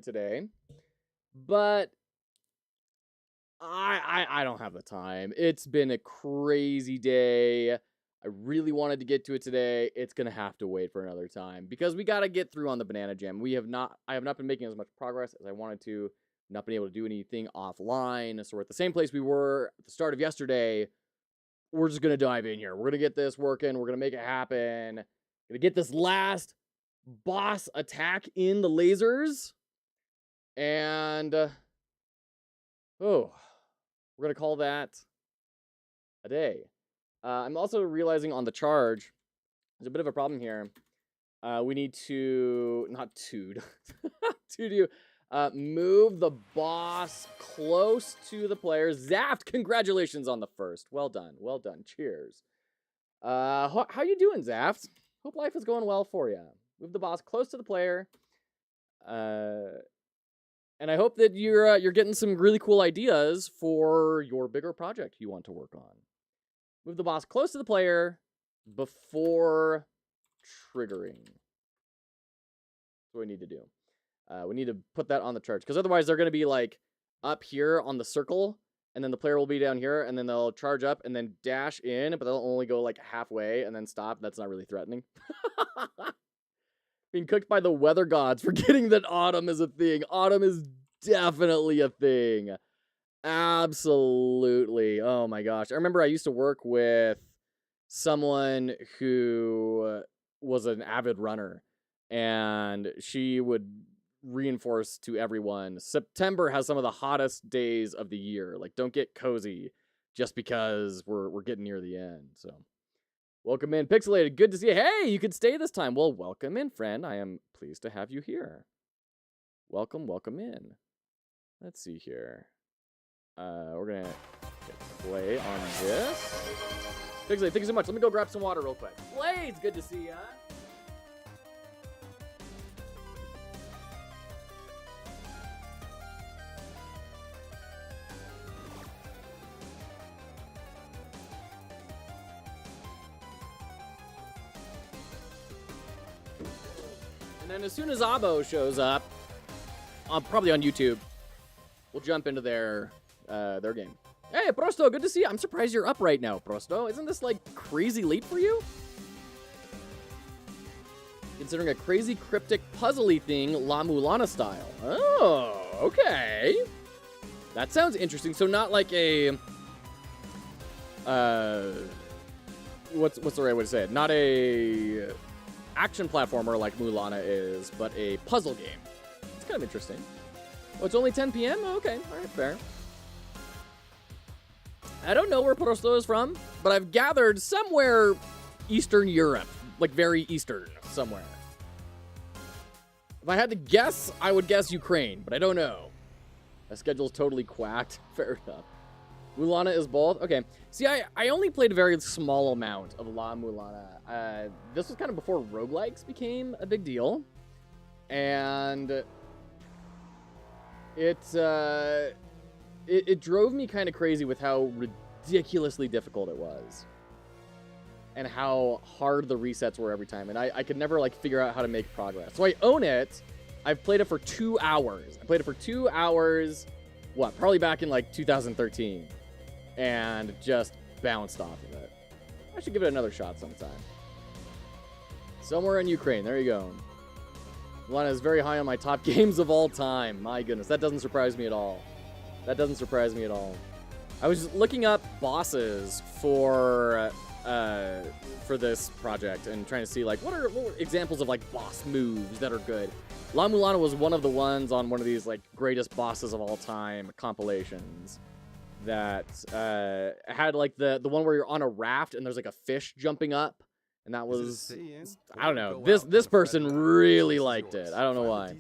it today, but I don't have the time. It's been a crazy day. I really wanted to get to it today. It's gonna have to wait for another time because we gotta get through on the banana jam. I have not been making as much progress as I wanted to. Not been able to do anything offline. So we're at the same place we were at the start of yesterday. We're just gonna dive in here. We're gonna get this working. We're gonna make it happen. Gonna get this last boss attack in the lasers, and we're gonna call that a day. I'm also realizing on the charge, there's a bit of a problem here. We need to move the boss close to the player. Zaft, congratulations on the first. Well done. Well done. Cheers. How you doing, Zaft? Hope life is going well for you. Move the boss close to the player. And I hope that you're getting some really cool ideas for your bigger project you want to work on. Move the boss close to the player before triggering. That's what we need to do. We need to put that on the charge, because otherwise they're going to be like up here on the circle, and then the player will be down here, and then they'll charge up and then dash in, but they'll only go like halfway and then stop. That's not really threatening. Being cooked by the weather gods, forgetting that autumn is a thing. Autumn is definitely a thing. Absolutely. Oh my gosh. I remember I used to work with someone who was an avid runner, and she would reinforce to everyone, September has some of the hottest days of the year. Like, don't get cozy just because we're getting near the end. So welcome in, Pixelated. Good to see you. Hey, you could stay this time. Well, welcome in, friend. I am pleased to have you here. Welcome in. Let's see here. We're gonna hit play on this. Pixelated, thank you so much. Let me go grab some water real quick. Blades, good to see ya. And then as soon as Abo shows up, probably on YouTube, we'll jump into their game. Hey, Prosto, good to see you. I'm surprised you're up right now, Prosto. Isn't this, like, crazy late for you? Considering a crazy cryptic puzzly thing, La Mulana style. Oh, okay. That sounds interesting. So not like a... What's the right way to say it? Not a action platformer like Mulana is, but a puzzle game. It's kind of interesting. Oh, it's only 10 p.m.? Oh, okay, all right, fair. I don't know where Prosto is from, but I've gathered somewhere Eastern Europe. Like, very Eastern somewhere. If I had to guess, I would guess Ukraine, but I don't know. My schedule's totally quacked. Fair enough. Mulana is both? Okay. See, I only played a very small amount of La Mulana. This was kind of before roguelikes became a big deal. And it drove me kind of crazy with how ridiculously difficult it was. And how hard the resets were every time. And I could never, like, figure out how to make progress. So I own it. I've played it for 2 hours. I played it for 2 hours, probably back in, like, 2013. And just bounced off of it. I should give it another shot sometime. Somewhere in Ukraine. There you go. Mulana is very high on my top games of all time. My goodness, that doesn't surprise me at all. That doesn't surprise me at all. I was looking up bosses for this project and trying to see, like, what are examples of, like, boss moves that are good. La Mulana was one of the ones on one of these, like, greatest bosses of all time compilations that had, like, the one where you're on a raft and there's, like, a fish jumping up. And that was, I don't know, this person really liked it. I don't know why.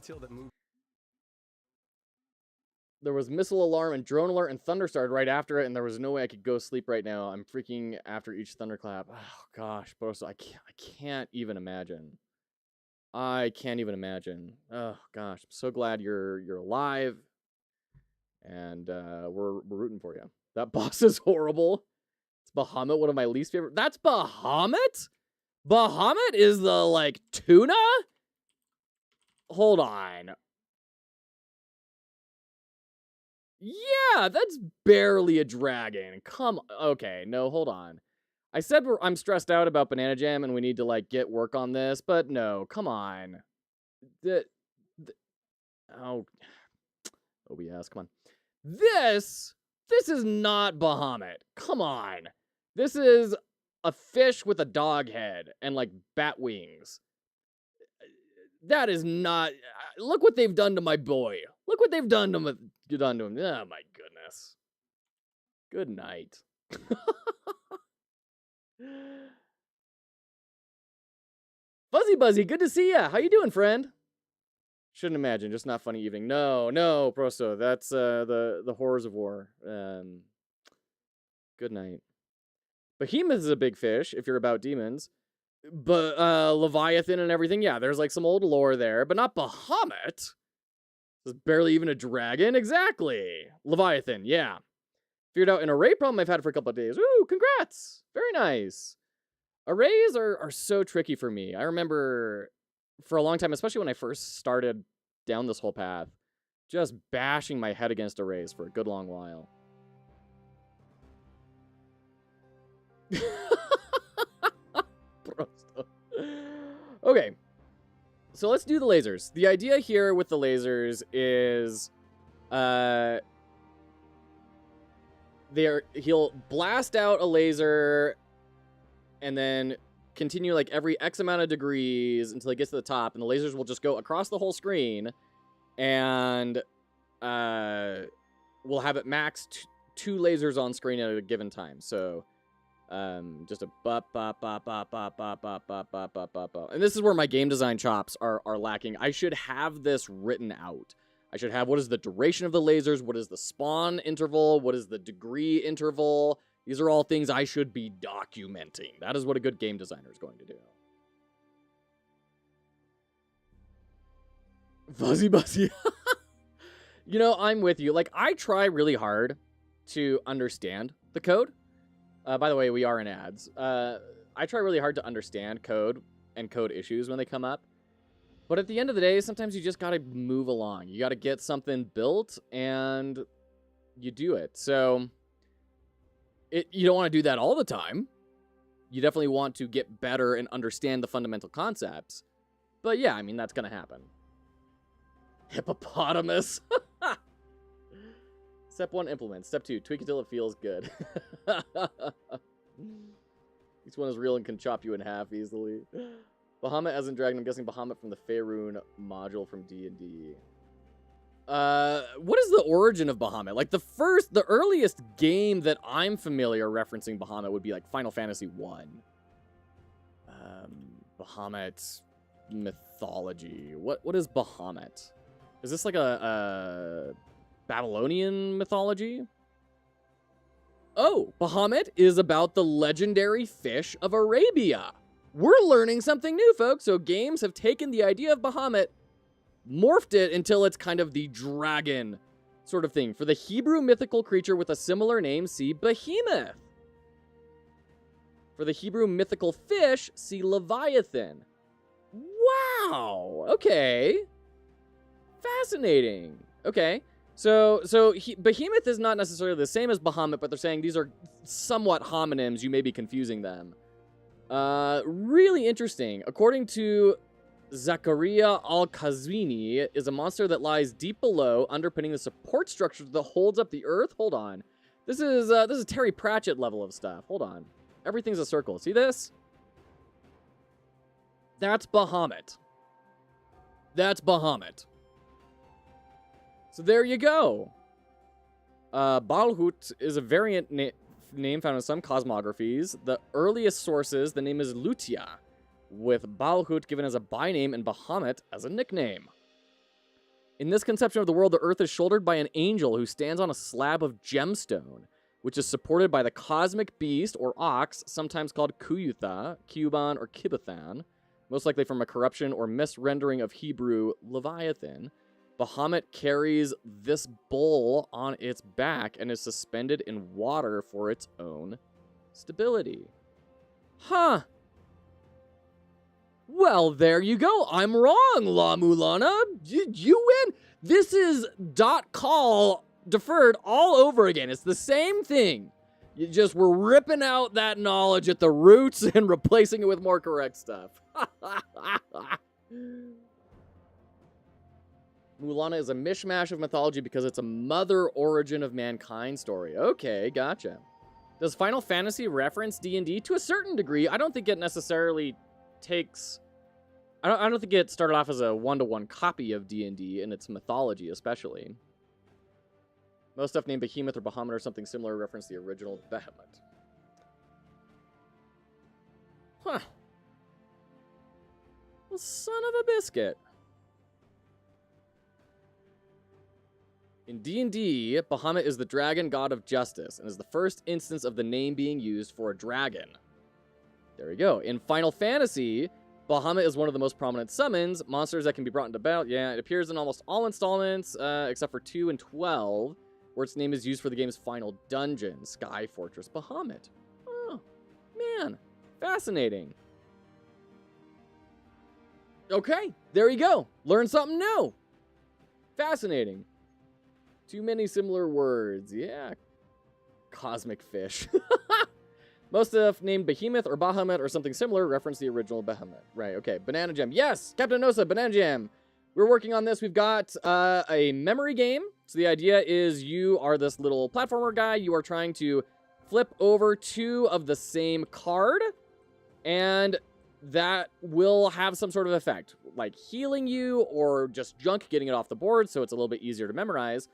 There was missile alarm and drone alert and thunderstorm right after it, and there was no way I could go sleep right now. I'm freaking after each thunderclap. Oh gosh, bro, so I can't even imagine. I can't even imagine. Oh gosh, I'm so glad you're alive, and we're rooting for you. That boss is horrible. It's Bahamut, one of my least favorite. That's Bahamut? Bahamut is the, like, tuna? Hold on. Yeah, that's barely a dragon. Okay, no, hold on. I said I'm stressed out about Banana Jam and we need to, like, get work on this, but no, come on. The, the oh, OBS, come on. This is not Bahamut. Come on. This is a fish with a dog head and, like, bat wings. That is not... Look what they've done to my boy. Look what they've done to him. Oh, my goodness. Good night. Fuzzy Buzzy, good to see ya. How you doing, friend? Shouldn't imagine, just not funny evening. No, Prosto, that's the horrors of war. Good night. Behemoth is a big fish, if you're about demons. But Leviathan and everything, yeah, there's like some old lore there, but not Bahamut. There's barely even a dragon. Exactly. Leviathan, yeah. Figured out an array problem I've had for a couple of days. Ooh, congrats. Very nice. Arrays are so tricky for me. I remember for a long time, especially when I first started down this whole path, just bashing my head against arrays for a good long while. Okay, so let's do the lasers. The idea here with the lasers is he'll blast out a laser and then continue like every X amount of degrees until he gets to the top, and the lasers will just go across the whole screen, and we'll have it max two lasers on screen at a given time. So just a bop, bop, bop, bop, bop, bop, bop, bop, bop, bop, bop, bop. And this is where my game design chops are lacking. I should have this written out. I should have what is the duration of the lasers, what is the spawn interval, what is the degree interval. These are all things I should be documenting. That is what a good game designer is going to do. Fuzzy Buzzy. You know, I'm with you. Like, I try really hard to understand the code. By the way, we are in ads. I try really hard to understand code and code issues when they come up. But at the end of the day, sometimes you just got to move along. You got to get something built, and you do it. So you don't want to do that all the time. You definitely want to get better and understand the fundamental concepts. But yeah, I mean, that's going to happen. Hippopotamus. Step 1, implement. Step 2, tweak until it feels good. Each one is real and can chop you in half easily. Bahamut as in dragon. I'm guessing Bahamut from the Faerun module from D&D. What is the origin of Bahamut? Like, the earliest game that I'm familiar referencing Bahamut would be like Final Fantasy 1. Bahamut's mythology. What is Bahamut? Is this like a Babylonian mythology? Oh, Bahamut is about the legendary fish of Arabia. We're learning something new, folks. So games have taken the idea of Bahamut, morphed it until it's kind of the dragon sort of thing. For the Hebrew mythical creature with a similar name, see Behemoth. For the Hebrew mythical fish, see Leviathan. Wow. Okay. Fascinating. Okay. So Behemoth is not necessarily the same as Bahamut, but they're saying these are somewhat homonyms. You may be confusing them. Really interesting. According to Zakaria Al-Kazvini, is a monster that lies deep below, underpinning the support structure that holds up the earth. Hold on. This is Terry Pratchett level of stuff. Hold on. Everything's a circle. See this? That's Bahamut. That's Bahamut. So there you go. Balhut is a variant name found in some cosmographies. The earliest sources, the name is Lutia, with Balhut given as a byname and Bahamut as a nickname. In this conception of the world, the earth is shouldered by an angel who stands on a slab of gemstone, which is supported by the cosmic beast, or ox, sometimes called Kuyutha, Kuban, or Kibathan, most likely from a corruption or misrendering of Hebrew Leviathan. Bahamut carries this bull on its back and is suspended in water for its own stability. Huh. Well, there you go. I'm wrong, La Mulana. You win. This is .call deferred all over again. It's the same thing. We're ripping out that knowledge at the roots and replacing it with more correct stuff. Mulana is a mishmash of mythology because it's a mother origin of mankind story. Okay, gotcha. Does Final Fantasy reference D&D? To a certain degree. I don't think it necessarily takes... I don't think it started off as a one-to-one copy of D&D and its mythology, especially. Most stuff named Behemoth or Bahamut or something similar reference the original Behemoth. Huh. Well, son of a biscuit. In D&D, Bahamut is the dragon god of justice and is the first instance of the name being used for a dragon. There we go. In Final Fantasy, Bahamut is one of the most prominent summons, monsters that can be brought into battle. Yeah, it appears in almost all installments, except for 2 and 12, where its name is used for the game's final dungeon, Sky Fortress Bahamut. Oh, man. Fascinating. Okay, there you go. Learn something new. Fascinating. Too many similar words. Yeah. Cosmic fish. Most stuff named Behemoth or Bahamut or something similar reference the original Behemoth. Right, okay. Banana Jam. Yes, Captain Nosa, Banana Jam. We're working on this. We've got a memory game. So the idea is you are this little platformer guy. You are trying to flip over 2 of the same card. And that will have some sort of effect. Like healing you or just junk getting it off the board. So it's a little bit easier to memorize.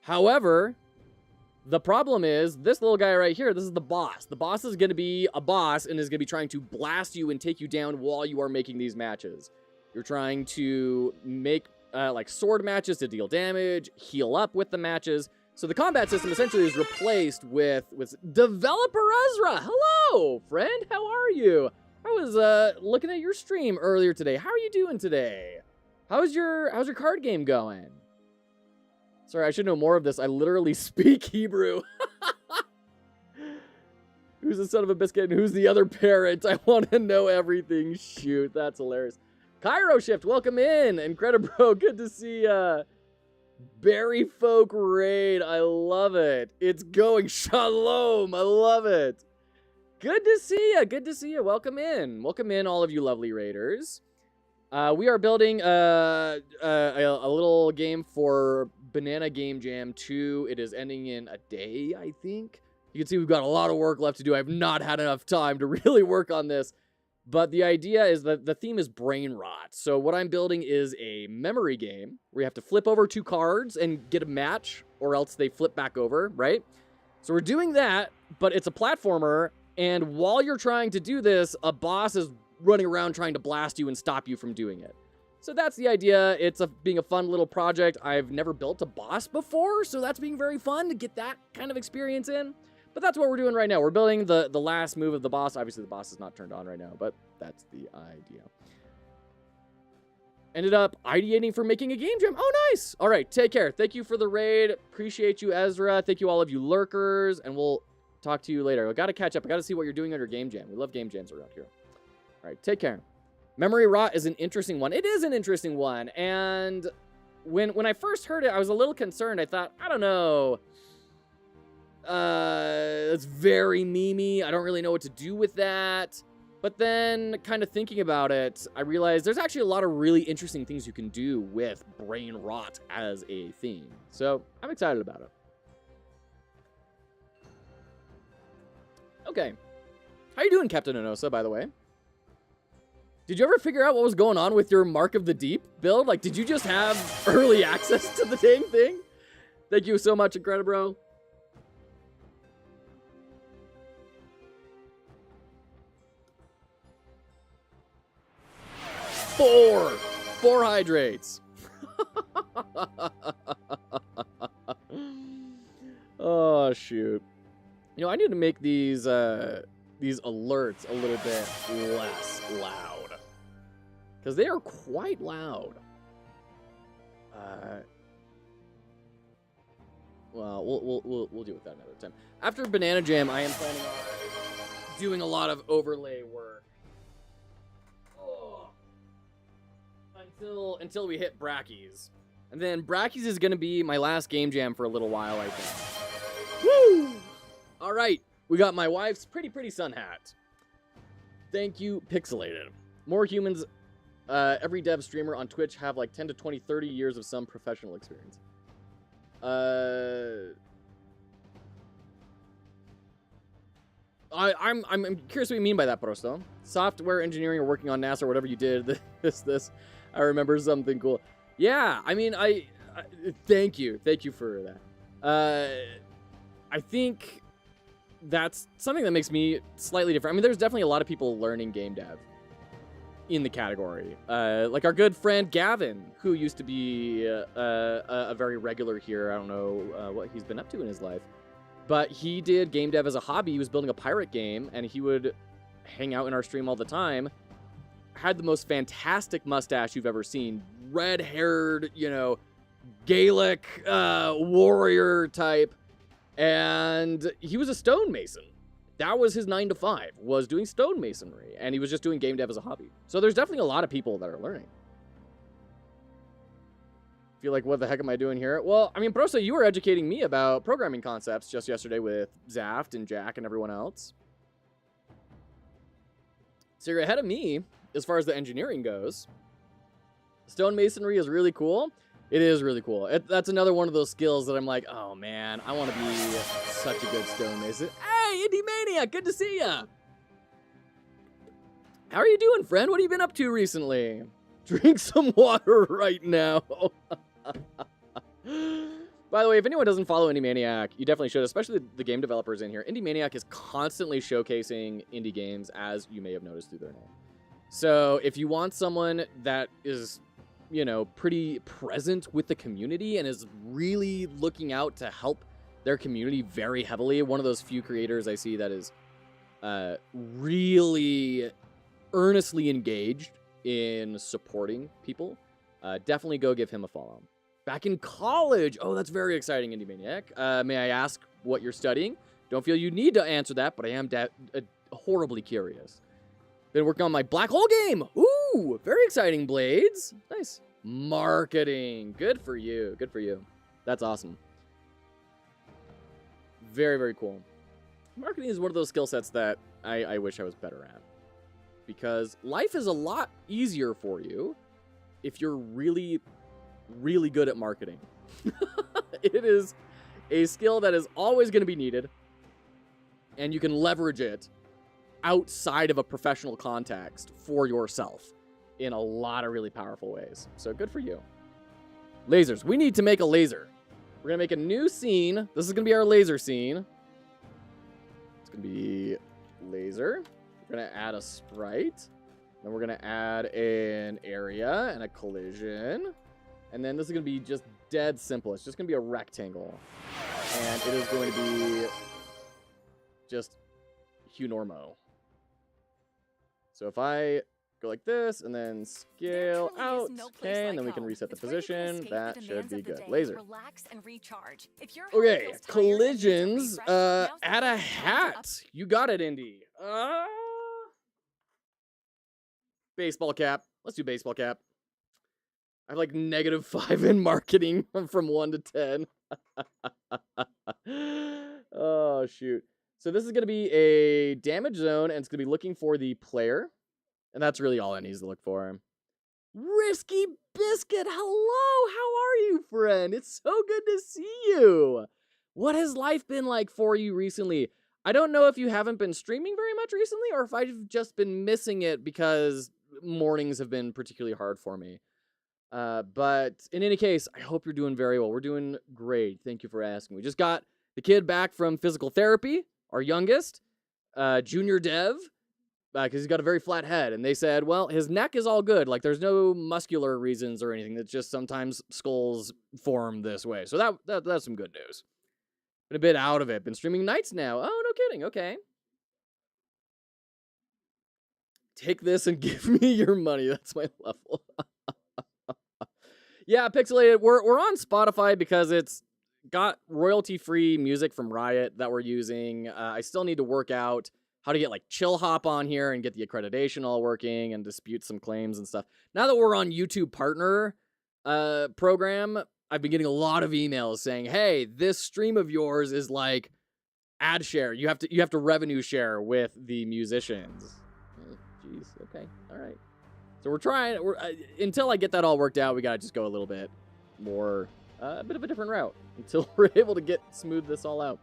However, the problem is this little guy right here, this is the boss. The boss is going to be a boss and is going to be trying to blast you and take you down while you are making these matches. You're trying to make like sword matches to deal damage, heal up with the matches. So the combat system essentially is replaced with Developer Ezra. Hello, friend. How are you? I was looking at your stream earlier today. How are you doing today? How's your card game going? Sorry, I should know more of this. I literally speak Hebrew. Who's the son of a biscuit and who's the other parent? I want to know everything. Shoot, that's hilarious. Cairo Shift, welcome in. Incredibro, good to see Berry Folk Raid. I love it. It's going. Shalom. I love it. Good to see you. Good to see you. Welcome in. Welcome in, all of you lovely raiders. We are building a little game for Banana Game Jam 2. It is ending in a day, I think. You can see we've got a lot of work left to do. I've not had enough time to really work on this. But the idea is that the theme is brain rot. So what I'm building is a memory game where you have to flip over 2 cards and get a match, or else they flip back over, right? So we're doing that, but it's a platformer, and while you're trying to do this, a boss is running around trying to blast you and stop you from doing it. So that's the idea. It's being a fun little project. I've never built a boss before, so that's being very fun to get that kind of experience in. But that's what we're doing right now. We're building the last move of the boss. Obviously, the boss is not turned on right now, but that's the idea. Ended up ideating for making a game jam. Oh, nice. All right, take care. Thank you for the raid. Appreciate you, Ezra. Thank you, all of you lurkers, and we'll talk to you later. I got to catch up. I got to see what you're doing on your game jam. We love game jams around here. All right, take care. Memory rot is an interesting one. It is an interesting one, and when I first heard it, I was a little concerned. I thought, I don't know. It's very memey. I don't really know what to do with that. But then, kind of thinking about it, I realized there's actually a lot of really interesting things you can do with brain rot as a theme. So, I'm excited about it. Okay. How you doing, Captain Enosa, by the way? Did you ever figure out what was going on with your Mark of the Deep build? Like, did you just have early access to the dang thing? Thank you so much, Incredibro. Four hydrates. Oh, shoot. You know, I need to make these alerts a little bit less loud, because they are quite loud. Well, we'll deal with that another time. After Banana Jam, I am planning on doing a lot of overlay work. Until we hit brackies. And then Brackies is going to be my last game jam for a little while, I think. Woo! All right. We got my wife's pretty sun hat. Thank you, Pixelated. More humans, every dev streamer on Twitch have like 10 to 20, 30 years of some professional experience. I'm curious what you mean by that, Prosto. Software engineering or working on NASA or whatever you did. This. I remember something cool. Yeah, I mean, I thank you for that. I think that's something that makes me slightly different. I mean, there's definitely a lot of people learning game dev in the category. Like our good friend Gavin, who used to be a very regular here. I don't know what he's been up to in his life. But he did game dev as a hobby. He was building a pirate game, and he would hang out in our stream all the time. Had the most fantastic mustache you've ever seen. Red-haired, Gaelic warrior type. And he was a stonemason. That was his 9 to 5, was doing stonemasonry. And he was just doing game dev as a hobby. So there's definitely a lot of people that are learning. Feel like, what the heck am I doing here? Well, I mean, Prosa, you were educating me about programming concepts just yesterday with Zaft and Jack and everyone else. So you're ahead of me as far as the engineering goes. Stonemasonry is really cool. It is really cool. That's another one of those skills that I'm like, oh man, I want to be such a good stonemason. Hey, Indie Maniac, good to see ya. How are you doing, friend? What have you been up to recently? Drink some water right now. By the way, if anyone doesn't follow Indie Maniac, you definitely should, especially the game developers in here. Indie Maniac is constantly showcasing indie games, as you may have noticed through their name. So if you want someone that is, pretty present with the community and is really looking out to help their community very heavily, one of those few creators I see that is really earnestly engaged in supporting people, definitely go give him a follow. Back in college. Oh, that's very exciting, Indie Maniac. May I ask what you're studying? Don't feel you need to answer that, but I am horribly curious. Been working on my black hole game. Ooh, very exciting, Blades. Nice. Marketing. Good for you. Good for you. That's awesome. Very, very cool. Marketing is one of those skill sets that I wish I was better at. Because life is a lot easier for you if you're really good at marketing. It is a skill that is always going to be needed, and you can leverage it outside of a professional context for yourself in a lot of really powerful ways. So good for you. Lasers. We need to make a laser. We're going to make a new scene. This is going to be our laser scene. It's going to be laser. We're going to add a sprite. Then we're going to add an area and a collision. And then this is going to be just dead simple. It's just going to be a rectangle. And it is going to be just Hunormo. So if I go like this and then scale out, okay, and then we can reset the position. That should be good. Laser. Okay, collisions. Add a hat. You got it, Indy. Baseball cap. Let's do baseball cap. I have like -5 in marketing from 1 to 10. Oh, shoot. So this is going to be a damage zone, and it's going to be looking for the player. And that's really all it needs to look for. Risky Biscuit, hello! How are you, friend? It's so good to see you. What has life been like for you recently? I don't know if you haven't been streaming very much recently, or if I've just been missing it because mornings have been particularly hard for me. But in any case, I hope you're doing very well. We're doing great. Thank you for asking. We just got the kid back from physical therapy, our youngest, junior dev, because he's got a very flat head. And they said, well, his neck is all good. Like, there's no muscular reasons or anything. It's just sometimes skulls form this way. So that's some good news. Been a bit out of it. Been streaming nights now. Oh, no kidding. Okay. Take this and give me your money. That's my level. Yeah, Pixelated, we're on Spotify because it's got royalty-free music from Riot that we're using. I still need to work out how to get, like, Chill Hop on here and get the accreditation all working and dispute some claims and stuff. Now that we're on YouTube Partner, program, I've been getting a lot of emails saying, "Hey, this stream of yours is like ad share. You have to revenue share with the musicians." Jeez. Okay. All right. So we're trying. Until I get that all worked out, we gotta just go a little bit more, a bit of a different route until we're able to smooth this all out.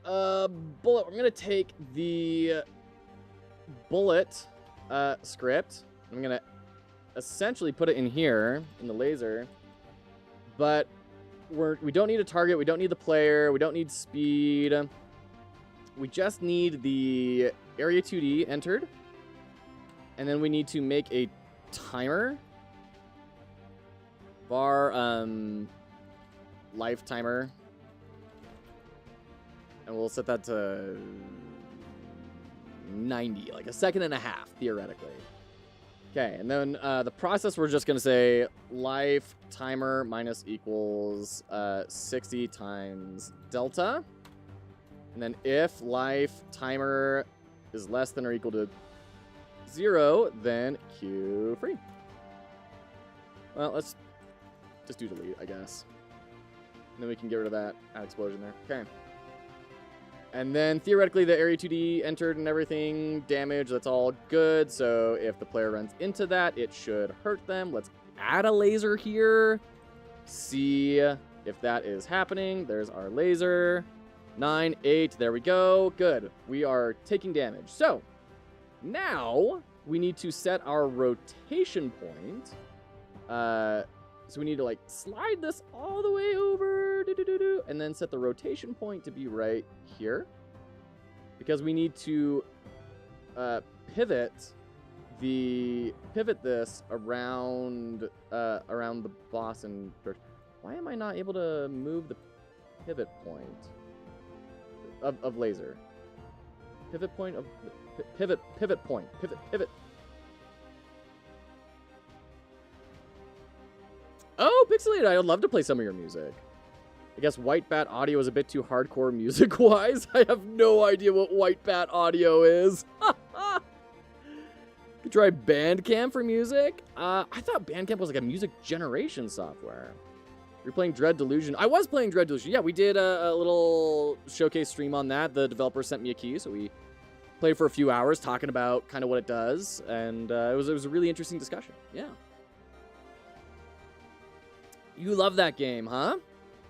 Bullet. I'm gonna take the bullet script. I'm gonna essentially put it in here in the laser, but we don't need a target. We don't need the player. We don't need speed. We just need the area 2D entered, and then we need to make a timer bar life timer, and we'll set that to 90, like a second and a half theoretically. Okay, and then the process, we're just going to say life timer minus equals 60 times delta. And then if life timer is less than or equal to 0, then cue free. Well, let's just do delete, I guess. And then we can get rid of that explosion there. Okay. And then theoretically, the area 2D entered and everything, damage, that's all good. So if the player runs into that, it should hurt them. Let's add a laser here. See if that is happening. There's our laser. 9, 8, there we go. Good. We are taking damage. So now we need to set our rotation point. So we need to like slide this all the way over, and then set the rotation point to be right here, because we need to pivot this around around the boss and George. Why am I not able to move the pivot point of laser? Pivot point of pivot point. Oh, Pixelated, I would love to play some of your music. I guess White Bat Audio is a bit too hardcore music-wise. I have no idea what White Bat Audio is. Could try Bandcamp for music. I thought Bandcamp was like a music generation software. You're playing Dread Delusion. I was playing Dread Delusion. Yeah, we did a little showcase stream on that. The developer sent me a key, so we played for a few hours talking about kind of what it does, and it was a really interesting discussion. Yeah. You love that game, huh?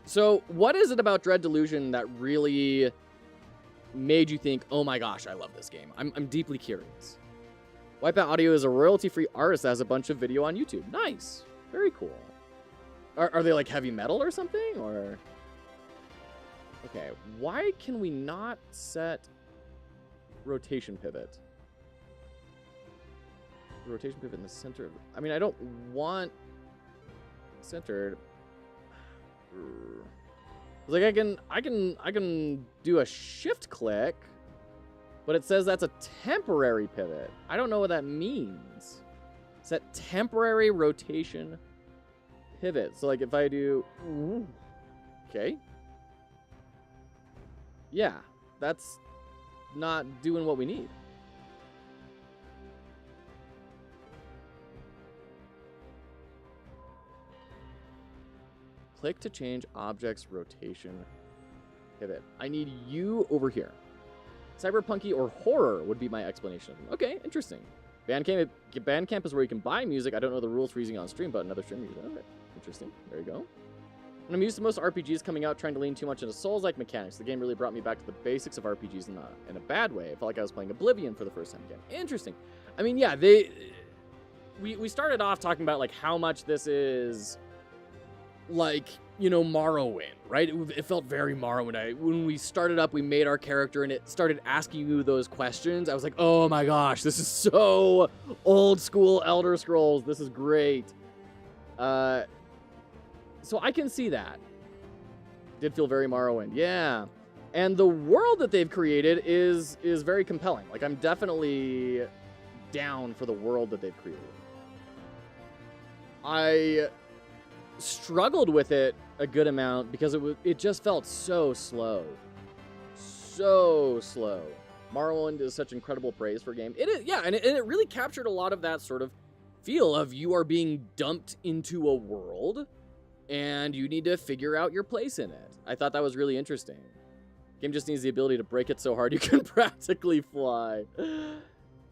So what is it about Dread Delusion that really made you think, oh my gosh, I love this game? I'm deeply curious. Wipeout Audio is a royalty-free artist that has a bunch of video on YouTube. Nice. Very cool. Are they like heavy metal or something? Or okay, why can we not set rotation pivot? Rotation pivot in the center of... I mean, I don't want... centered. Like I can do a shift click, but it says that's a temporary pivot. I don't know what that means. Set temporary rotation pivot. So like if I do, okay, yeah, that's not doing what we need. Click to change object's rotation pivot. I need you over here. Cyberpunky or horror would be my explanation. Okay, interesting. Bandcamp is where you can buy music. I don't know the rules for using it on stream, but another stream user. Okay, interesting. There you go. When I'm used to most RPGs coming out trying to lean too much into Souls-like mechanics, the game really brought me back to the basics of RPGs in a bad way. I felt like I was playing Oblivion for the first time again. Interesting. I mean, yeah, we started off talking about like how much this is like, you know, Morrowind, right? It felt very Morrowind. When we started up, we made our character and it started asking you those questions. I was like, oh my gosh, this is so old school Elder Scrolls. This is great. So I can see that. Did feel very Morrowind, yeah. And the world that they've created is very compelling. Like, I'm definitely down for the world that they've created. I struggled with it a good amount because it just felt so slow. So slow. Morrowind is such incredible praise for a game. It is, yeah, and it really captured a lot of that sort of feel of you are being dumped into a world and you need to figure out your place in it. I thought that was really interesting. Game just needs the ability to break it so hard you can practically fly.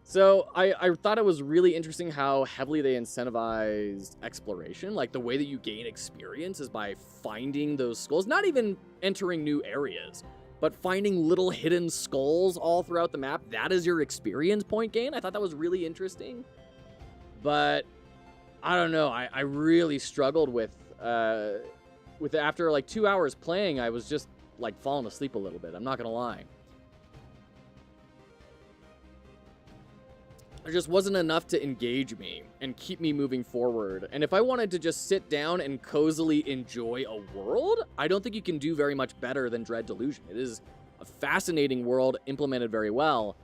So I thought it was really interesting how heavily they incentivized exploration. Like the way that you gain experience is by finding those skulls, not even entering new areas, but finding little hidden skulls all throughout the map. That is your experience point gain. I thought that was really interesting. But I don't know. I really struggled with after like 2 hours playing, I was just like falling asleep a little bit. I'm not going to lie. There just wasn't enough to engage me and keep me moving forward. And if I wanted to just sit down and cozily enjoy a world, I don't think you can do very much better than Dread Delusion. It is a fascinating world implemented very well,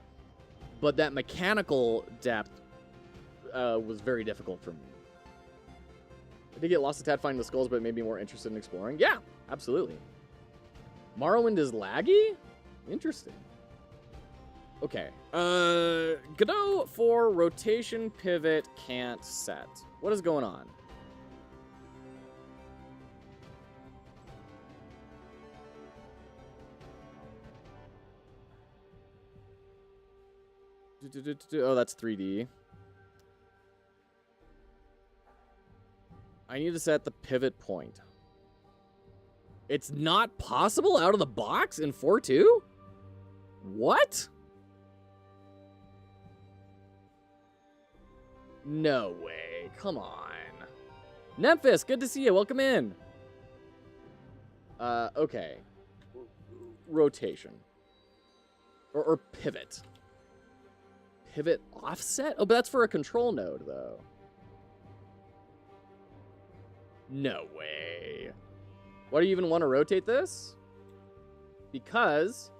but that mechanical depth was very difficult for me. I did get lost a tad finding the skulls, but it made me more interested in exploring. Yeah, absolutely. Morrowind is laggy? Interesting. Okay. Godot for rotation pivot can't set. What is going on? Oh, that's 3D. I need to set the pivot point. It's not possible out of the box in 4.2? What? No way. Come on. Memphis, good to see you. Welcome in. Okay. Rotation. Or pivot. Pivot offset? Oh, but that's for a control node, though. No way. Why do you even want to rotate this? Because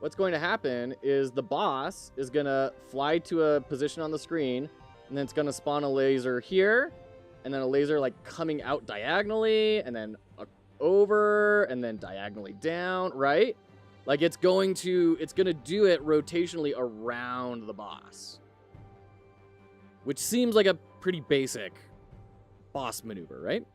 what's going to happen is the boss is going to fly to a position on the screen, and then it's going to spawn a laser here, and then a laser like coming out diagonally, and then over, and then diagonally down, right? Like it's going to do it rotationally around the boss. Which seems like a pretty basic boss maneuver, right?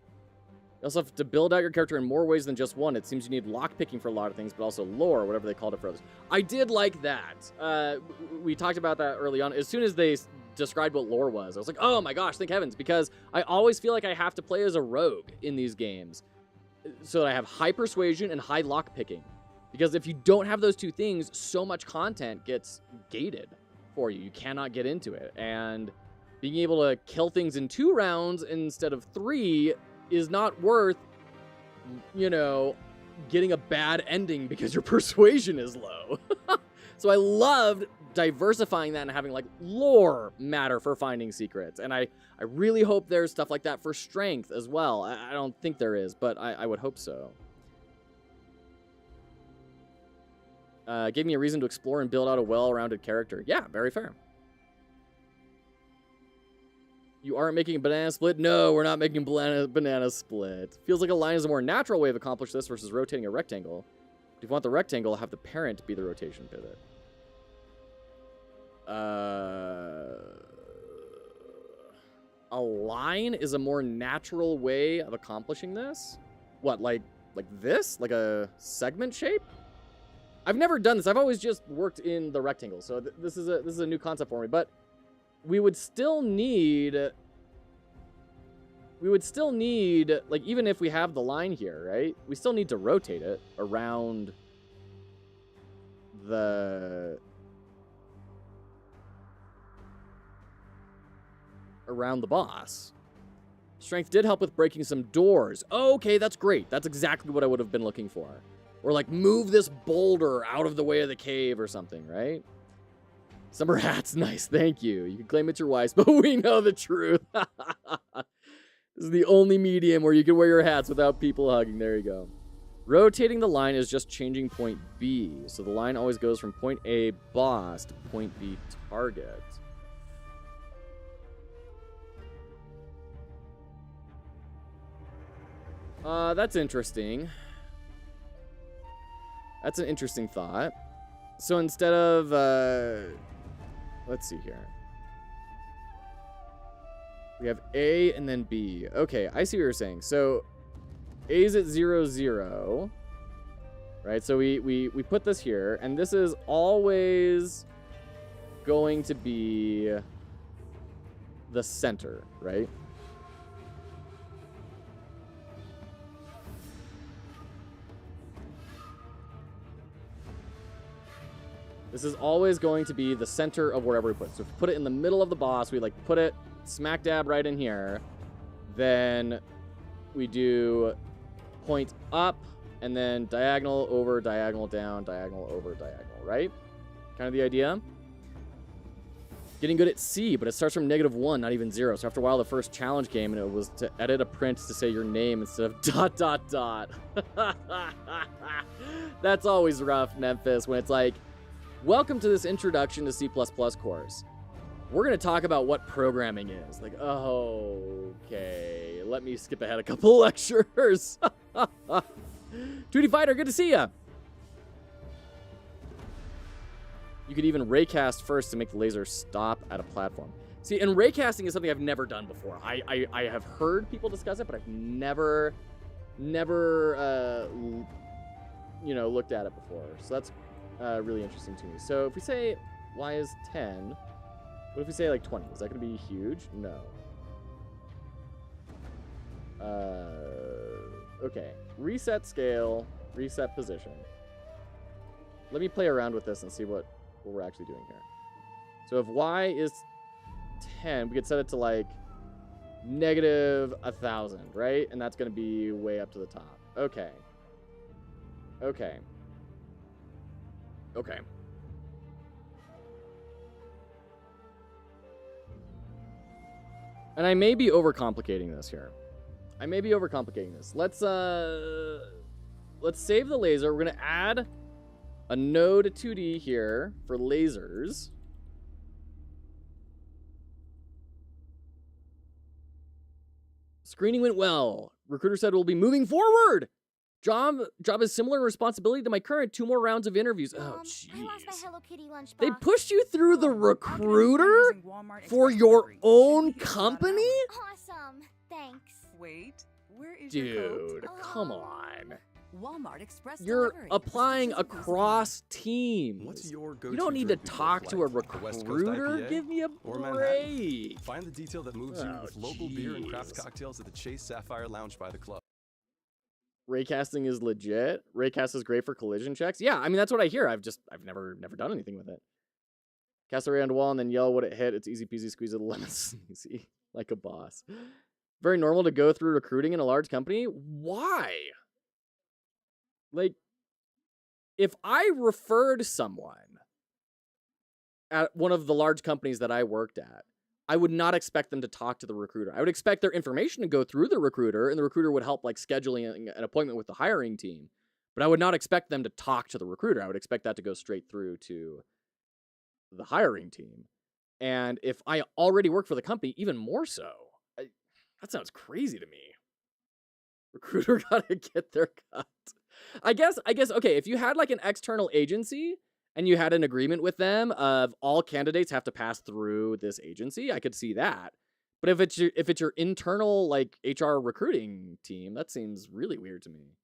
You also have to build out your character in more ways than just one. It seems you need lockpicking for a lot of things, but also lore, whatever they called it for others. I did like that. We talked about that early on. As soon as they described what lore was, I was like, oh my gosh, thank heavens, because I always feel like I have to play as a rogue in these games so that I have high persuasion and high lockpicking. Because if you don't have those two things, so much content gets gated for you. You cannot get into it. And being able to kill things in 2 rounds instead of 3 is not worth, you know, getting a bad ending because your persuasion is low. So I loved diversifying that and having like lore matter for finding secrets. And I really hope there's stuff like that for strength as well. I don't think there is, but I would hope so. Gave me a reason to explore and build out a well-rounded character. Yeah, very fair. You aren't making a banana split? No, we're not making banana split. Feels like a line is a more natural way of accomplishing this versus rotating a rectangle. If you want the rectangle, have the parent be the rotation pivot. A line is a more natural way of accomplishing this? What, like this? Like a segment shape? I've never done this. I've always just worked in the rectangle. So this is a new concept for me, but we would still need, like, even if we have the line here, right? We still need to rotate it around the boss. Strength did help with breaking some doors. Oh, okay, that's great. That's exactly what I would have been looking for. Or like move this boulder out of the way of the cave or something, right? Summer hat's nice, thank you. You can claim it's your wife's, but we know the truth. This is the only medium where you can wear your hats without people hugging. There you go. Rotating the line is just changing point B. So the line always goes from point A boss to point B target. That's interesting. That's an interesting thought. So instead of, let's see here. We have A and then B. Okay, I see what you're saying. So A's at 0, 0. Right, so we put this here, and this is always going to be the center, right? This is always going to be the center of wherever we put it. So if we put it in the middle of the boss, we like put it smack dab right in here. Then we do point up and then diagonal over, diagonal down, diagonal over, diagonal, right? Kind of the idea. Getting good at C, but it starts from -1, not even 0. So after a while, the first challenge came, and it was to edit a print to say your name instead of ... That's always rough, Memphis, when it's like, welcome to this introduction to C++ course. We're going to talk about what programming is. Like, okay, let me skip ahead a couple lectures. 2D Fighter, good to see ya. You could even raycast first to make the laser stop at a platform. See, and raycasting is something I've never done before. I have heard people discuss it, but I've never looked at it before. So that's really interesting to me. So if we say y is 10, what if we say like 20? Is that going to be huge? No. Okay. Reset scale, reset position. Let me play around with this and see what we're actually doing here. So if y is 10, we could set it to like -1,000, right? And that's going to be way up to the top. Okay. Okay. Okay. And I may be overcomplicating this here. I may be overcomplicating this. Let's save the laser. We're going to add a node 2D here for lasers. Screening went well. Recruiter said we'll be moving forward. Job is similar in responsibility to my current 2 more rounds of interviews. Oh, jeez. They pushed you through the recruiter for your own company? Awesome. Thanks. Wait, where is your coat? Dude, come on. Walmart Express You're delivery. applying across teams. What's your go-to You don't need to drink before talk to a flight? The West Coast recruiter. IPA Give me a or Manhattan? break. Find the detail that moves you Oh, with local beer and craft jeez. cocktails at the Chase Sapphire Lounge by the club. Raycasting is legit. Raycast is great for collision checks. Yeah, I mean that's what I hear. I've never done anything with it. Cast the ray on the wall and then yell what it hit. It's easy peasy squeeze of the lemon sneezy like a boss. Very normal to go through recruiting in a large company. Why? Like, if I referred someone at one of the large companies that I worked at, I would not expect them to talk to the recruiter. I would expect their information to go through the recruiter, and the recruiter would help like scheduling an appointment with the hiring team. But I would not expect them to talk to the recruiter. I would expect that to go straight through to the hiring team. And if I already work for the company, even more so. That sounds crazy to me. Recruiter gotta get their cut. I guess, okay, if you had like an external agency and you had an agreement with them of all candidates have to pass through this agency, I could see that. But if it's your internal like HR recruiting team, that seems really weird to me.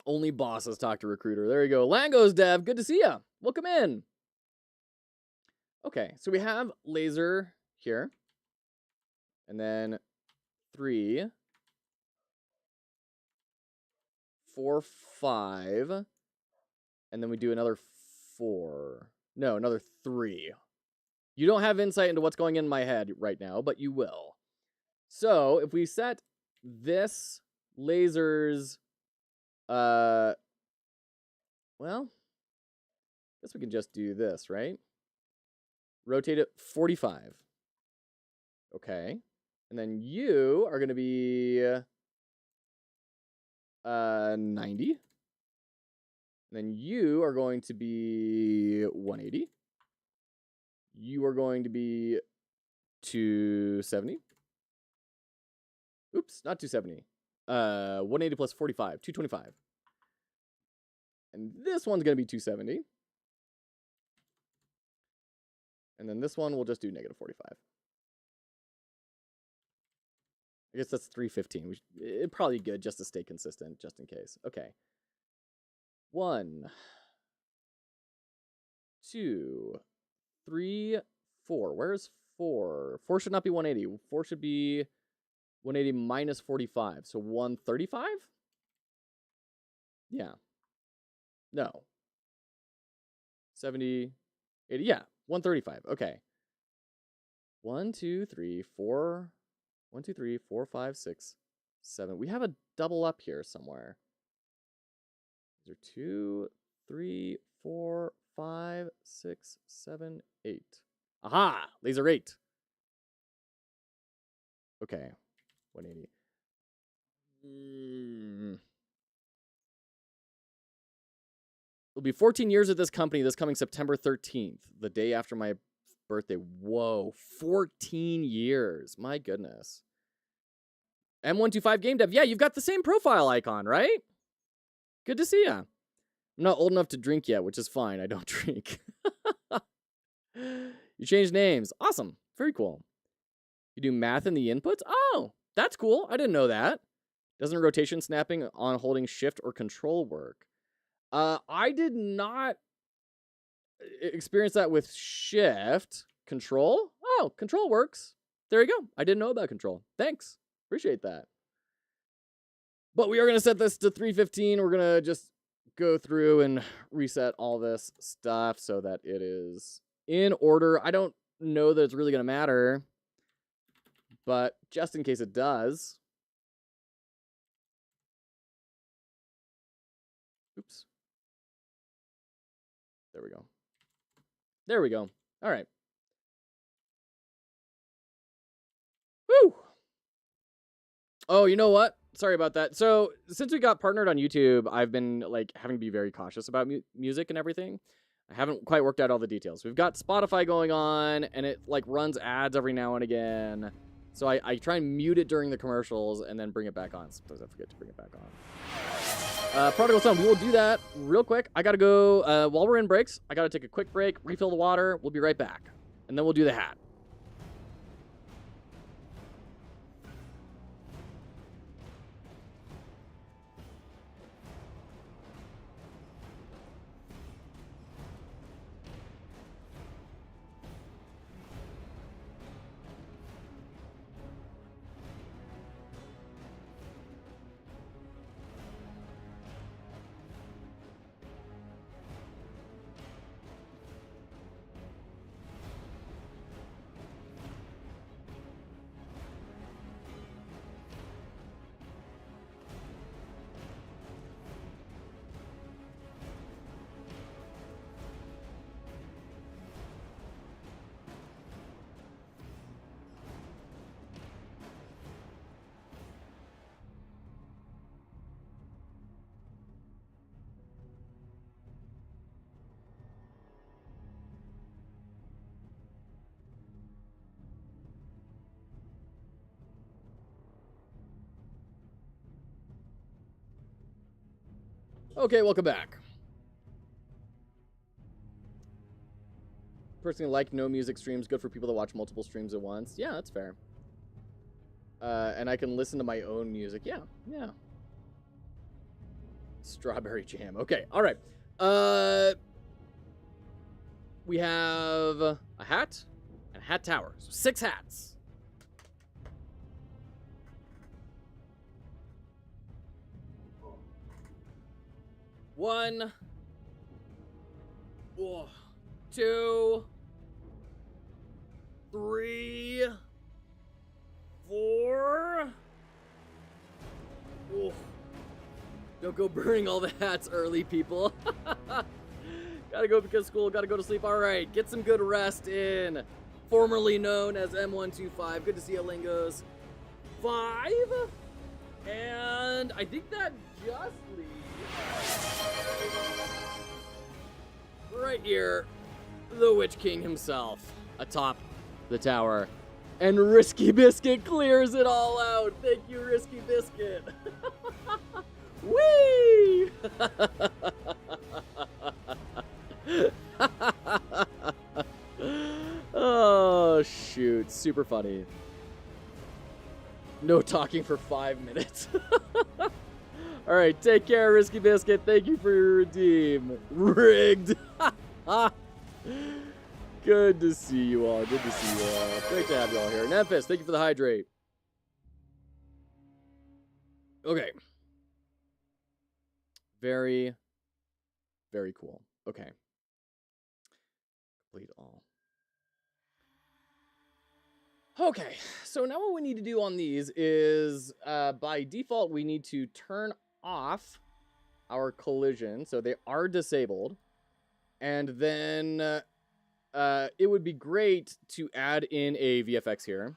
Only bosses talk to recruiter. There you go. Langos Dev, good to see ya. Welcome in. Okay, so we have laser here. And then 3, 4, 5. And then we do another 4. No, another 3. You don't have insight into what's going in my head right now, but you will. So if we set this laser's, well, I guess we can just do this, right? Rotate it 45. Okay. And then you are going to be 90. And then you are going to be 180. You are going to be 270. Oops, not 270. 180 plus 45, 225. And this one's going to be 270. And then this one we'll just do negative 45. I guess that's 315. It'd probably be good just to stay consistent, just in case. Okay. 1, 2, 3, 4. Where's 4? 4 should not be 180. 4 should be 180 minus 45. So 135? Yeah. No. 70, 80. Yeah. 135. Okay. 1, 2, 3, 4. 1, 2, 3, 4, 5, 6, 7. We have a double up here somewhere. These are 2, 3, 4, 5, 6, 7, 8. Aha! Laser 8. Okay. 180. It'll be 14 years at this company this coming September 13th, the day after my birthday. Whoa, 14 years. My goodness. M125 Game Dev. Yeah, you've got the same profile icon, right? Good to see ya. I'm not old enough to drink yet, which is fine. I don't drink. You changed names. Awesome. Very cool. You do math in the inputs? Oh, that's cool. I didn't know that. Doesn't rotation snapping on holding shift or control work? I did not experience that with shift. Control? Oh, control works. There you go. I didn't know about control. Thanks. Appreciate that. But we are going to set this to 315. We're going to just go through and reset all this stuff so that it is in order. I don't know that it's really going to matter, but just in case it does. Oops. There we go. There we go. All right. Woo! Oh, you know what? Sorry about that. So since we got partnered on YouTube, I've been like having to be very cautious about music and everything. I haven't quite worked out all the details. We've got Spotify going on, and it like runs ads every now and again. So I try and mute it during the commercials and then bring it back on. Sometimes I forget to bring it back on. Prodigal Son, we will do that real quick. I gotta go, while we're in breaks, I gotta take a quick break, refill the water. We'll be right back. And then we'll do the hat. Okay, welcome back. Personally, like no music streams. Good for people that watch multiple streams at once. Yeah, that's fair. And I can listen to my own music. Yeah, yeah. Strawberry jam. Okay, all right. We have a hat and a hat tower. So 6 hats. One, 2, 3, 4. Oh. Don't go burning all the hats early, people. Gotta go because school, gotta go to sleep. All right, get some good rest in. Formerly known as M125. Good to see you, Lingos. 5. And I think that just leaves right here, the Witch King himself atop the tower. And Risky Biscuit clears it all out. Thank you, Risky Biscuit. Whee! super funny. No talking for 5 minutes. All right, take care, Risky Biscuit. Thank you for your redeem. Rigged. Good to see you all. Good to see you all. Great to have you all here. Memphis, thank you for the hydrate. Okay. Very, very cool. Okay. Complete all. Okay, so now what we need to do on these is, by default, we need to turn off our collision, so they are disabled. And then it would be great to add in a VFX here.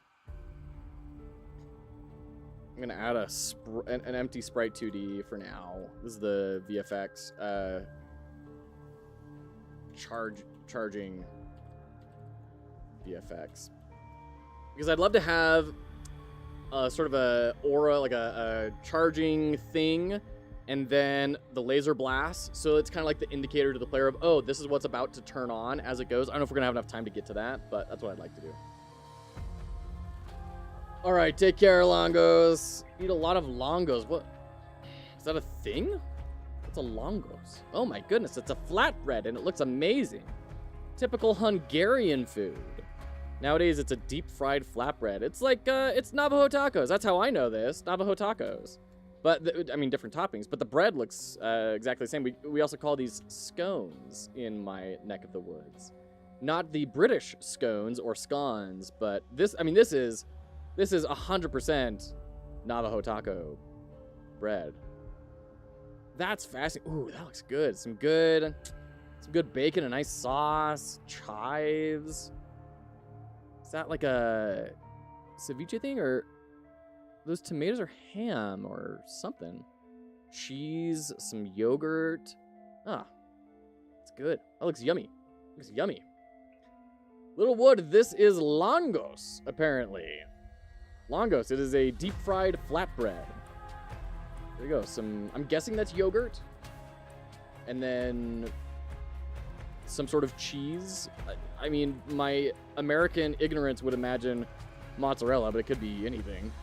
I'm gonna add an empty sprite 2D for now. This is the VFX charging VFX. Because I'd love to have sort of a aura, like a charging thing, and then the laser blast. So it's kind of like the indicator to the player of, oh, this is what's about to turn on as it goes. I don't know if we're going to have enough time to get to that, but that's what I'd like to do. All right, take care, Longos. Eat a lot of Longos. What? Is that a thing? What's a Longos? Oh my goodness, it's a flatbread, and it looks amazing. Typical Hungarian food. Nowadays, it's a deep-fried flatbread. It's like, it's Navajo tacos. That's how I know this. Navajo tacos. But, I mean, different toppings. But the bread looks exactly the same. We also call these scones in my neck of the woods. Not the British scones or scones, but this, I mean, this is 100% Navajo taco bread. That's fascinating. Ooh, that looks good. Some good bacon, a nice sauce, chives. Is that like a ceviche thing, or those tomatoes are ham or something? Cheese, some yogurt. Ah, it's good. That looks yummy. Looks yummy. Little Wood, this is Longos, apparently. Longos, it is a deep-fried flatbread. There you go. I'm guessing that's yogurt. And then some sort of cheese. I mean, my American ignorance would imagine mozzarella, but it could be anything.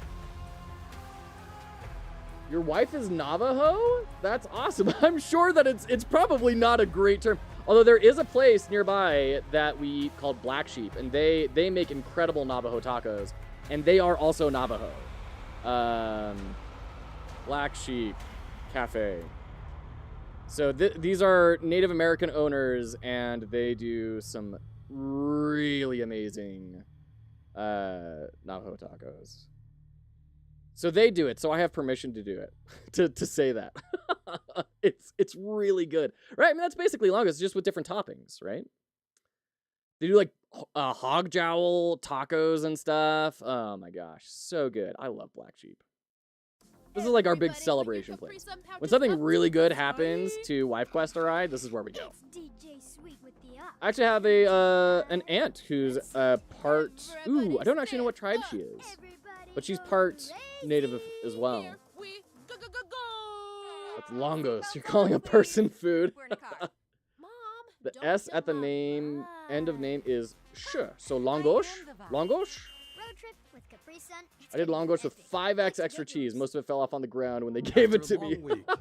Your wife is Navajo? That's awesome. I'm sure that it's probably not a great term. Although there is a place nearby that we called Black Sheep, and they make incredible Navajo tacos, and they are also Navajo. Black Sheep Cafe. So these are Native American owners, and they do some really amazing Navajo tacos. So they do it, so I have permission to do it, to say that. It's really good. Right, I mean, that's basically Longos, just with different toppings, right? They do, like, hog jowl tacos and stuff. Oh, my gosh, so good. I love Black Sheep. This is like our big celebration place. When something really good happens to Wife Quest or I, this is where we go. I actually have an aunt who's part... Ooh, I don't actually know what tribe she is. But she's part native as well. That's Longos. You're calling a person food. The S at the name, end of name is sh. So Longos? Longos? I did Longos with 5x extra cheese. Most of it fell off on the ground when they gave it to me.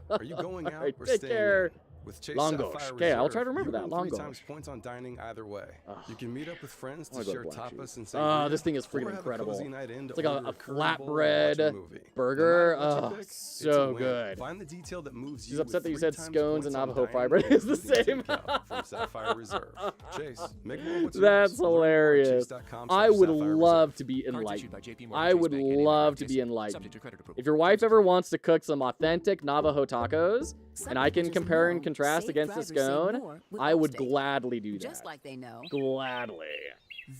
Are you going out right, or take staying care. in? With Chase Longos. Sapphire Okay, I'll Reserve, try to remember you that. earn 3 Longos. times points on dining either way. You can meet up with friends I to wanna go share to Black tapas Sheep. and sangria, This thing is or freaking have a incredible. cozy night in to It's like order a curveball and watch flatbread a movie. burger. No matter what Oh, you pick, it's a so win. good. Find the detail that moves She's you upset that you with said 3 times scones and points on Navajo dining, fiber is the including same. takeout from Sapphire Reserve. Chase, make more what's That's yours. Learn more at hilarious. chase.com/Sapphire I would Reserve. love to be enlightened. I would love to be enlightened. If your wife ever wants to cook some authentic Navajo tacos, and I can compare and contrast against the scone, I would gladly do that. Just like they know. Gladly.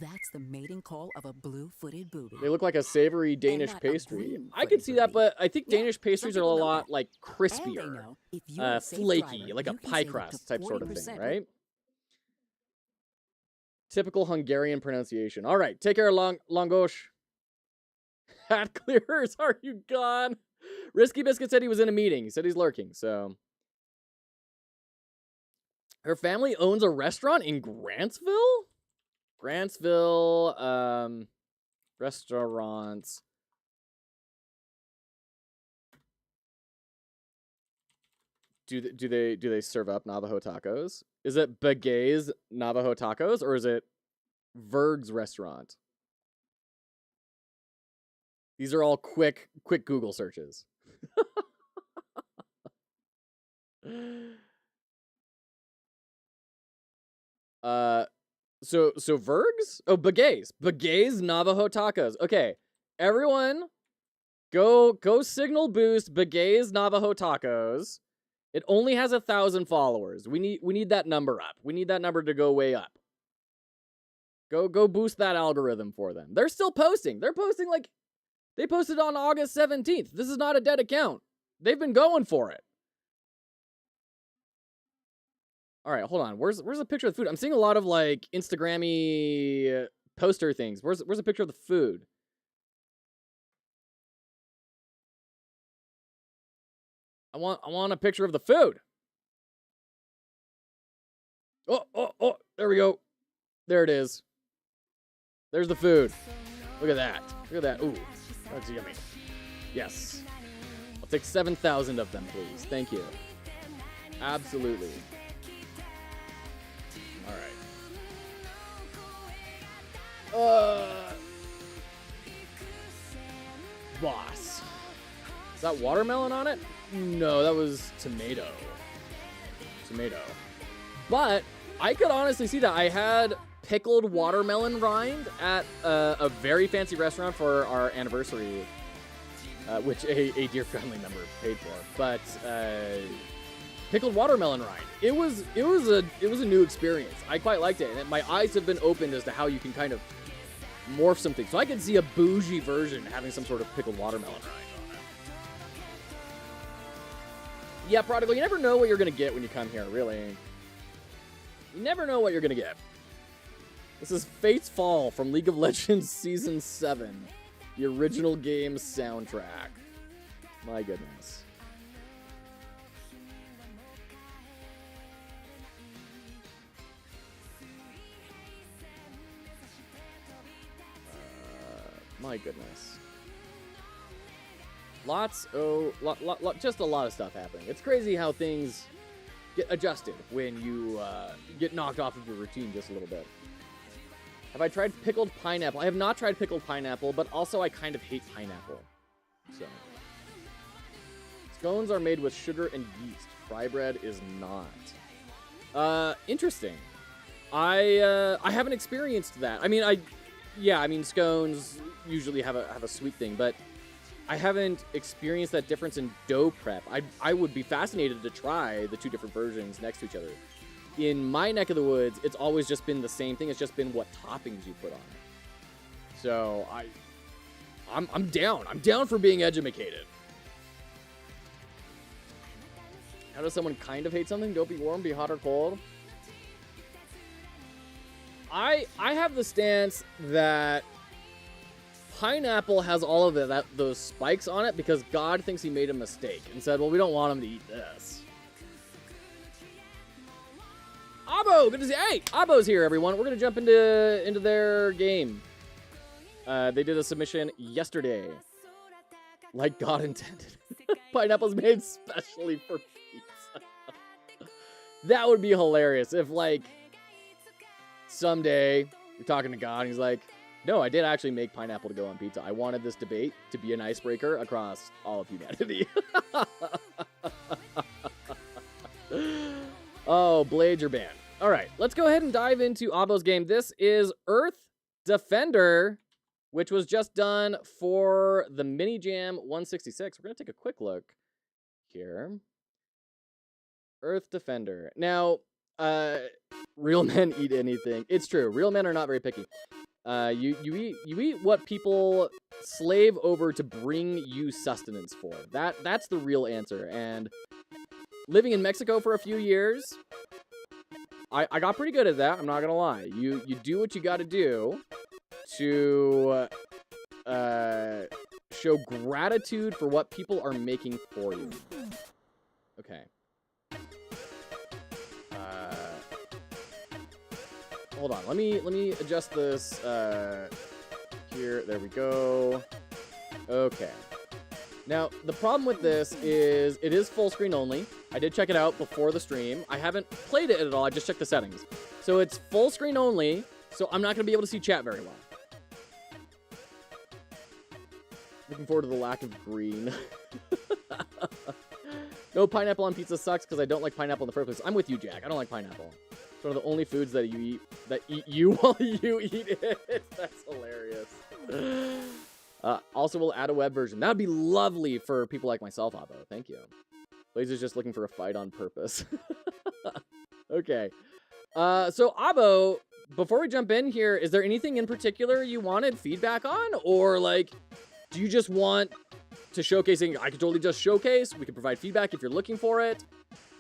That's the mating call of a blue-footed booby. They look like a savory Danish not a pastry. green I could see that, booby. but I think Yeah, Danish pastries some are a people know lot that. like And they crispier, know if you're a safe flaky, driver, like a you can pie save up to crust type sort of thing, 40% right? Typical Hungarian pronunciation. All right, take care, Longos. Hat clearers, are you gone? Risky Biscuit said he was in a meeting. He said he's lurking, so. Her family owns a restaurant in Grantsville? Grantsville, Restaurants. Do they serve up Navajo tacos? Is it Begay's Navajo Tacos or is it Verg's restaurant? These are all quick Google searches. So Verg's? Oh, Begay's Navajo Tacos. Okay, everyone, go signal boost Begay's Navajo Tacos. It only has 1,000 followers. We need that number up. We need that number to go way up. Go boost that algorithm for them. They're still posting. They're posting like they posted on August 17th. This is not a dead account. They've been going for it. All right, hold on. Where's a picture of the food? I'm seeing a lot of like Instagrammy poster things. Where's a picture of the food? I want a picture of the food. Oh, there we go. There it is. There's the food. Look at that. Look at that. Ooh, that's yummy. Yes. I'll take 7,000 of them, please. Thank you. Absolutely. All right. Boss. Is that watermelon on it? No, that was tomato. But I could honestly see that. I had pickled watermelon rind at a very fancy restaurant for our anniversary, which a dear family member paid for. But pickled watermelon rind. It was a new experience. I quite liked it, and my eyes have been opened as to how you can kind of morph something. So I could see a bougie version having some sort of pickled watermelon rind. Yeah, Prodigal, you never know what you're going to get when you come here, really. You never know what you're going to get. This is Fate's Fall from League of Legends Season 7. The original game soundtrack. My goodness. My goodness. Just a lot of stuff happening. It's crazy how things get adjusted when you get knocked off of your routine just a little bit. Have I tried pickled pineapple? I have not tried pickled pineapple, but also I kind of hate pineapple. So, scones are made with sugar and yeast. Fry bread is not. Interesting. I haven't experienced that. I mean, scones usually have a sweet thing, but I haven't experienced that difference in dough prep. I would be fascinated to try the two different versions next to each other. In my neck of the woods, it's always just been the same thing. It's just been what toppings you put on it. So I'm down. I'm down for being edumacated. How does someone kind of hate something? Don't be warm, be hot or cold. I have the stance that pineapple has all of those spikes on it because God thinks he made a mistake and said, well, we don't want him to eat this. Abo, good to see you. Hey, Abo's here, everyone. We're going to jump into their game. They did a submission yesterday. Like God intended. Pineapple's made specially for pizza. That would be hilarious if, like, someday you're talking to God and he's like, no, I did actually make pineapple to go on pizza. I wanted this debate to be an icebreaker across all of humanity. Oh, blades are banned. All right, let's go ahead and dive into Abo's game. This is Earth Defender, which was just done for the Mini Jam 166. We're going to take a quick look here. Earth Defender. Now, real men eat anything. It's true. Real men are not very picky. You eat what people slave over to bring you sustenance for. That's the real answer. And living in Mexico for a few years, I got pretty good at that. I'm not gonna lie. You do what you got to do to show gratitude for what people are making for you. Okay. Hold on. Let me adjust this here. There we go. Okay. Now, the problem with this is it is full screen only. I did check it out before the stream. I haven't played it at all. I just checked the settings. So it's full screen only, so I'm not going to be able to see chat very well. Looking forward to the lack of green. No pineapple on pizza sucks because I don't like pineapple in the first place. I'm with you, Jack. I don't like pineapple. It's one of the only foods that you eat you while you eat it. That's hilarious. Also, we'll add a web version. That'd be lovely for people like myself, Abo. Thank you. Blaze just looking for a fight on purpose. Okay. So, Abo, before we jump in here, is there anything in particular you wanted feedback on? Or, like, do you just want to showcasing? I could totally just showcase. We can provide feedback if you're looking for it.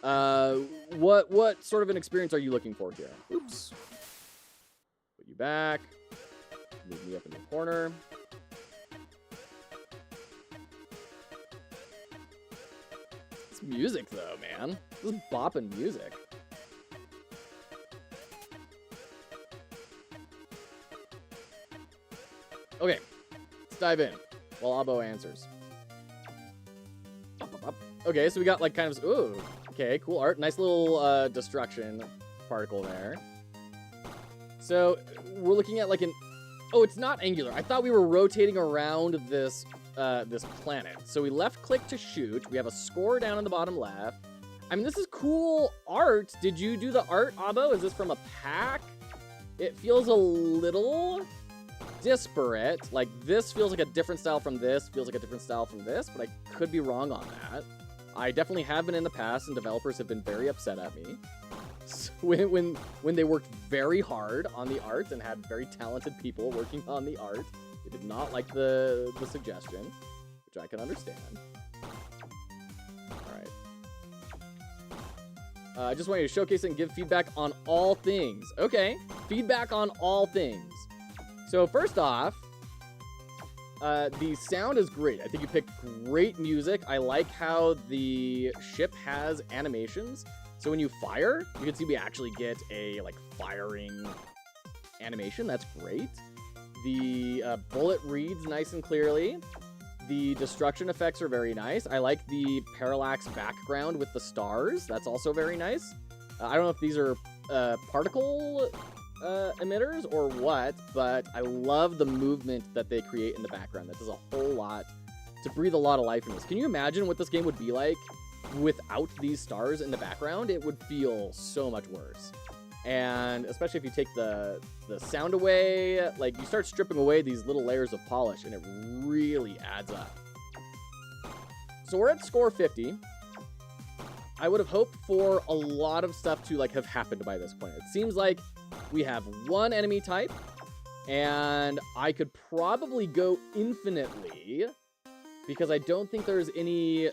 What sort of an experience are you looking for here? Oops. Put you back. Move me up in the corner. This music, though, man. This is bopping music. Okay, let's dive in while Abo answers. Okay, so we got like kind of, ooh, okay, cool art. Nice little destruction particle there. So we're looking at like an, oh, it's not angular. I thought we were rotating around this this planet. So we left click to shoot. We have a score down in the bottom left. I mean, this is cool art. Did you do the art, Abo? Is this from a pack? It feels a little disparate. Like, this feels like a different style from this, feels like a different style from this, but I could be wrong on that. I definitely have been in the past, and developers have been very upset at me. So when they worked very hard on the art and had very talented people working on the art, they did not like the suggestion, which I can understand. Alright. I just want you to showcase and give feedback on all things. Okay, feedback on all things. So first off, the sound is great. I think you picked great music. I like how the ship has animations. So when you fire, you can see we actually get a like firing animation. That's great. The bullet reads nice and clearly. The destruction effects are very nice. I like the parallax background with the stars. That's also very nice. I don't know if these are particle emitters or what, but I love the movement that they create in the background. That does a whole lot to breathe a lot of life in this. Can you imagine what this game would be like without these stars in the background? It would feel so much worse. And especially if you take the sound away, like you start stripping away these little layers of polish and it really adds up. So we're at score 50. I would have hoped for a lot of stuff to like have happened by this point. It seems like we have one enemy type, and I could probably go infinitely because I don't think there's any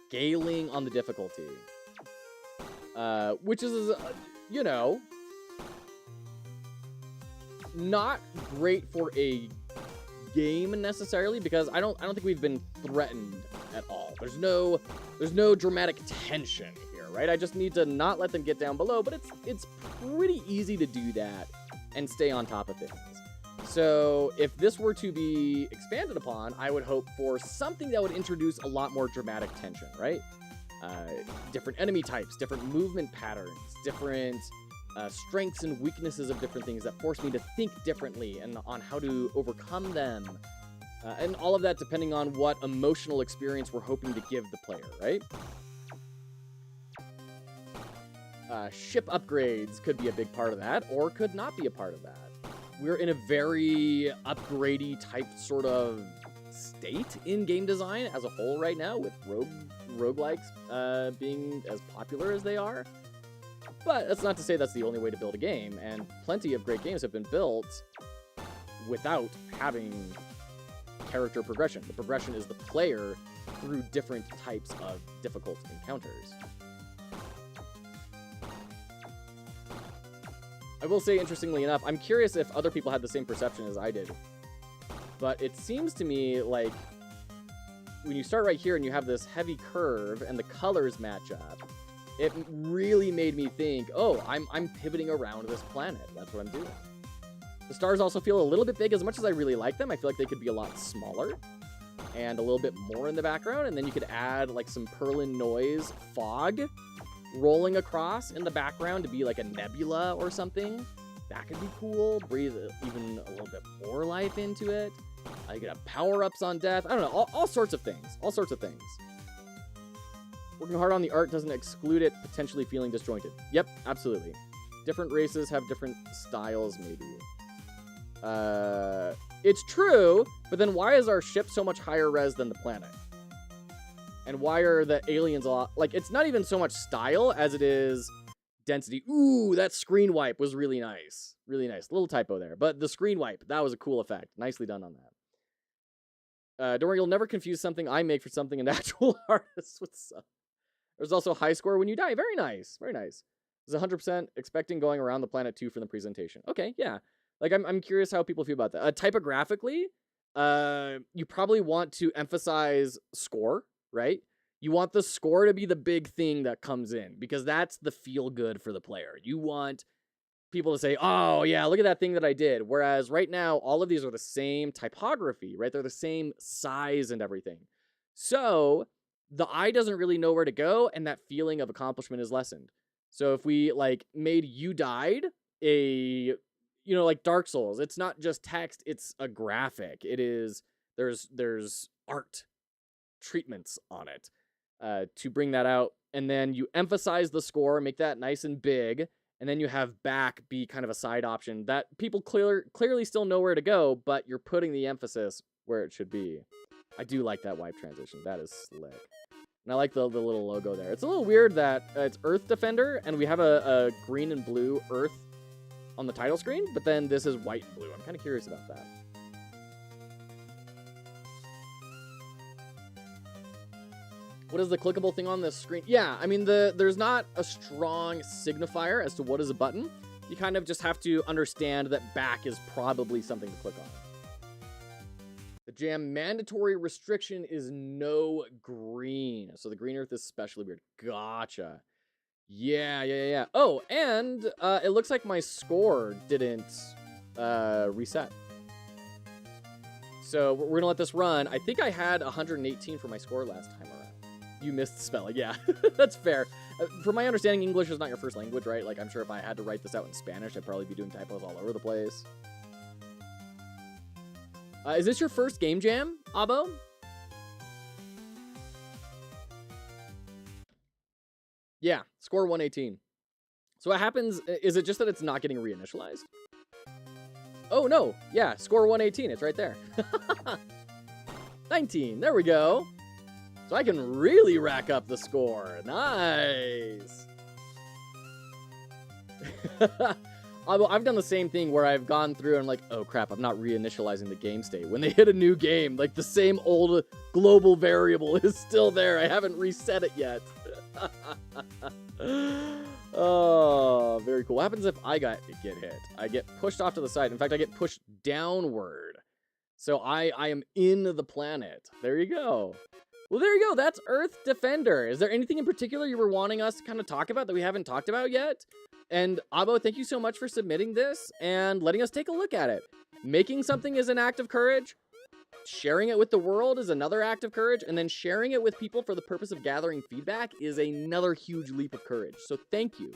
scaling on the difficulty. Which is, you know, not great for a game necessarily because I don't think we've been threatened at all. There's no dramatic tension here, right? I just need to not let them get down below, but it's pretty easy to do that and stay on top of things. So if this were to be expanded upon, I would hope for something that would introduce a lot more dramatic tension, right? Different enemy types, different movement patterns, different strengths and weaknesses of different things that force me to think differently and on how to overcome them. And all of that depending on what emotional experience we're hoping to give the player, right? Ship upgrades could be a big part of that, or could not be a part of that. We're in a very upgradey type sort of state in game design as a whole right now, with roguelikes being as popular as they are. But that's not to say that's the only way to build a game, and plenty of great games have been built without having character progression. The progression is the player through different types of difficult encounters. I will say, interestingly enough, I'm curious if other people had the same perception as I did. But it seems to me like when you start right here and you have this heavy curve and the colors match up, it really made me think, oh, I'm pivoting around this planet. That's what I'm doing. The stars also feel a little bit big. As much as I really like them, I feel like they could be a lot smaller and a little bit more in the background. And then you could add like some Perlin noise fog rolling across in the background to be like a nebula or something. That could be cool. Breathe even a little bit more life into it. You could have power-ups on death. I don't know. All sorts of things. All sorts of things. Working hard on the art doesn't exclude it potentially feeling disjointed. Yep, absolutely. Different races have different styles, maybe. It's true, but then why is our ship so much higher res than the planet? And why are the aliens a lot... Like, it's not even so much style as it is density. Ooh, that screen wipe was really nice. Really nice. Little typo there. But the screen wipe, that was a cool effect. Nicely done on that. Don't worry, you'll never confuse something I make for something an actual artist would sell. There's also a high score when you die. Very nice. Very nice. There's 100% expecting going around the planet 2 for the presentation. Okay, yeah. Like, I'm curious how people feel about that. Typographically, you probably want to emphasize score, right? You want the score to be the big thing that comes in because that's the feel good for the player. You want people to say, oh, yeah, look at that thing that I did. Whereas right now, all of these are the same typography, right? They're the same size and everything. So the eye doesn't really know where to go, and that feeling of accomplishment is lessened. So if we, like, made You Died a... You know, like Dark Souls, it's not just text, it's a graphic. It is, there's art treatments on it to bring that out. And then you emphasize the score, make that nice and big, and then you have back be kind of a side option that people clearly still know where to go, but you're putting the emphasis where it should be. I do like that wipe transition. That is slick. And I like the little logo there. It's a little weird that it's Earth Defender, and we have a green and blue Earth on the title screen, but then this is white and blue. I'm kind of curious about that. What is the clickable thing on this screen? Yeah, I mean, there's not a strong signifier as to what is a button. You kind of just have to understand that back is probably something to click on. The jam mandatory restriction is no green. So the green earth is especially weird. Gotcha. Yeah. Oh, and it looks like my score didn't reset. So we're going to let this run. I think I had 118 for my score last time around. You missed spelling. Yeah, that's fair. From my understanding, English is not your first language, right? Like, I'm sure if I had to write this out in Spanish, I'd probably be doing typos all over the place. Is this your first game jam, Abo? Yeah, score 118. So what happens, is it just that it's not getting reinitialized? Oh, no. Yeah, score 118. It's right there. 19. There we go. So I can really rack up the score. Nice. I've done the same thing where I've gone through and I'm like, oh crap, I'm not reinitializing the game state. When they hit a new game, like the same old global variable is still there. I haven't reset it yet. Oh, very cool. What happens if I get hit? I get pushed off to the side. In fact, I get pushed downward. So I am in the planet. There you go. Well, there you go. That's Earth Defender. Is there anything in particular you were wanting us to kind of talk about that we haven't talked about yet? And Abo, thank you so much for submitting this and letting us take a look at it. Making something is an act of courage. Sharing it with the world is another act of courage. And then sharing it with people for the purpose of gathering feedback is another huge leap of courage. So thank you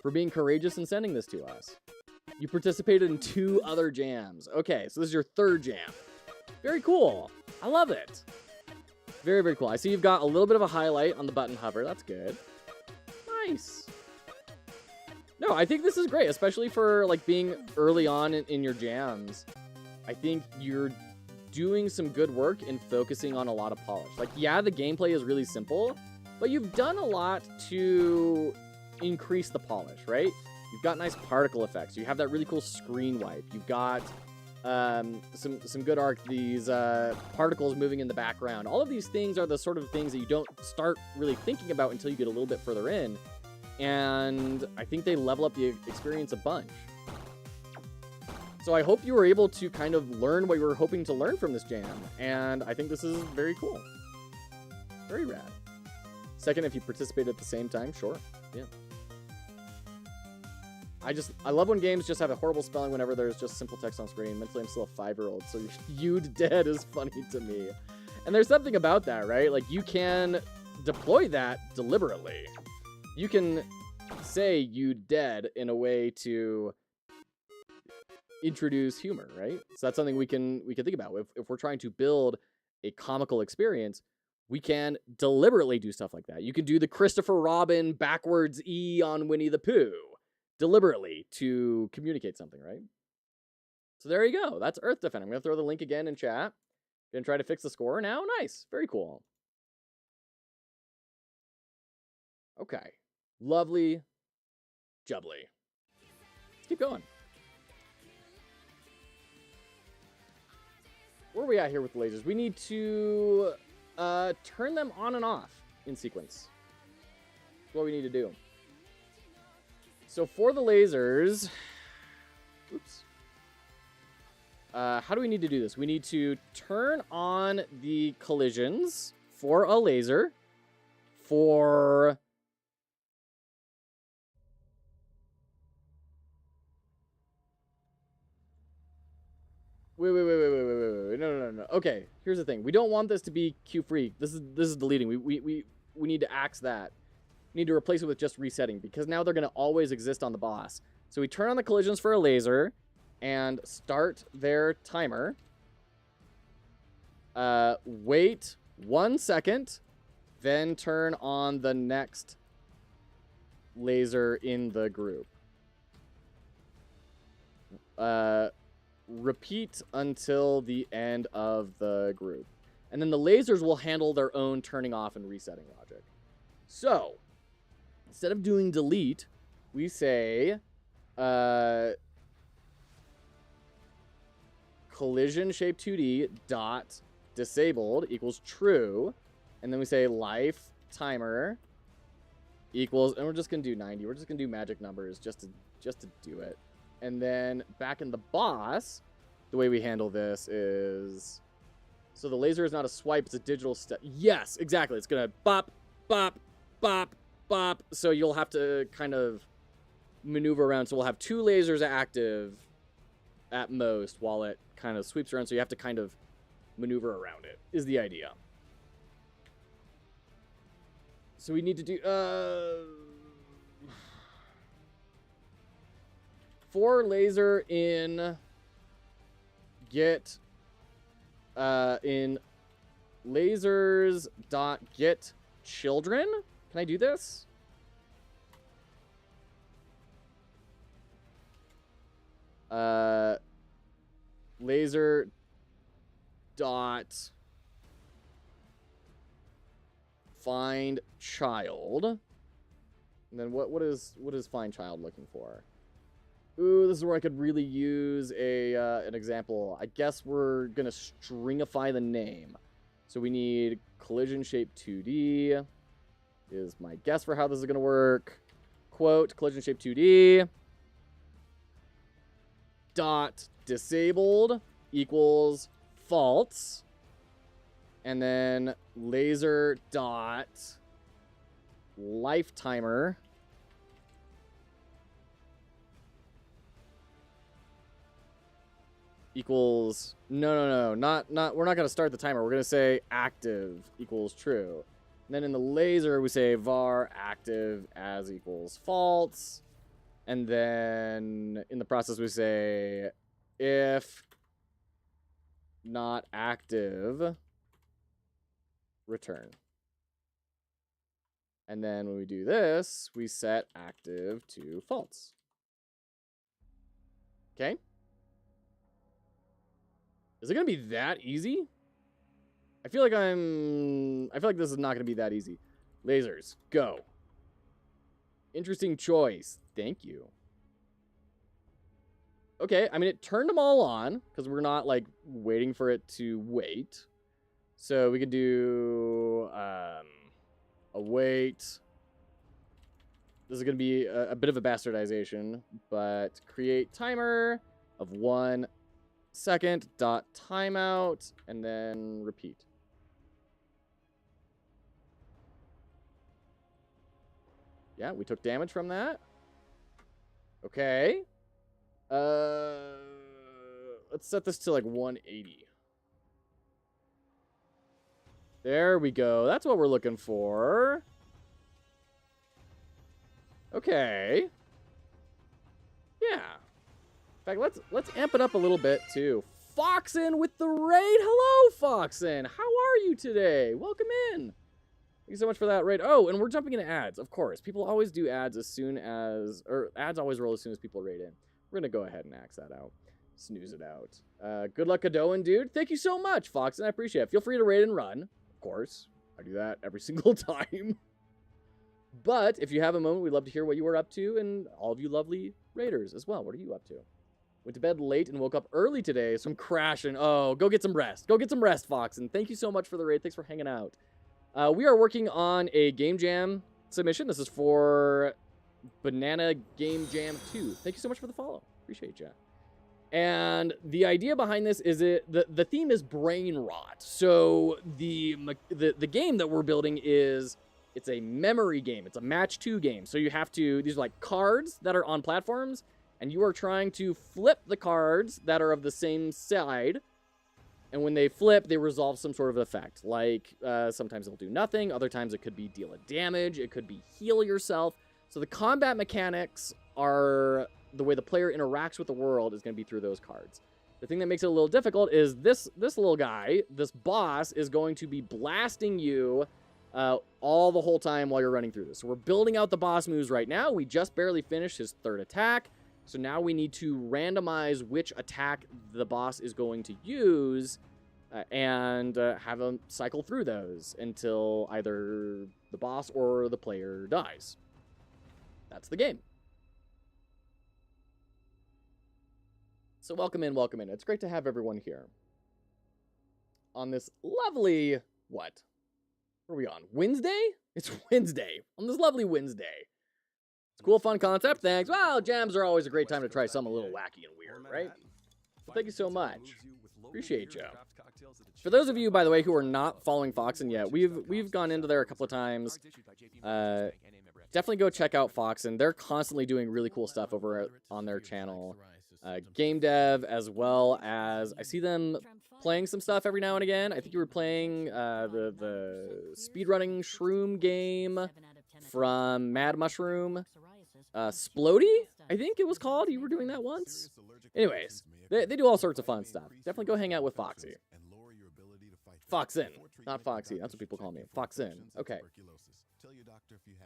for being courageous and sending this to us. You participated in 2 other jams. Okay, so this is your 3rd jam. Very cool. I love it. Very, very cool. I see you've got a little bit of a highlight on the button hover. That's good. Nice. No, I think this is great, especially for like being early on in your jams. I think you're doing some good work in focusing on a lot of polish. Like, yeah, the gameplay is really simple, but you've done a lot to increase the polish, right? You've got nice particle effects. You have that really cool screen wipe. You've got some good art, these particles moving in the background. All of these things are the sort of things that you don't start really thinking about until you get a little bit further in. And I think they level up the experience a bunch. So I hope you were able to kind of learn what you were hoping to learn from this jam. And I think this is very cool. Very rad. Second, if you participate at the same time, sure. Yeah. I love when games just have a horrible spelling whenever there's just simple text on screen. Mentally, I'm still a 5-year-old, so you'd dead is funny to me. And there's something about that, right? Like, you can deploy that deliberately. You can say you dead in a way to introduce humor, right? So that's something we can think about. If we're trying to build a comical experience, we can deliberately do stuff like that. You can do the Christopher Robin backwards E on Winnie the Pooh deliberately to communicate something, right? So there you go. That's Earth Defend. I'm going to throw the link again in chat. Gonna try to fix the score now. Nice. Very cool. Okay. Lovely. Jubbly. Let's keep going. Where are we at here with the lasers? We need to turn them on and off in sequence. That's what we need to do. So for the lasers, oops. How do we need to do this? We need to turn on the collisions for a laser for wait. No. Okay, here's the thing. We don't want this to be queue free. This is deleting. We need to axe that. We need to replace it with just resetting because now they're going to always exist on the boss. So we turn on the collisions for a laser and start their timer. Wait 1 second, then turn on the next laser in the group. Repeat until the end of the group. And then the lasers will handle their own turning off and resetting logic. So, instead of doing delete, we say collision shape 2D dot disabled equals true. And then we say life timer equals, and we're just going to do 90. We're just going to do magic numbers just to do it. And then back in the boss, the way we handle this is, so the laser is not a swipe, it's a digital step. Yes, exactly. It's going to bop, bop, bop, bop. So you'll have to kind of maneuver around. So we'll have 2 lasers active at most while it kind of sweeps around. So you have to kind of maneuver around it, is the idea. So we need to do, for laser in get in lasers dot get children. Can I do this? Laser dot find child. And then what is find child looking for? Ooh, this is where I could really use an example. I guess we're going to stringify the name. So we need collision shape 2D is my guess for how this is going to work. Quote, collision shape 2D dot disabled equals false. And then laser dot life timer equals no, not we're not going to start the timer. We're going to say active equals true. And then in the laser we say var active as equals false. And then in the process we say if not active return. And then when we do this, we set active to false. Okay? Is it going to be that easy? I feel like this is not going to be that easy. Lasers, go. Interesting choice. Thank you. Okay, I mean, it turned them all on because we're not, like, waiting for it to wait. So we could do await. This is going to be a bit of a bastardization, but create timer of 1 second dot timeout and then repeat. Yeah, we took damage from that. Okay. Let's set this to like 180. There we go. That's what we're looking for. Okay. Yeah. In fact, let's amp it up a little bit too. Foxen with the raid. Hello, Foxen. How are you today? Welcome in. Thank you so much for that raid. Oh, and we're jumping into ads, of course. People always do ads as soon as, or ads always roll as soon as people raid in. We're gonna go ahead and axe that out. Snooze it out. Good luck, Godot, dude. Thank you so much, Foxen. I appreciate it. Feel free to raid and run. Of course. I do that every single time. But if you have a moment, we'd love to hear what you were up to, and all of you lovely raiders as well. What are you up to? Went to bed late and woke up early today, so I'm crashing. Oh, go get some rest. Go get some rest, Fox. And thank you so much for the raid. Thanks for hanging out. We are working on a Game Jam submission. This is for Banana Game Jam 2. Thank you so much for the follow. Appreciate you. And the idea behind this is the theme is brain rot. So the game that we're building is, it's a memory game. It's a match 2 game. So you have to, these are like cards that are on platforms, and you are trying to flip the cards that are of the same side. And when they flip, they resolve some sort of effect. Like sometimes they'll do nothing. Other times it could be deal a damage. It could be heal yourself. So the combat mechanics are, the way the player interacts with the world is going to be through those cards. The thing that makes it a little difficult is this little guy, this boss, is going to be blasting you all the whole time while you're running through this. So we're building out the boss moves right now. We just barely finished his 3rd attack. So now we need to randomize which attack the boss is going to use and have him cycle through those until either the boss or the player dies. That's the game. So welcome in, welcome in. It's great to have everyone here on this lovely, what are we on? Wednesday? It's Wednesday. On this lovely Wednesday. It's a cool, fun concept. Thanks. Well, jams are always a great time to try something a little wacky and weird, right? Well, thank you so much. Appreciate you. For those of you, by the way, who are not following Foxen yet, we've gone into there a couple of times. Definitely go check out Foxen. They're constantly doing really cool stuff over on their channel. Game dev, as well as I see them playing some stuff every now and again. I think you were playing the speedrunning shroom game from Mad Mushroom. Splody, I think it was called. You were doing that once. Anyways, they do all sorts of fun stuff. Definitely go hang out with Foxy. Foxen, not Foxy. That's what people call me. Foxen. Okay.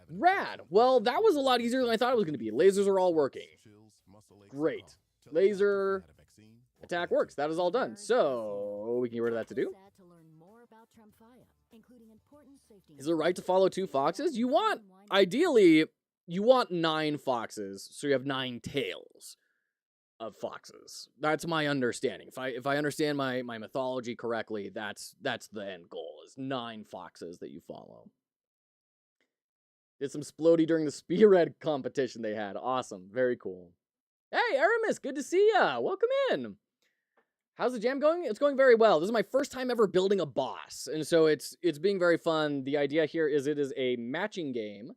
Rad. Well, that was a lot easier than I thought it was going to be. Lasers are all working. Great. Laser attack works. That is all done. So we can get rid of that to do. Is it right to follow 2 foxes? You want, ideally, you want 9 foxes, so you have 9 tails of foxes. That's my understanding. If I understand my mythology correctly, that's the end goal, is 9 foxes that you follow. Did some splody during the spearhead competition they had. Awesome. Very cool. Hey, Aramis, good to see ya. Welcome in. How's the jam going? It's going very well. This is my first time ever building a boss, and so it's being very fun. The idea here is it is a matching game.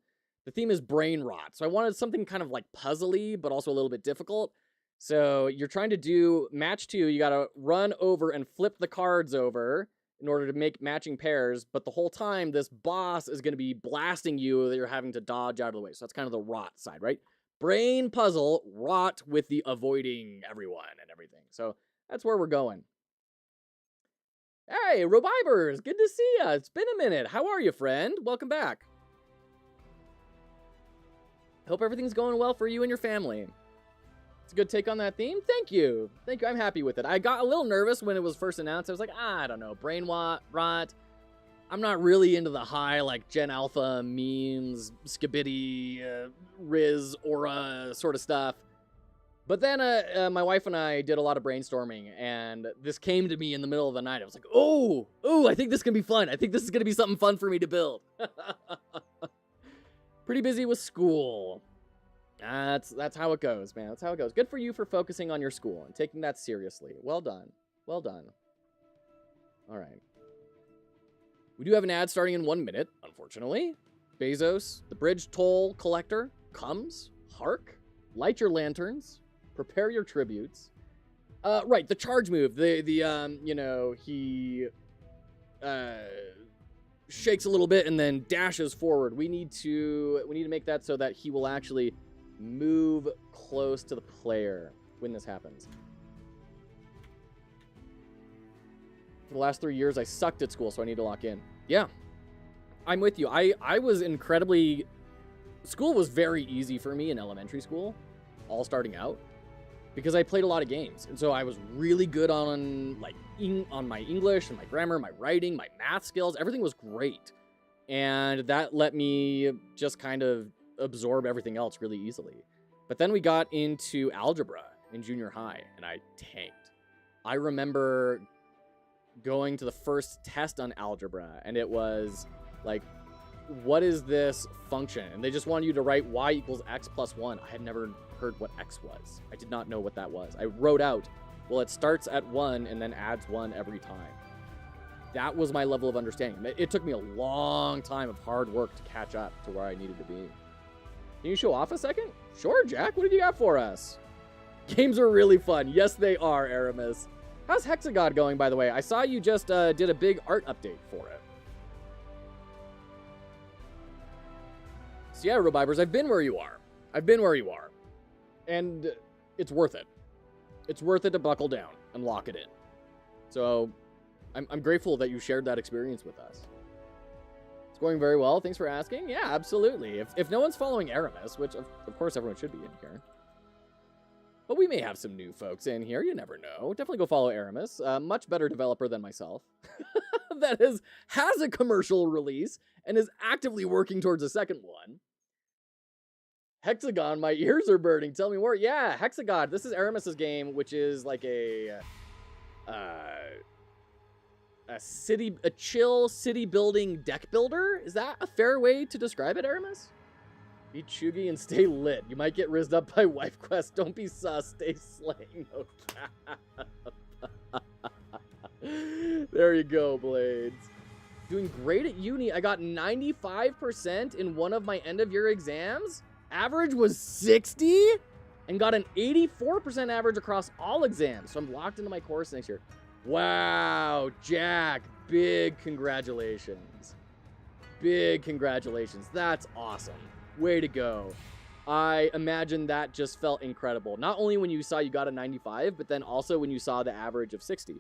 The theme is brain rot, so I wanted something kind of like puzzly, but also a little bit difficult. So you're trying to do match 2. You got to run over and flip the cards over in order to make matching pairs, but the whole time this boss is going to be blasting you that you're having to dodge out of the way. So that's kind of the rot side, right? Brain puzzle, rot with the avoiding everyone and everything. So that's where we're going. Hey, Robibers, good to see ya. It's been a minute. How are you, friend? Welcome back. Hope everything's going well for you and your family. It's a good take on that theme. Thank you. Thank you. I'm happy with it. I got a little nervous when it was first announced. I was like, I don't know, brain rot. I'm not really into the high, like, Gen Alpha memes, Skibidi, Riz, Aura sort of stuff. But then my wife and I did a lot of brainstorming, and this came to me in the middle of the night. I was like, oh, I think this can be fun. I think this is going to be something fun for me to build. Pretty busy with school. That's how it goes, man. That's how it goes. Good for you for focusing on your school and taking that seriously. Well done. Well done. All right. We do have an ad starting in 1 minute, unfortunately. Bezos, the bridge toll collector, comes. Hark. light your lanterns, prepare your tributes. Right, the charge move. He shakes a little bit and then dashes forward. We need to make that so that he will actually move close to the player when this happens. For the last 3 years, I sucked at school, so I need to lock in. Yeah, I'm with you. I was incredibly... School was very easy for me in elementary school, all starting out, because I played a lot of games. And so I was really good on on my English and my grammar, my writing, my math skills. Everything was great. And that let me just kind of absorb everything else really easily. But then we got into algebra in junior high, and I tanked. I remember going to the first test on algebra, and it was like, what is this function? And they just wanted you to write y equals x plus 1. I had never heard what x was. I did not know what that was. I wrote out, well, it starts at 1 and then adds 1 every time. That was my level of understanding. It took me a long time of hard work to catch up to where I needed to be. Can you show off a second? Sure, Jack. What have you got for us? Games are really fun. Yes, they are, Aramis. How's Hexagod going, by the way? I saw you just did a big art update for it. So yeah, Robibers, I've been where you are. And it's worth it. It's worth it to buckle down and lock it in. So I'm grateful that you shared that experience with us. It's going very well. Thanks for asking. Yeah, absolutely. If no one's following Aramis, which of course everyone should be in here, but we may have some new folks in here. You never know. Definitely go follow Aramis. Much better developer than myself. That has a commercial release and is actively working towards a second one. Hexagon, my ears are burning. Tell me more. Yeah, Hexagon. This is Aramis's game, which is like a chill city building deck builder. Is that a fair way to describe it, Aramis? Be chuggy and stay lit. You might get rizzed up by Wife Quest. Don't be sus. Stay slaying. No cap. There you go, Blades. Doing great at uni. I got 95% in one of my end of year exams. Average was 60 and got an 84% average across all exams. So I'm locked into my course next year. Wow, Jack, big congratulations. Big congratulations. That's awesome. Way to go. I imagine that just felt incredible. Not only when you saw you got a 95, but then also when you saw the average of 60.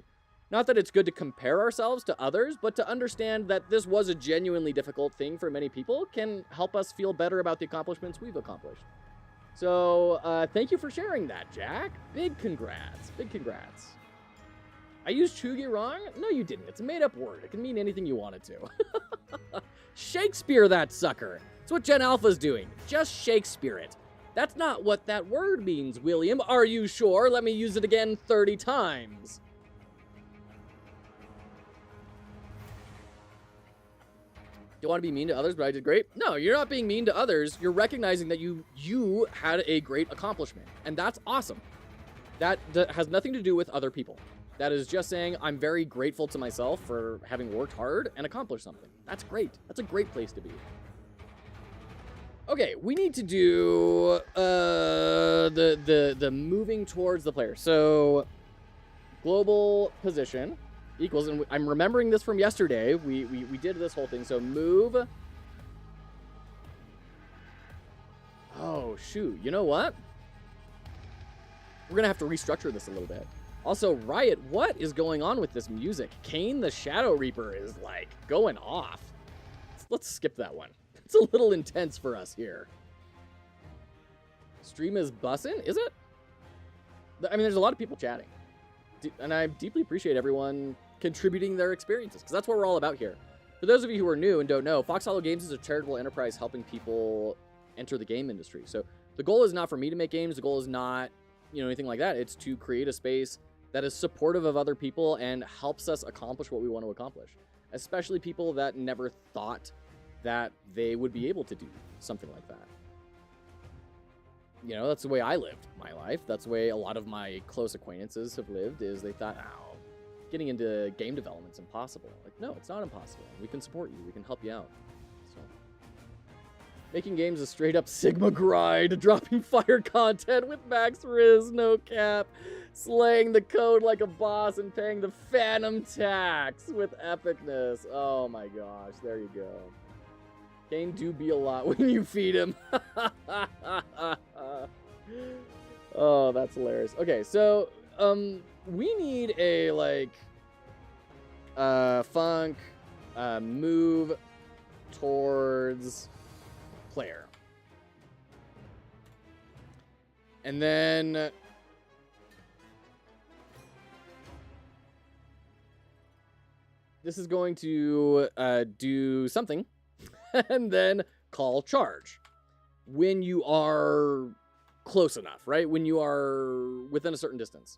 Not that it's good to compare ourselves to others, but to understand that this was a genuinely difficult thing for many people can help us feel better about the accomplishments we've accomplished. So, thank you for sharing that, Jack. Big congrats. Big congrats. I used chuggy wrong? No, you didn't. It's a made-up word. It can mean anything you want it to. Shakespeare that sucker. That's what Gen Alpha's doing. Just Shakespeare it. That's not what that word means, William. Are you sure? Let me use it again 30 times. Do you want to be mean to others, but I did great? No, you're not being mean to others. You're recognizing that you had a great accomplishment. And that's awesome. That has nothing to do with other people. That is just saying I'm very grateful to myself for having worked hard and accomplished something. That's great. That's a great place to be. Okay, we need to do the moving towards the player. So global position equals, and I'm remembering this from yesterday. We did this whole thing. So move. Oh, shoot. You know what? We're going to have to restructure this a little bit. Also, Riot, what is going on with this music? Kane the Shadow Reaper is, like, going off. Let's skip that one. It's a little intense for us here. Stream is bussin', is it? I mean, there's a lot of people chatting. And I deeply appreciate everyone contributing their experiences, because that's what we're all about here. For those of you who are new and don't know, Fox Hollow Games is a charitable enterprise helping people enter the game industry. So the goal is not for me to make games. The goal is not, anything like that. It's to create a space that is supportive of other people and helps us accomplish what we want to accomplish, especially people that never thought that they would be able to do something like that. That's the way I lived my life. That's the way a lot of my close acquaintances have lived, is they thought, getting into game development's impossible. Like, no, it's not impossible. We can support you. We can help you out. So, Making games a straight up Sigma grind, dropping fire content with max riz, no cap, slaying the code like a boss, and paying the phantom tax with epicness. Oh my gosh, there you go. Kane do be a lot when you feed him. Oh, that's hilarious. Okay, so we need a like funk move towards player. And then this is going to do something and then call charge when you are close enough, right? When you are within a certain distance.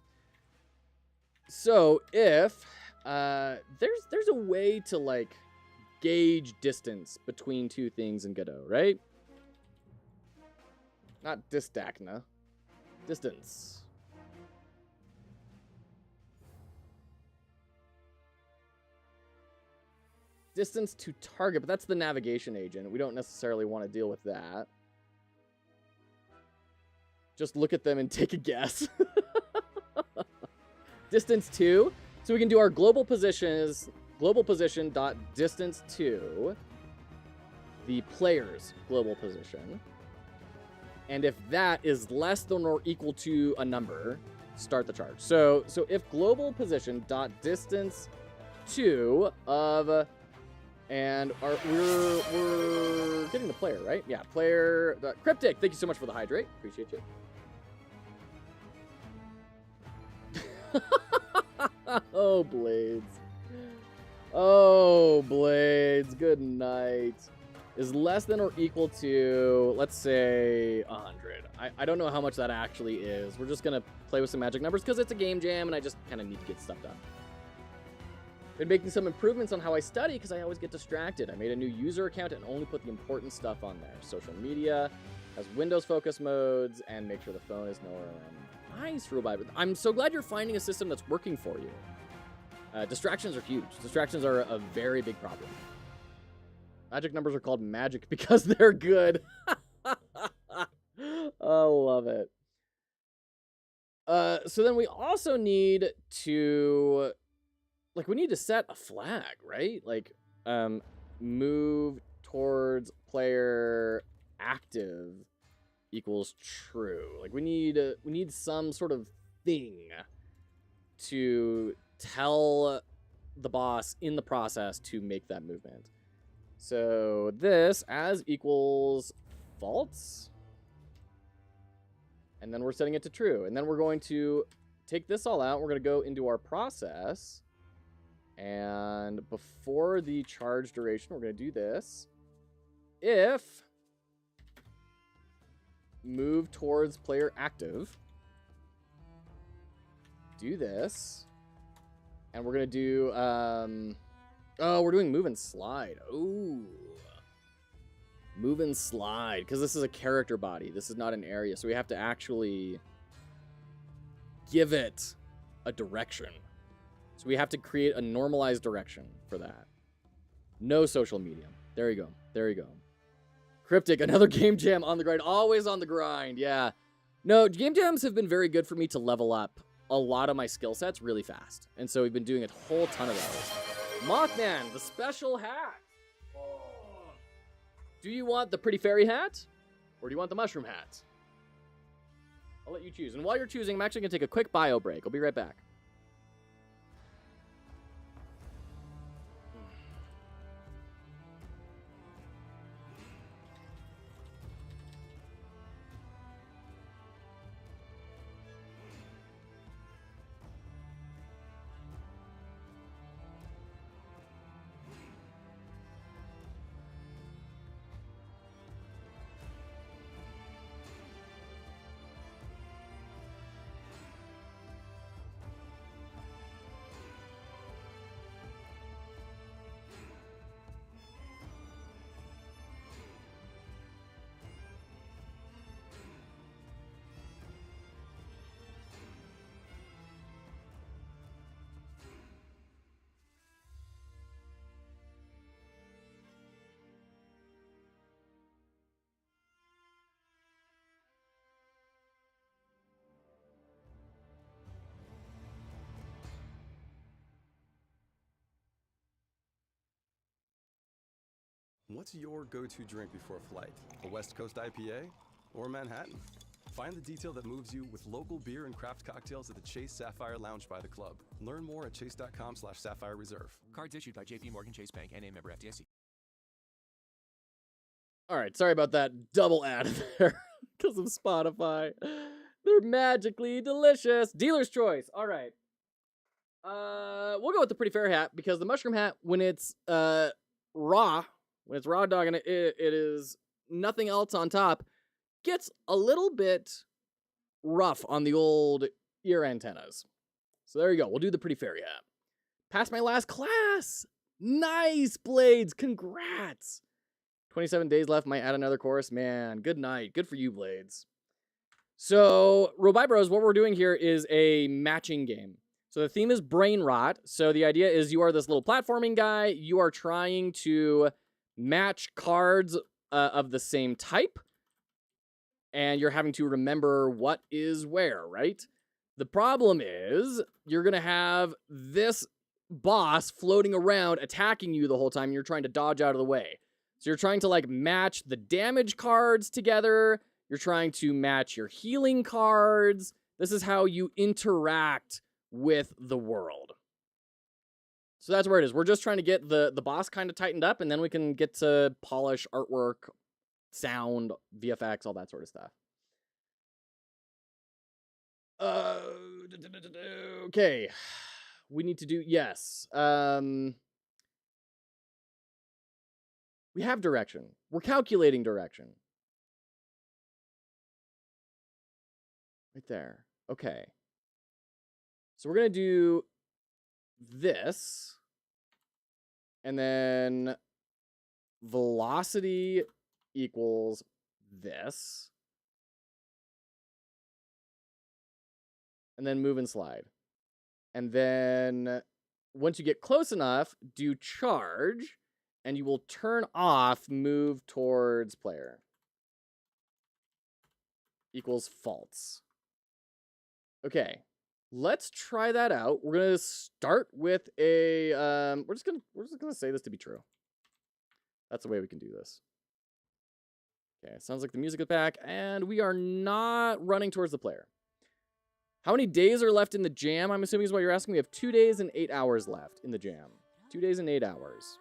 So if there's a way to like gauge distance between two things in Godot, right? Not distacna. Distance. Distance to target, but that's the navigation agent. We don't necessarily want to deal with that. Just look at them and take a guess. Distance to. So we can do our global position dot distance to the player's global position. And if that is less than or equal to a number, start the charge. So if global position dot distance to of and we're getting the player, right? Yeah, player cryptic. Thank you so much for the hydrate. Appreciate you. Oh, Blades. Oh, Blades. Good night. Is less than or equal to, let's say, 100. I don't know how much that actually is. We're just going to play with some magic numbers because it's a game jam and I just kind of need to get stuff done. Been making some improvements on how I study because I always get distracted. I made a new user account and only put the important stuff on there. Social media, has Windows focus modes, and make sure the phone is nowhere around. Nice, Rubite. I'm so glad you're finding a system that's working for you. Distractions are huge. Distractions are a very big problem. Magic numbers are called magic because they're good. Oh, love it. So then we also need to, like, we need to set a flag, right? Like, move towards player active equals true. Like, we need some sort of thing to tell the boss in the process to make that movement. So this as equals false. And then we're setting it to true. And then we're going to take this all out. We're going to go into our process. And before the charge duration, we're going to do this. If move towards player active, do this. And we're going to do, oh, we're doing move and slide. Ooh. Move and slide, because this is a character body. This is not an area, so we have to actually give it a direction. So we have to create a normalized direction for that. No social media. There you go. There you go. Cryptic, another game jam on the grind. Always on the grind, yeah. No, game jams have been very good for me to level up a lot of my skill sets really fast. And so we've been doing a whole ton of those. Mothman, the special hat. Do you want the pretty fairy hat? Or do you want the mushroom hat? I'll let you choose. And while you're choosing, I'm actually going to take a quick bio break. I'll be right back. What's your go-to drink before a flight? A West Coast IPA or Manhattan? Find the detail that moves you with local beer and craft cocktails at the Chase Sapphire Lounge by the club. Learn more at chase.com/Sapphire Reserve. Cards issued by JP Morgan Chase Bank and a member FDIC. All right, sorry about that double ad there because of Spotify. They're magically delicious. Dealer's choice. All right. We'll go with the Pretty Fair hat because the mushroom hat, when it's raw dog and it is nothing else on top, gets a little bit rough on the old ear antennas. So there you go. We'll do the Pretty Fair hat. Passed my last class. Nice, Blades. Congrats. 27 days left. Might add another course. Man, good night. Good for you, Blades. So, Robai Bros, what we're doing here is a matching game. So the theme is brain rot. So the idea is you are this little platforming guy. You are trying to match cards of the same type. And you're having to remember what is where, right? The problem is you're going to have this boss floating around attacking you the whole time. You're trying to dodge out of the way. So you're trying to like match the damage cards together. You're trying to match your healing cards. This is how you interact with the world. So that's where it is. We're just trying to get the boss kind of tightened up, and then we can get to polish artwork, sound, VFX, all that sort of stuff. Okay. We need to do, yes. We have direction. We're calculating direction. Right there. Okay. So we're going to do this. And then velocity equals this. And then move and slide. And then once you get close enough, do charge. And you will turn off move towards player. Equals false. Okay. Let's try that out. We're gonna start with a we're just gonna say this to be true. That's the way we can do this. Okay, sounds like the music is back, and we are not running towards the player. How many days are left in the jam? I'm assuming is what you're asking. We have 2 days and 8 hours left in the jam. 2 days and 8 hours.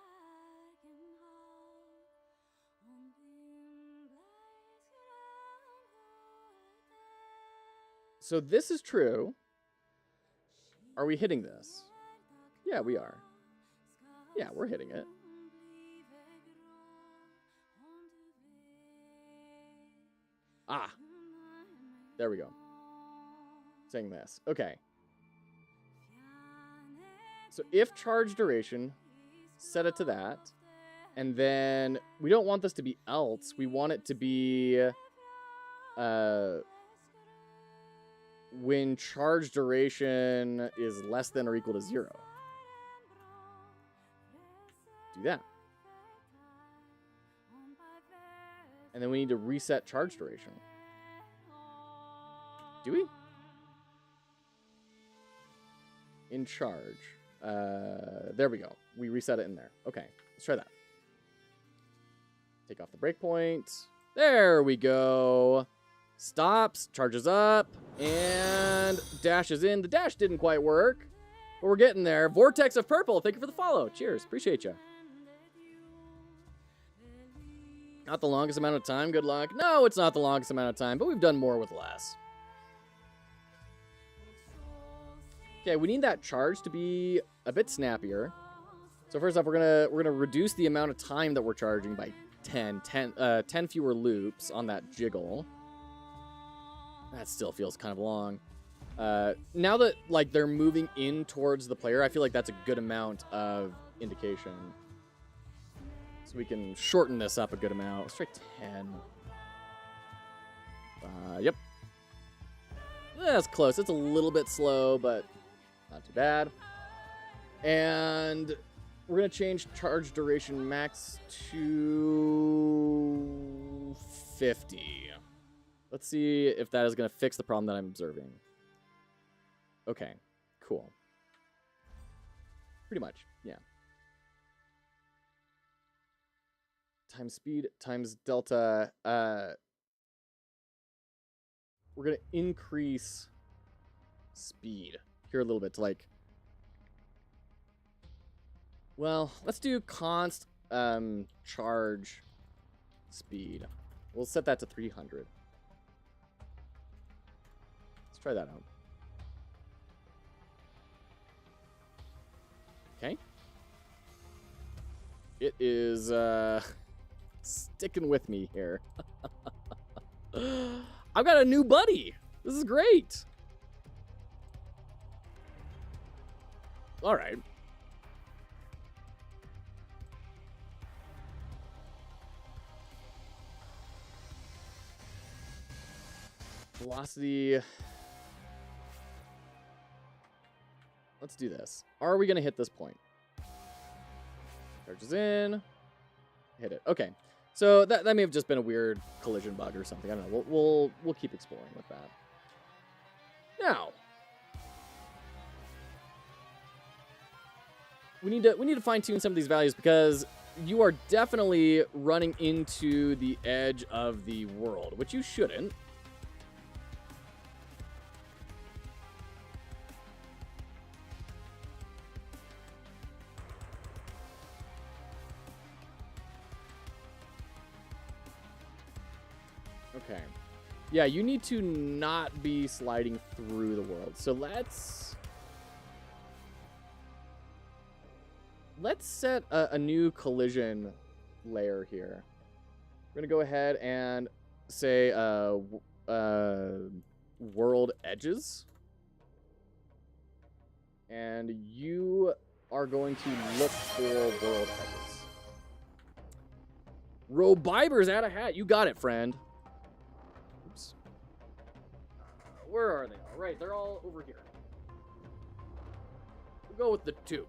So this is true. Are we hitting this? Yeah, we are. Yeah, we're hitting it. Ah. There we go. Saying this. Okay. So if charge duration, set it to that. And then we don't want this to be else. We want it to be when charge duration is less than or equal to 0. Do that. And then we need to reset charge duration. Do we? In charge. There we go. We reset it in there. Okay, let's try that. Take off the breakpoint. There we go. Stops, charges up, and dashes in. The dash didn't quite work, but we're getting there. Vortex of Purple, thank you for the follow. Cheers, appreciate you. Not the longest amount of time, good luck. No, it's not the longest amount of time, but we've done more with less. Okay, we need that charge to be a bit snappier. So first off, we're gonna reduce the amount of time that we're charging by 10 fewer loops on that jiggle. That still feels kind of long. Now that like they're moving in towards the player, I feel like that's a good amount of indication. So we can shorten this up a good amount. Let's try 10. Yep. That's close. It's a little bit slow, but not too bad. And we're going to change charge duration max to 50. Let's see if that is going to fix the problem that I'm observing. Okay, cool. Pretty much, yeah. times speed times delta. We're going to increase speed here a little bit to like, well, let's do const charge speed. We'll set that to 300. Let's try that out. Okay. It is sticking with me here. I've got a new buddy. This is great. All right. Velocity. Let's do this. Are we going to hit this point? Charges in. Hit it. Okay. So that may have just been a weird collision bug or something. I don't know. We'll keep exploring with that. Now, we need to fine tune some of these values because you are definitely running into the edge of the world, which you shouldn't. Okay. Yeah, you need to not be sliding through the world. So let's set a new collision layer here. We're going to go ahead and say world edges. And you are going to look for world edges. Robiber's out of hat. You got it, friend. Oops. Where are they? All right, they're all over here. We'll go with the Duke.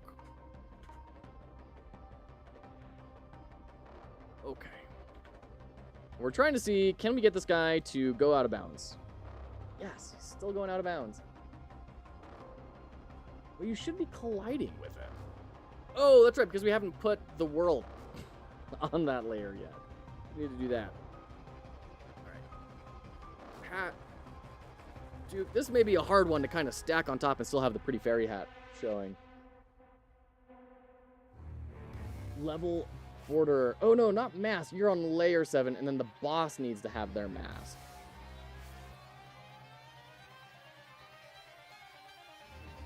Okay. We're trying to see, can we get this guy to go out of bounds? Yes, he's still going out of bounds. Well, you should be colliding with it. Oh, that's right, because we haven't put the world on that layer yet. We need to do that. All right. Hat. Dude, this may be a hard one to kind of stack on top and still have the pretty fairy hat showing. Level border. Oh, no, not mask. You're on layer 7, and then the boss needs to have their mask.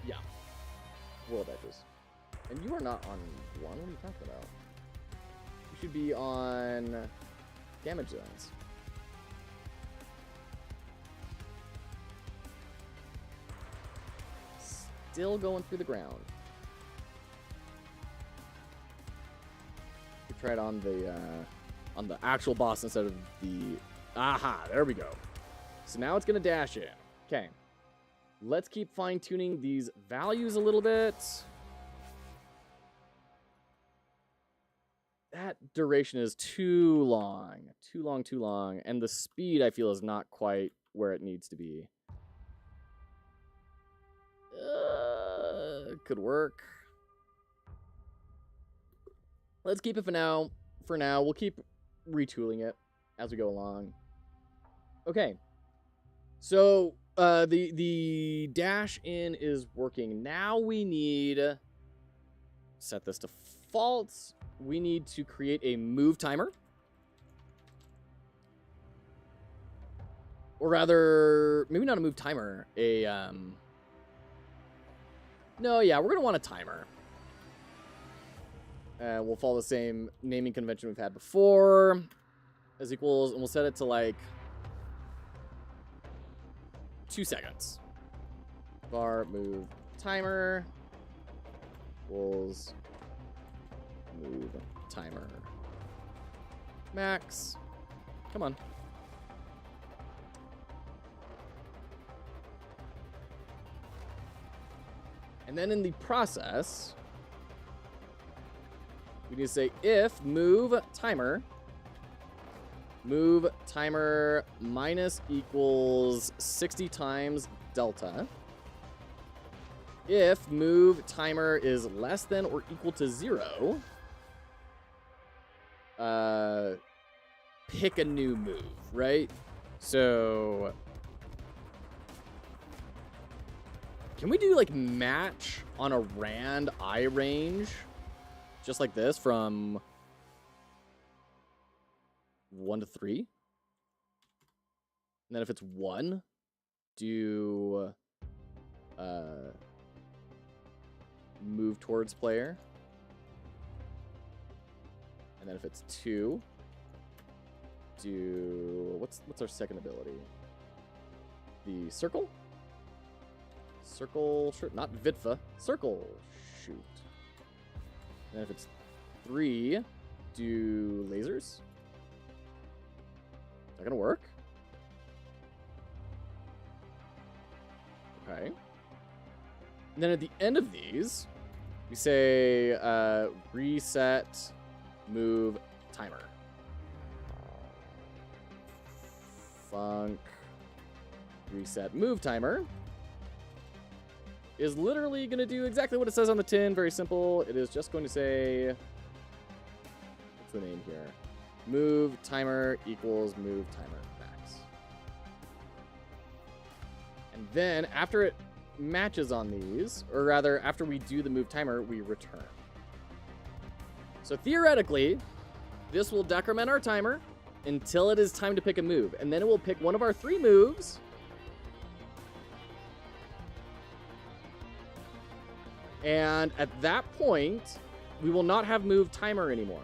Yeah. World edges. And you are not on 1? What are you talking about? You should be on damage zones. Still going through the ground. We tried on the actual boss instead of the... Aha, there we go. So now it's gonna dash in. Okay. Let's keep fine-tuning these values a little bit. That duration is too long. Too long, too long. And the speed, I feel, is not quite where it needs to be. Could work. Let's keep it for now. For now, we'll keep retooling it as we go along. Okay. So, the dash in is working. Now we need... Set this to false. We need to create a move timer. Or rather, maybe not a move timer. No, yeah, we're going to want a timer. We'll follow the same naming convention we've had before. As equals, and we'll set it to like 2 seconds. Var move timer equals move timer max. Come on. And then in the process, we need to say if move timer minus equals 60 times delta. If move timer is less than or equal to 0, pick a new move, right? So can we do like match on a rand eye range? Just like this from 1 to 3? And then if it's 1, do move towards player. And then if it's 2, do what's our second ability? The circle? Circle shoot, not Vitva. Circle shoot. And if it's 3, do lasers. Is that gonna work? Okay. And then at the end of these, we say reset, move, timer. Funk, reset, move timer is literally going to do exactly what it says on the tin. Very simple. It is just going to say, what's the name here? Move timer equals move timer max. And then after it matches on these, or rather after we do the move timer, we return. So theoretically, this will decrement our timer until it is time to pick a move. And then it will pick one of our 3 moves. And at that point, we will not have move timer anymore.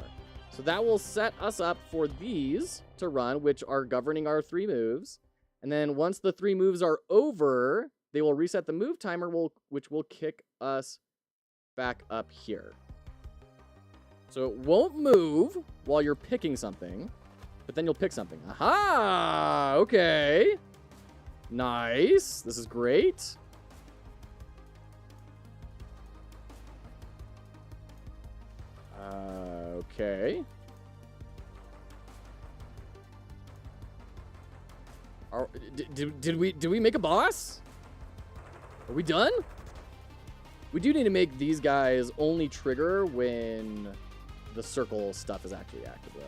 So that will set us up for these to run, which are governing our 3 moves. And then once the 3 moves are over, they will reset the move timer, which will kick us back up here. So it won't move while you're picking something, but then you'll pick something. Aha! Okay. Nice. This is great. Okay. Did we make a boss? Are we done? We do need to make these guys only trigger when the circle stuff is actually active, though.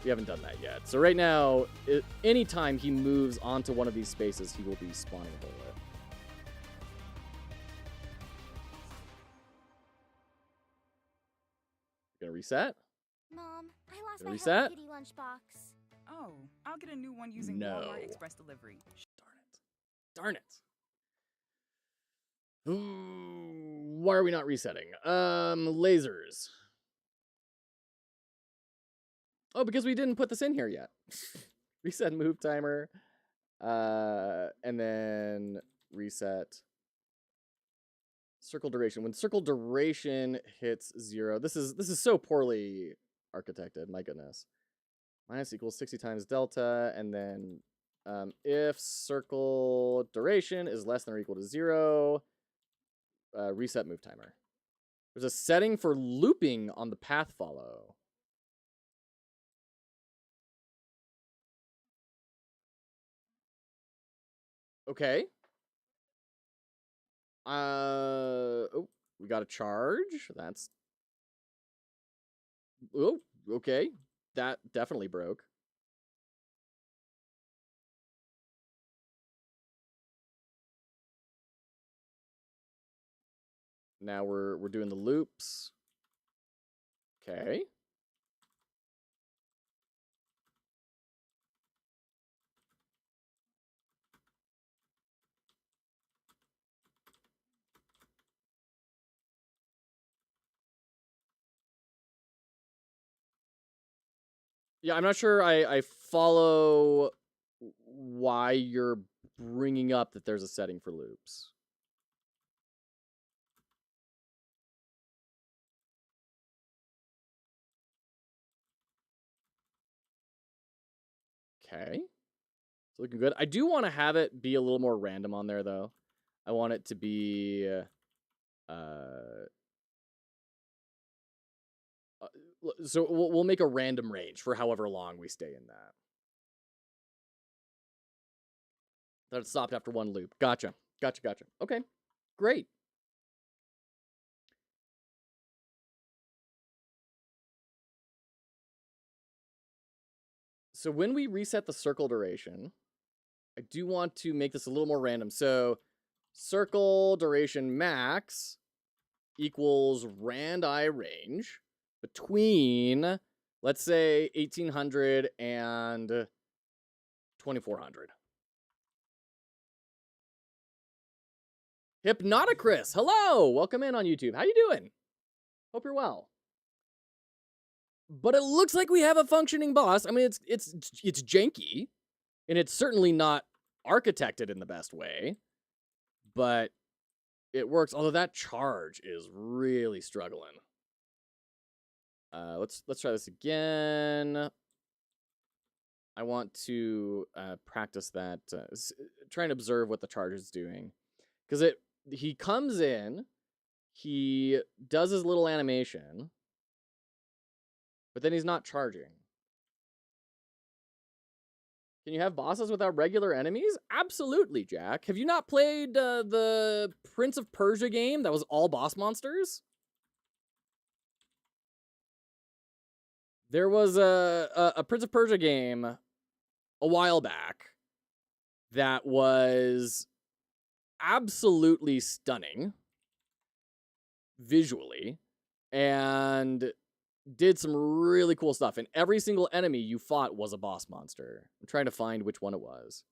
We haven't done that yet. So right now, anytime he moves onto one of these spaces, he will be spawning a bullet. Gonna reset? Mom, I lost Gonna my reset? Hello Kitty lunchbox. Oh, I'll get a new one using No. Walmart Express Delivery. Darn it. Ooh, why are we not resetting? Lasers. Oh, because we didn't put this in here yet. Reset move timer. And then reset circle duration. When circle duration hits 0, this is so poorly architected, my goodness. Minus equals 60 times delta, and then if circle duration is less than or equal to 0, reset move timer. There's a setting for looping on the path follow. Okay. Oh, we got a charge. That's... Oh, okay. That definitely broke. Now we're doing the loops. Okay. Yeah, I'm not sure I follow why you're bringing up that there's a setting for loops. Okay. It's looking good. I do want to have it be a little more random on there, though. I want it to be... so we'll make a random range for however long we stay in that. That stopped after 1 loop. Gotcha. Okay, great. So when we reset the circle duration, I do want to make this a little more random. So circle duration max equals rand I range between, let's say, 1800 and 2400. Hypnoticris, hello! Welcome in on YouTube. How you doing? Hope you're well. But it looks like we have a functioning boss. I mean, it's janky, and it's certainly not architected in the best way, but it works. Although that charge is really struggling. Let's try this again. I want to practice that. Try and observe what the charge is doing, because he comes in, he does his little animation, but then he's not charging. Can you have bosses without regular enemies? Absolutely, Jack. Have you not played the Prince of Persia game that was all boss monsters? There was a Prince of Persia game a while back that was absolutely stunning visually and did some really cool stuff. And every single enemy you fought was a boss monster. I'm trying to find which one it was.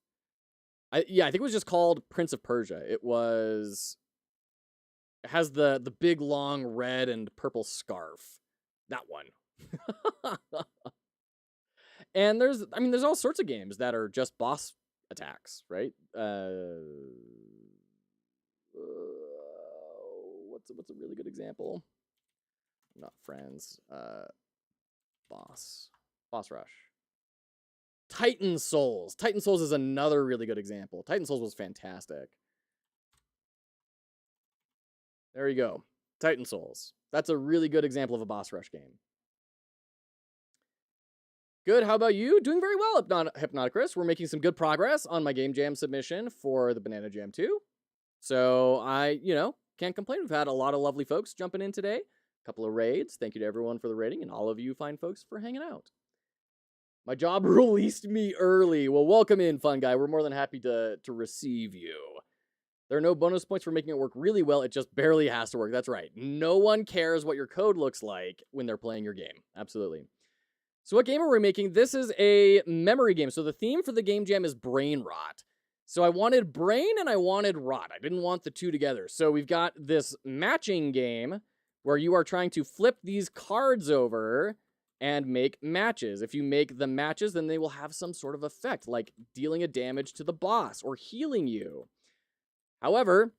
I think it was just called Prince of Persia. It has the big long red and purple scarf. That one. And there's all sorts of games that are just boss attacks, right? What's a really good example? Not Friends. Boss Rush. Titan Souls. Titan Souls is another really good example. Titan Souls was fantastic. There you go. Titan Souls. That's a really good example of a boss rush game. Good, how about you? Doing very well, Hypnoticris. We're making some good progress on my Game Jam submission for the Banana Jam 2. So I, can't complain. We've had a lot of lovely folks jumping in today. A couple of raids. Thank you to everyone for the raiding, and all of you fine folks for hanging out. My job released me early. Well, welcome in, fun guy. We're more than happy to receive you. There are no bonus points for making it work really well. It just barely has to work. That's right. No one cares what your code looks like when they're playing your game. Absolutely. So what game are we making? This is a memory game. So the theme for the Game Jam is brain rot. So I wanted brain and I wanted rot. I didn't want the two together. So we've got this matching game where you are trying to flip these cards over and make matches. If you make the matches, then they will have some sort of effect, like dealing a damage to the boss or healing you. However,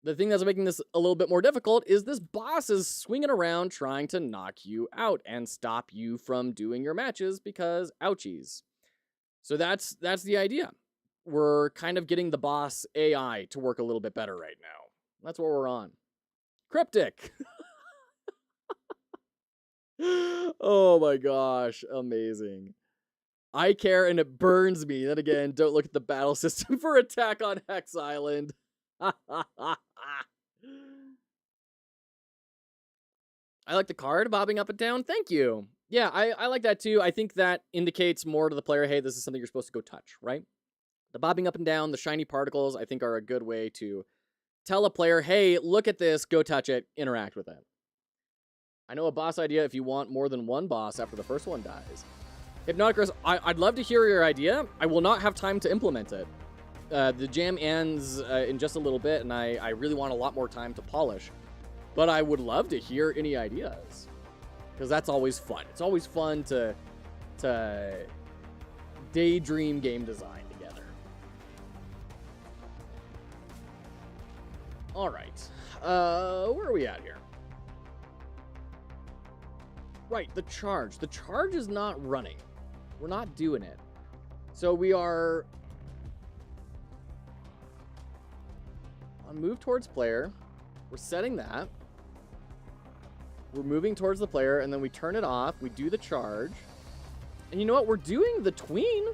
the thing that's making this a little bit more difficult is this boss is swinging around trying to knock you out and stop you from doing your matches because ouchies. So that's the idea. We're kind of getting the boss AI to work a little bit better right now. That's what we're on. Cryptic. Oh my gosh, amazing. I care and it burns me. Then again, don't look at the battle system for Attack on Hex Island. I like the card bobbing up and down. Thank you. Yeah, I like that too. I think that indicates more to the player, hey, this is something you're supposed to go touch, right? The bobbing up and down, the shiny particles, I think are a good way to tell a player, hey, look at this, go touch it, interact with it. I know a boss idea if you want more than one boss after the first one dies. Hypnoticris, I'd love to hear your idea. I will not have time to implement it. The jam ends in just a little bit, and I really want a lot more time to polish. But I would love to hear any ideas, because that's always fun. It's always fun to daydream game design together. All right, where are we at here? Right, the charge. The charge is not running. We're not doing it. So we are on move towards player. We're setting that. We're moving towards the player, and then we turn it off. We do the charge. And you know what? We're doing the tween.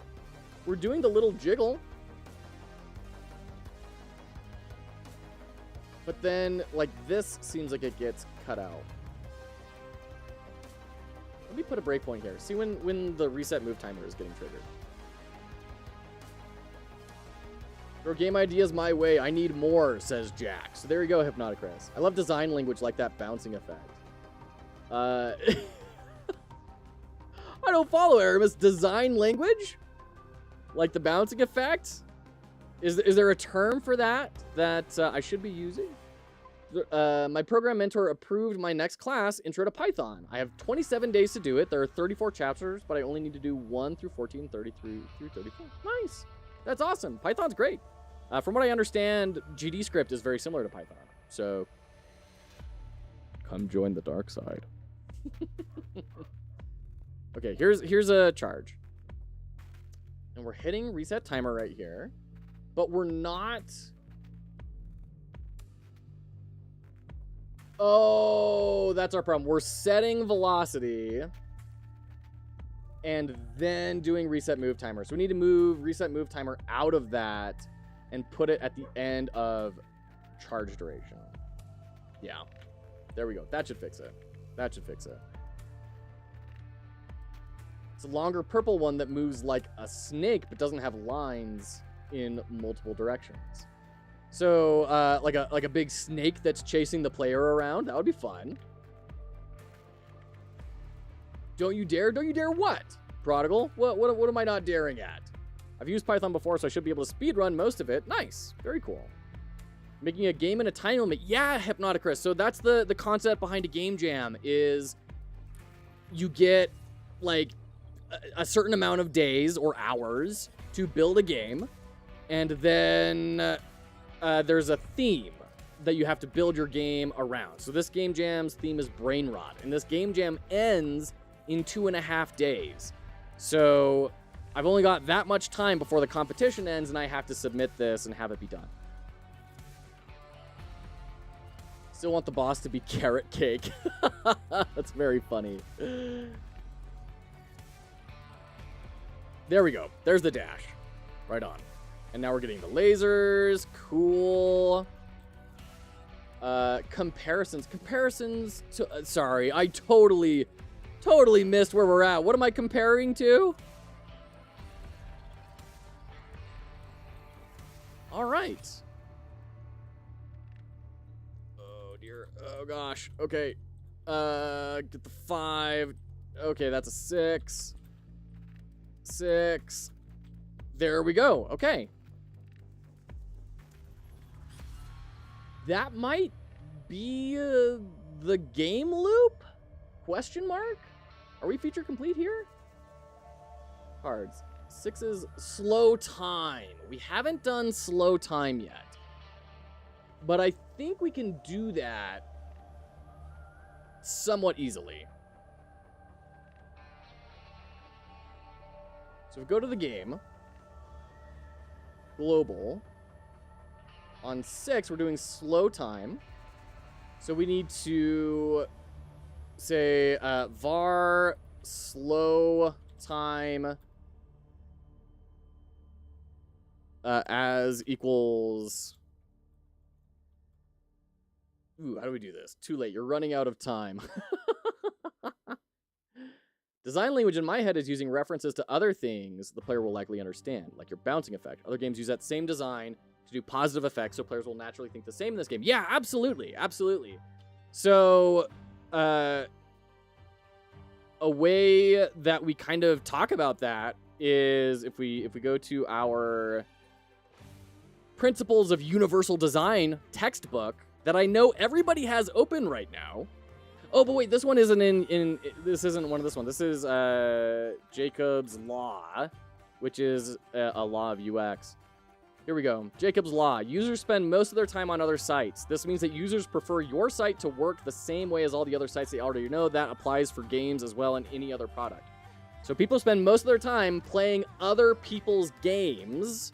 We're doing the little jiggle. But then, like, this seems like it gets cut out. Let me put a breakpoint here. See when the reset move timer is getting triggered. Throw game ideas my way. I need more, says Jack. So there you go, Hypnoticris. I love design language like that bouncing effect. I don't follow, Aramis. Design language? Like the bouncing effect? Is there a term for that I should be using? My program mentor approved my next class, Intro to Python. I have 27 days to do it. There are 34 chapters, but I only need to do 1 through 14, 33 through 34. Nice. That's awesome. Python's great. From what I understand, GD script is very similar to Python. So, come join the dark side. Okay, here's a charge. And we're hitting reset timer right here. But we're not... Oh, that's our problem. We're setting velocity and then doing reset move timer. So we need to move reset move timer out of that and put it at the end of charge duration. Yeah. There we go. That should fix it. That should fix it. It's a longer purple one that moves like a snake but doesn't have lines in multiple directions. So, like a big snake that's chasing the player around. That would be fun. Don't you dare? Don't you dare what? Prodigal? What am I not daring at? I've used Python before, so I should be able to speedrun most of it. Nice. Very cool. Making a game in a time limit. Yeah, Hypnoticris. So that's the concept behind a game jam is you get, like, a certain amount of days or hours to build a game. And then... there's a theme that you have to build your game around. So this game jam's theme is brain rot, and this game jam ends in 2.5 days. So I've only got that much time before the competition ends, and I have to submit this and have it be done. Still want the boss to be carrot cake. That's very funny. There we go. There's the dash. Right on. And now we're getting the lasers. Cool. Comparisons. Comparisons to... sorry, I totally missed where we're at. What am I comparing to? All right. Oh, dear. Oh, gosh. Okay. Get the 5. Okay, that's a 6. 6. There we go. Okay. That might be the game loop? Question mark? Are we feature complete here? Cards. 6 is slow time. We haven't done slow time yet. But I think we can do that somewhat easily. So we go to the game. Global. On 6, we're doing slow time. So we need to say var slow time as equals... Ooh, how do we do this? Too late. You're running out of time. Design language in my head is using references to other things the player will likely understand, like your bouncing effect. Other games use that same design to do positive effects, so players will naturally think the same in this game. Yeah, absolutely, absolutely. So, a way that we kind of talk about that is if we go to our Principles of Universal Design textbook that I know everybody has open right now. Oh, but wait, this one isn't in this isn't one of this one. This is Jacob's Law, which is a law of UX. Here we go. Jacob's Law. Users spend most of their time on other sites. This means that users prefer your site to work the same way as all the other sites they already know. That applies for games as well and any other product. So people spend most of their time playing other people's games.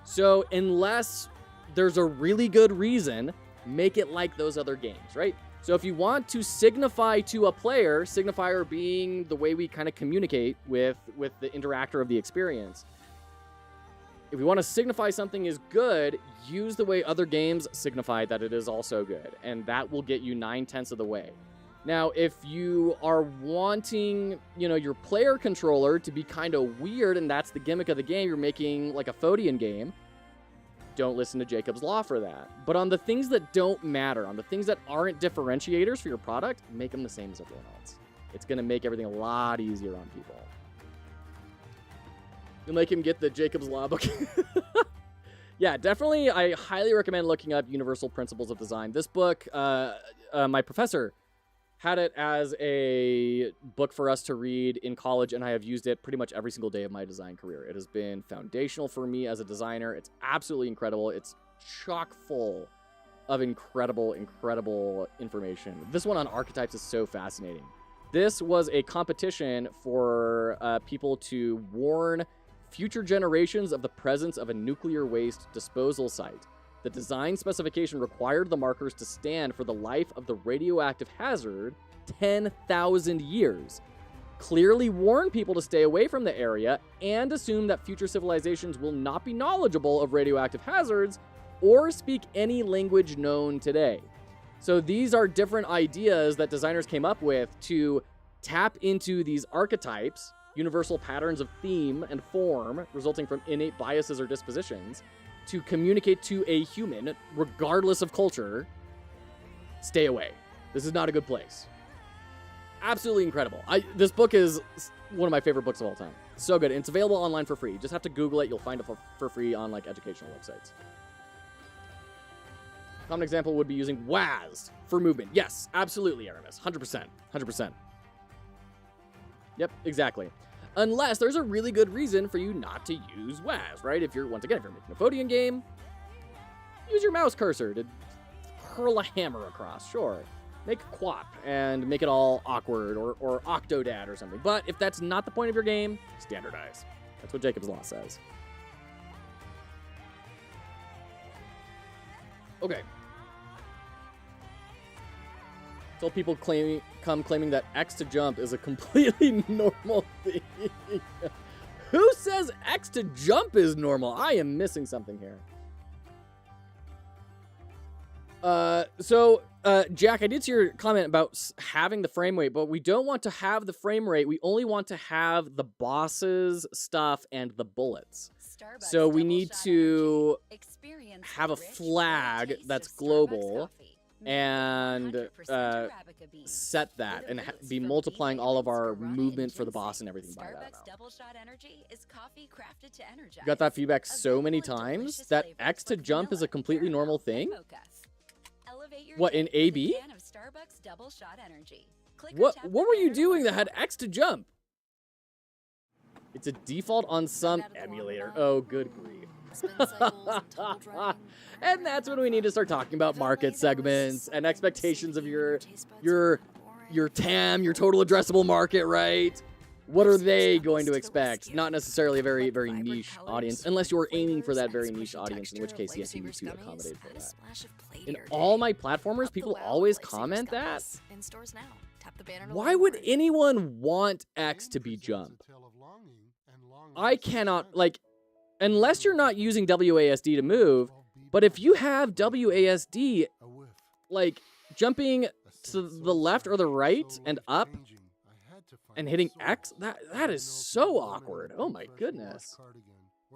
So unless there's a really good reason, make it like those other games, right? So if you want to signify to a player, signifier being the way we kind of communicate with the interactor of the experience. If we want to signify something is good, use the way other games signify that it is also good. And that will get you 9/10 of the way. Now, if you are wanting, your player controller to be kind of weird, and that's the gimmick of the game, you're making like a Phodian game, don't listen to Jacob's Law for that. But on the things that don't matter, on the things that aren't differentiators for your product, make them the same as everyone else. It's going to make everything a lot easier on people. You'll make him get the Jacob's Law book. Yeah, definitely. I highly recommend looking up Universal Principles of Design. This book, my professor had it as a book for us to read in college, and I have used it pretty much every single day of my design career. It has been foundational for me as a designer. It's absolutely incredible. It's chock full of incredible, incredible information. This one on archetypes is so fascinating. This was a competition for people to warn future generations of the presence of a nuclear waste disposal site. The design specification required the markers to stand for the life of the radioactive hazard 10,000 years, clearly warn people to stay away from the area, and assume that future civilizations will not be knowledgeable of radioactive hazards or speak any language known today. So these are different ideas that designers came up with to tap into these archetypes, universal patterns of theme and form resulting from innate biases or dispositions, to communicate to a human, regardless of culture, stay away. This is not a good place. Absolutely incredible. This book is one of my favorite books of all time. So good. And it's available online for free. You just have to Google it. You'll find it for free on like educational websites. Common example would be using WAS for movement. Yes, absolutely, Aramis. 100%. 100%. Yep, exactly. Unless there's a really good reason for you not to use WAS, right? If you're making a Phodian game, use your mouse cursor to hurl a hammer across, sure. Make Quap and make it all awkward, or Octodad or something. But if that's not the point of your game, standardize. That's what Jacob's Law says. Okay. So people claiming that X to jump is a completely normal thing. Who says X to jump is normal? I am missing something here. Jack, I did see your comment about having the frame rate, but we don't want to have the frame rate. We only want to have the bosses, stuff, and the bullets. So we need to have a flag that's global and set that and be multiplying all of our movement for the boss and everything by that amount. Got that feedback so many times that X to jump is a completely normal thing. What, in AB? What were you doing that had X to jump? It's a default on some emulator. Oh, good grief. And that's when we need to start talking about market segments and expectations of your TAM, your total addressable market, right? What are they going to expect? Not necessarily a very, very niche audience, unless you're aiming for that very niche audience, in which case, yes, you need to accommodate for that. In all my platformers, people always comment that. Why would anyone want X to be jump? I cannot, like, unless you're not using WASD to move, but if you have WASD, like, jumping to the left or the right and up and hitting X, that is so awkward. Oh my goodness.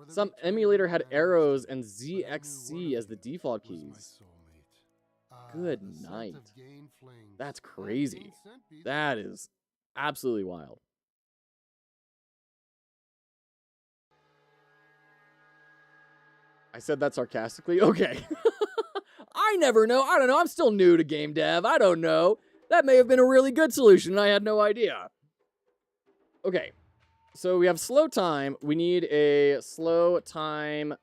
Some emulator had arrows and ZXC as the default keys. Good night. That's crazy. That is absolutely wild. I said that sarcastically? Okay. I never know. I don't know. I'm still new to game dev. I don't know. That may have been a really good solution and I had no idea. Okay. So we have slow time. We need a slow time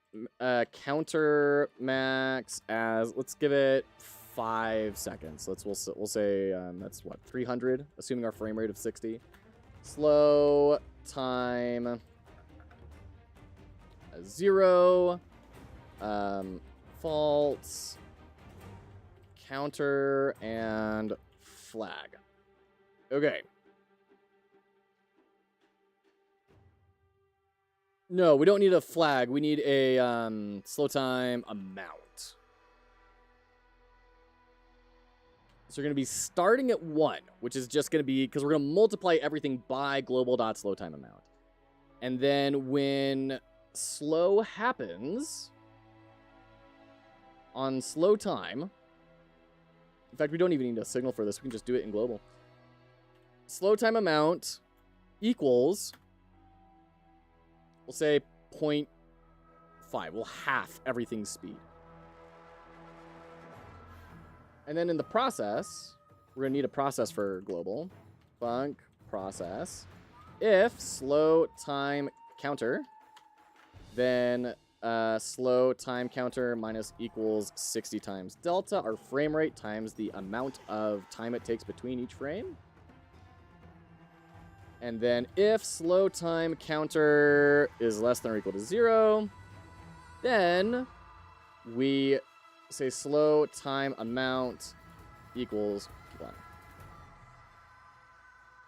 counter max as, let's give it 5 seconds. We'll say that's what, 300, assuming our frame rate of 60. Slow time 0. False, counter, and flag. Okay. No, we don't need a flag. We need a slow time amount. So we're going to be starting at 1, which is just going to be, because we're going to multiply everything by global.slowTime amount. And then when slow happens on slow time, in fact, we don't even need a signal for this. We can just do it in global. Slow time amount equals, we'll say 0.5. We'll half everything's speed. And then in the process, we're going to need a process for global. Func process. If slow time counter, then slow time counter minus equals 60 times delta, our frame rate, times the amount of time it takes between each frame. And then if slow time counter is less than or equal to 0, then we say slow time amount equals 1.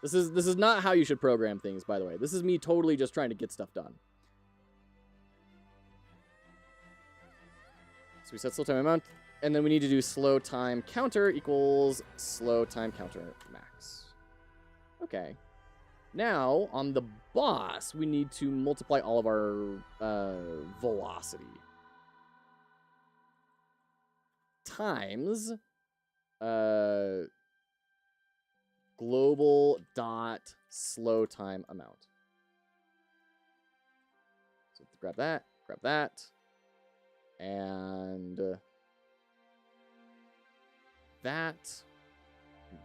This is not how you should program things, by the way. This is me totally just trying to get stuff done. So we set slow time amount, and then we need to do slow time counter equals slow time counter max. Okay. Now, on the boss, we need to multiply all of our velocity times global dot slow time amount. So grab that, and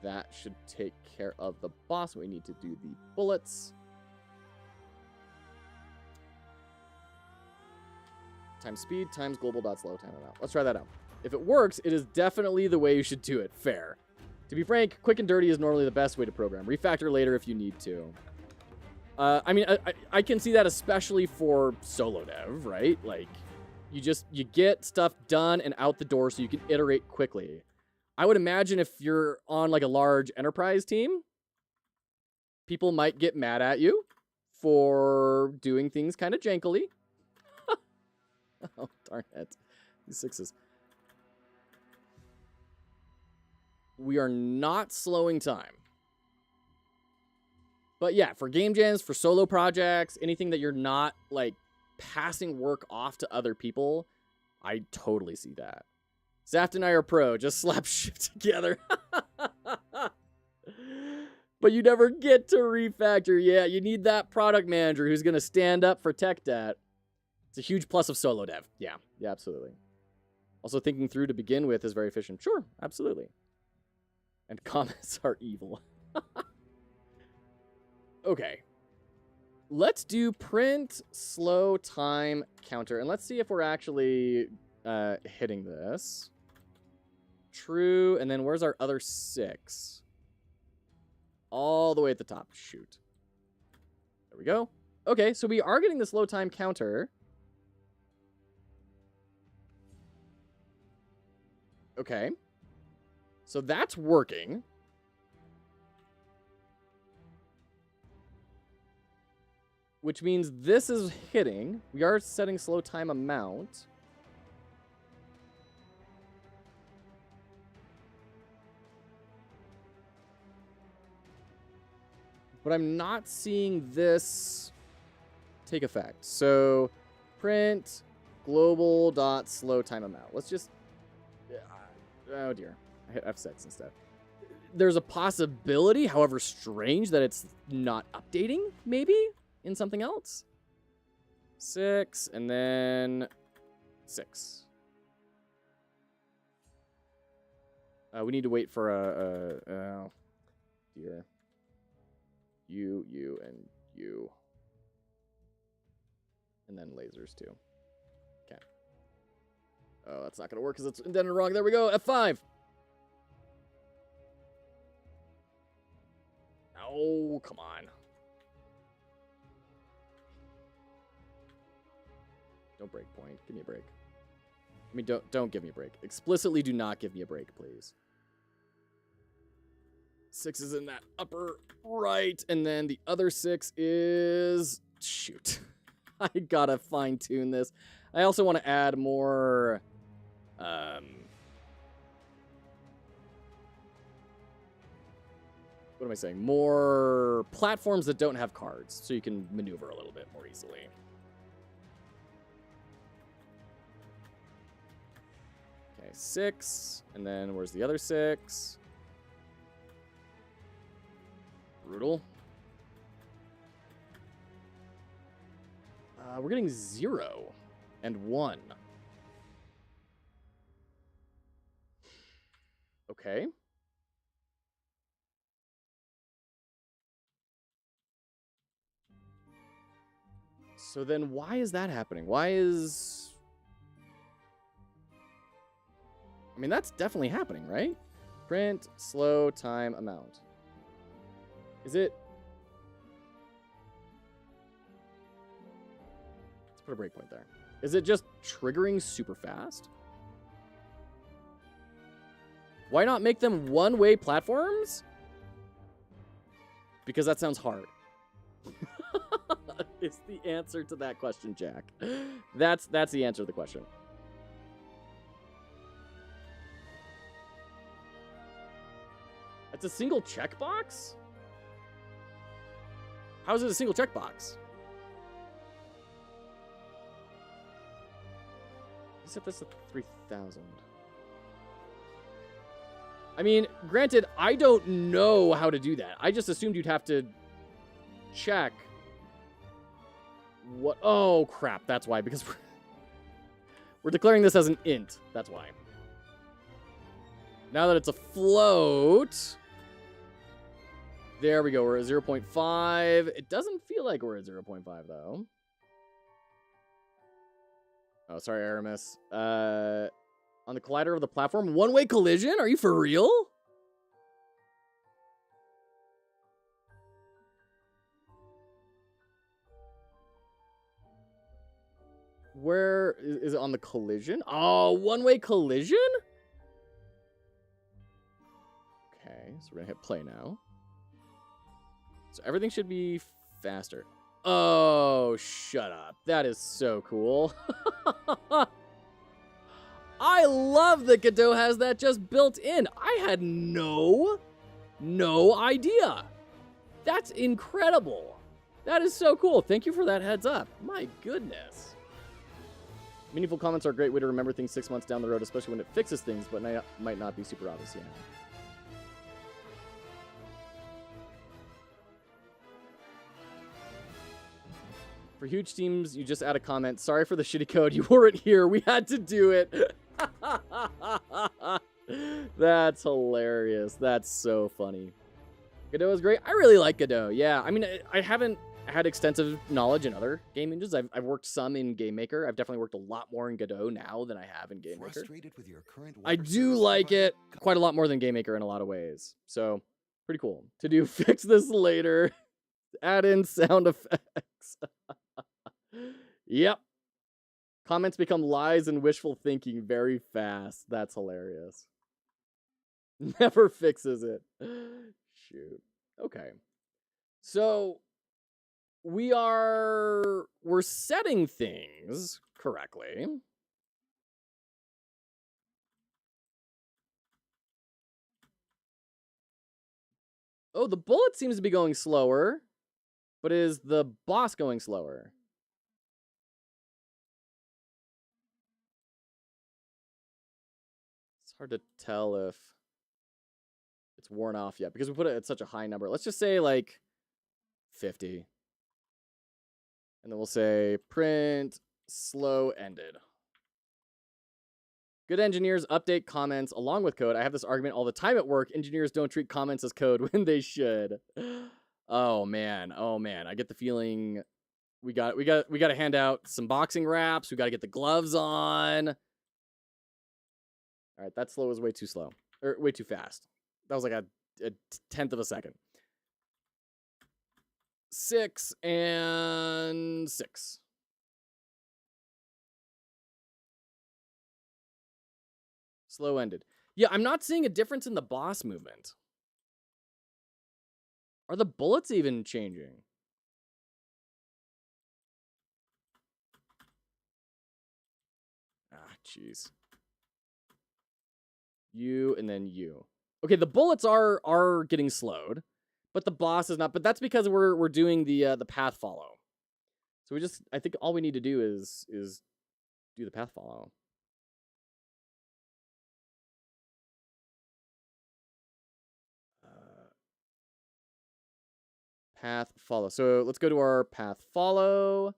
that should take care of the boss. We need to do the bullets. Times speed times global dot slow time amount. Let's try that out. If it works, it is definitely the way you should do it. Fair. To be frank, quick and dirty is normally the best way to program. Refactor later if you need to. I mean, I can see that especially for solo dev, right? Like, you get stuff done and out the door so you can iterate quickly. I would imagine if you're on like a large enterprise team, people might get mad at you for doing things kind of jankily. Oh, darn it. These 6s. We are not slowing time. But yeah, for game jams, for solo projects, anything that you're not like passing work off to other people, I totally see that. Zaft and I are pro. Just slap shift together. But you never get to refactor. Yeah, you need that product manager who's going to stand up for tech debt. It's a huge plus of solo dev. Yeah, absolutely. Also, thinking through to begin with is very efficient. Sure, absolutely. And comments are evil. Okay. Let's do print slow time counter. And let's see if we're actually hitting this. True. And then where's our other 6? All the way at the top. Shoot. There we go. Okay, so we are getting the slow time counter. Okay. So that's working. Which means this is hitting. We are setting slow time amount. But I'm not seeing this take effect. So print global dot slow time amount. Let's just... Oh dear. I hit F6 instead. There's a possibility, however strange, that it's not updating, maybe, in something else. 6, and then 6. We need to wait for oh, dear. You, and you. And then lasers, too. Okay. Oh, that's not going to work because it's indented wrong. There we go. F5. Oh, come on. Don't break point. Give me a break. I mean, don't give me a break. Explicitly do not give me a break, please. 6 is in that upper right, and then the other 6 is... Shoot. I gotta fine-tune this. I also want to add more... what am I saying? More platforms that don't have cards, so you can maneuver a little bit more easily. Okay, 6. And then where's the other 6? Brutal. We're getting 0 and 1. Okay. So then why is that happening? Why is... I mean, that's definitely happening, right? Print, slow, time, amount. Is it... Let's put a breakpoint there. Is it just triggering super fast? Why not make them one-way platforms? Because that sounds hard. Is the answer to that question, Jack. That's the answer to the question. It's a single checkbox? How is it a single checkbox? You set this at 3,000. I mean, granted, I don't know how to do that. I just assumed you'd have to check what... Oh, crap. That's why, because we're declaring this as an int. That's why. Now that it's a float... There we go. We're at 0.5. It doesn't feel like we're at 0.5, though. Oh, sorry, Aramis. On the collider of the platform, one-way collision? Are you for real? Where is it on the collision? Oh, one-way collision? Okay, so we're gonna hit play now. So everything should be faster. Oh, shut up. That is so cool. I love that Godot has that just built in. I had no idea. That's incredible. That is so cool. Thank you for that heads up. My goodness. Meaningful comments are a great way to remember things 6 months down the road, especially when it fixes things, but might not be super obvious yet. For huge teams, you just add a comment. Sorry for the shitty code. You weren't here. We had to do it. That's hilarious. That's so funny. Godot is great. I really like Godot. Yeah, I mean, I haven't had extensive knowledge in other game engines. I've worked some in GameMaker. I've definitely worked a lot more in Godot now than I have in GameMaker. With your current I do like it quite a lot more than GameMaker in a lot of ways. So, pretty cool. To do fix this later. Add in sound effects. Yep. Comments become lies and wishful thinking very fast. That's hilarious. Never fixes it. Shoot. Okay. So we're setting things correctly. Oh, the bullet seems to be going slower. But is the boss going slower? It's hard to tell if it's worn off yet because we put it at such a high number. Let's just say like 50. And then we'll say print slow ended. Good engineers update comments along with code. I have this argument all the time at work. Engineers don't treat comments as code when they should. Oh man. I get the feeling we got to hand out some boxing wraps. We got to get the gloves on. All right, that slow was way too slow. Or way too fast. That was like a tenth of a second. 6 and 6. Slow ended. Yeah, I'm not seeing a difference in the boss movement. Are the bullets even changing? Ah, jeez. You and then you. Okay, the bullets are getting slowed. But the boss is not. But that's because we're doing the path follow. So I think all we need to do is do the path follow. Path follow. So let's go to our path follow,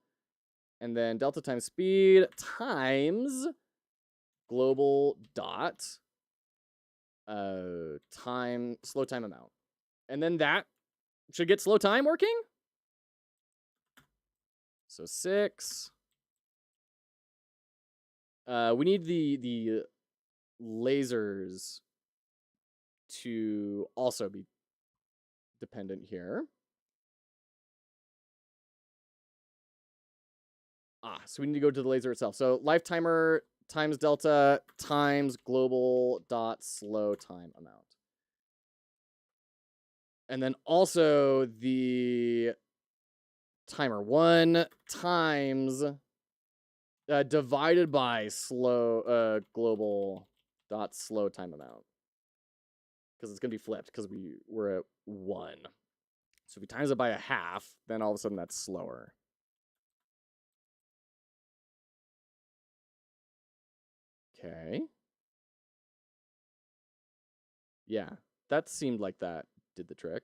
and then delta times speed times global dot slow time amount, and then that should get slow time working. So 6. We need the lasers to also be dependent here. So we need to go to the laser itself. So life timer times delta times global dot slow time amount. And then also the timer 1 times divided by global dot slow time amount. Because it's going to be flipped because we're at 1. So if we times it by a half, then all of a sudden that's slower. Okay. Yeah, that seemed like that did the trick.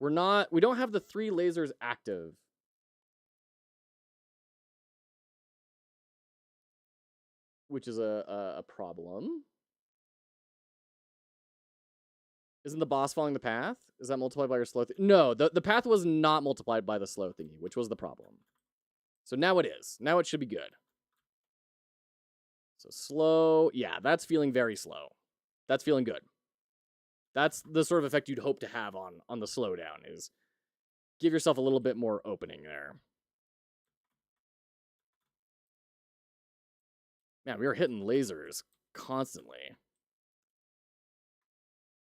We don't have the 3 lasers active. Which is a problem. Isn't the boss following the path? Is that multiplied by your slow No, the path was not multiplied by the slow thingy, which was the problem. So now it is. Now it should be good. So slow. Yeah, that's feeling very slow. That's feeling good. That's the sort of effect you'd hope to have on the slowdown, is give yourself a little bit more opening there. Man, we are hitting lasers constantly.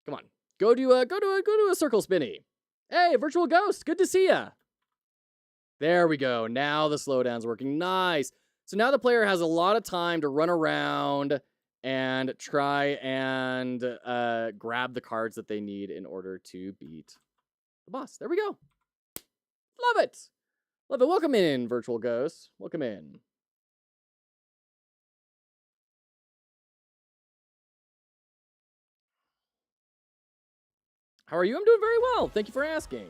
Come on. Go to a circle spinny. Hey, virtual ghost, good to see ya. There we go. Now the slowdown's working. Nice. So now the player has a lot of time to run around and try and grab the cards that they need in order to beat the boss. There we go. Love it. Love it. Welcome in, virtual ghost. Welcome in. How are you? I'm doing very well. Thank you for asking.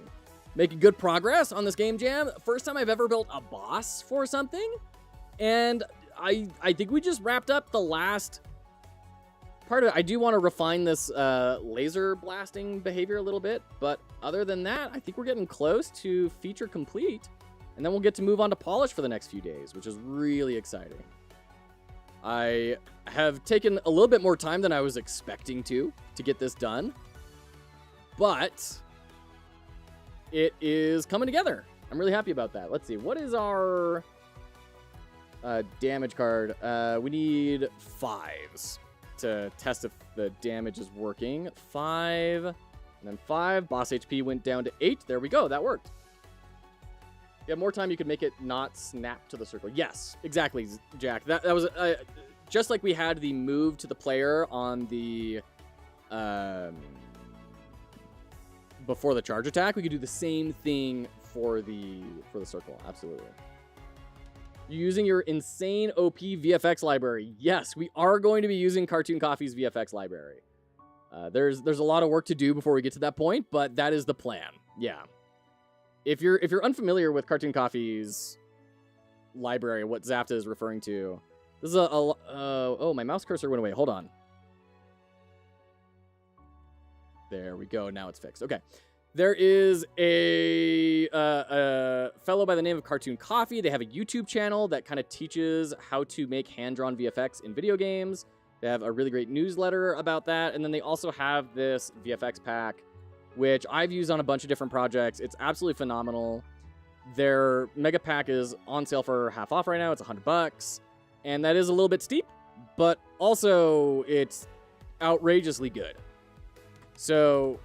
Making good progress on this game jam. First time I've ever built a boss for something. And I think we just wrapped up the last part of it. I do want to refine this laser blasting behavior a little bit. But other than that, I think we're getting close to feature complete. And then we'll get to move on to polish for the next few days, which is really exciting. I have taken a little bit more time than I was expecting to get this done. But it is coming together. I'm really happy about that. Let's see. What is our damage card? We need 5s to test if the damage is working. 5, and then 5. Boss HP went down to 8. There we go. That worked. You have more time, you could make it not snap to the circle. Yes, exactly, Jack. That was just like we had the move to the player on the before the charge attack. We could do the same thing for the circle. Absolutely. You're using your insane OP VFX library. Yes, we are going to be using Cartoon Coffee's VFX library. There's a lot of work to do before we get to that point, but that is the plan. Yeah. If you're unfamiliar with Cartoon Coffee's library, what Zapta is referring to, this is oh, my mouse cursor went away. Hold on. There we go. Now it's fixed. Okay. There is a fellow by the name of Cartoon Coffee. They have a YouTube channel that kind of teaches how to make hand-drawn VFX in video games. They have a really great newsletter about that. And then they also have this VFX pack, which I've used on a bunch of different projects. It's absolutely phenomenal. Their mega pack is on sale for half off right now. It's $100. And that is a little bit steep, but also it's outrageously good. So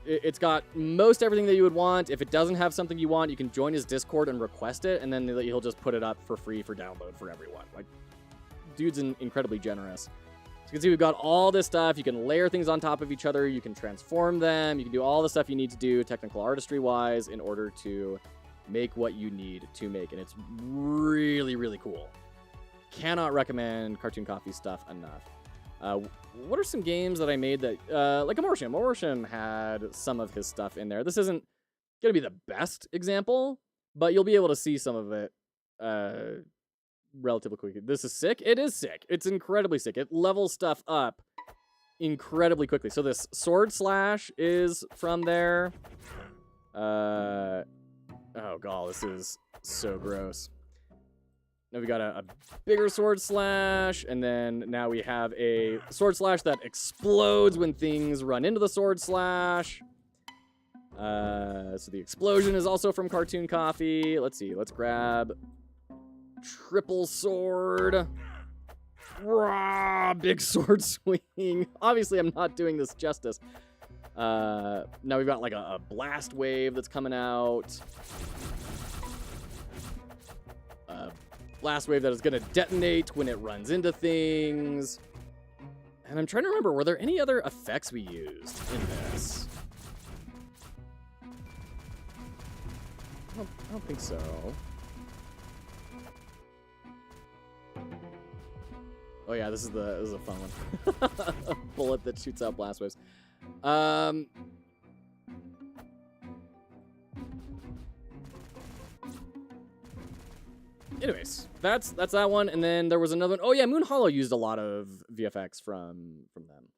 it's got most everything that you would want. If it doesn't have something you want, you can join his Discord and request it, and then he'll just put it up for free for download for everyone. Like, dude's incredibly generous. you can see we've got all this stuff. You can layer things on top of each other. You can transform them. You can do all the stuff you need to do technical artistry-wise in order to make what you need to make. And it's really, really cool. Cannot recommend Cartoon Coffee stuff enough. What are some games that I made that... like Amortium. Amortium had some of his stuff in there. This isn't going to be the best example, but you'll be able to see some of it relatively quickly. This is sick. It is sick. It's incredibly sick. It levels stuff up incredibly quickly. So this sword slash is from there. Oh god, this is so gross. Now we got a bigger sword slash, and then now we have a sword slash that explodes when things run into the sword slash. So the explosion is also from Cartoon Coffee. Let's see. Let's grab triple sword. Rah, big sword swing. Obviously, I'm not doing this justice. Now we've got like a blast wave that's coming out. A blast wave that is going to detonate when it runs into things. And I'm trying to remember, were there any other effects we used in this? I don't think so. Oh yeah, this is a fun one. A bullet that shoots out blast waves. Anyways, that's that one, and then there was another one. Oh yeah, Moon Hollow used a lot of VFX from them.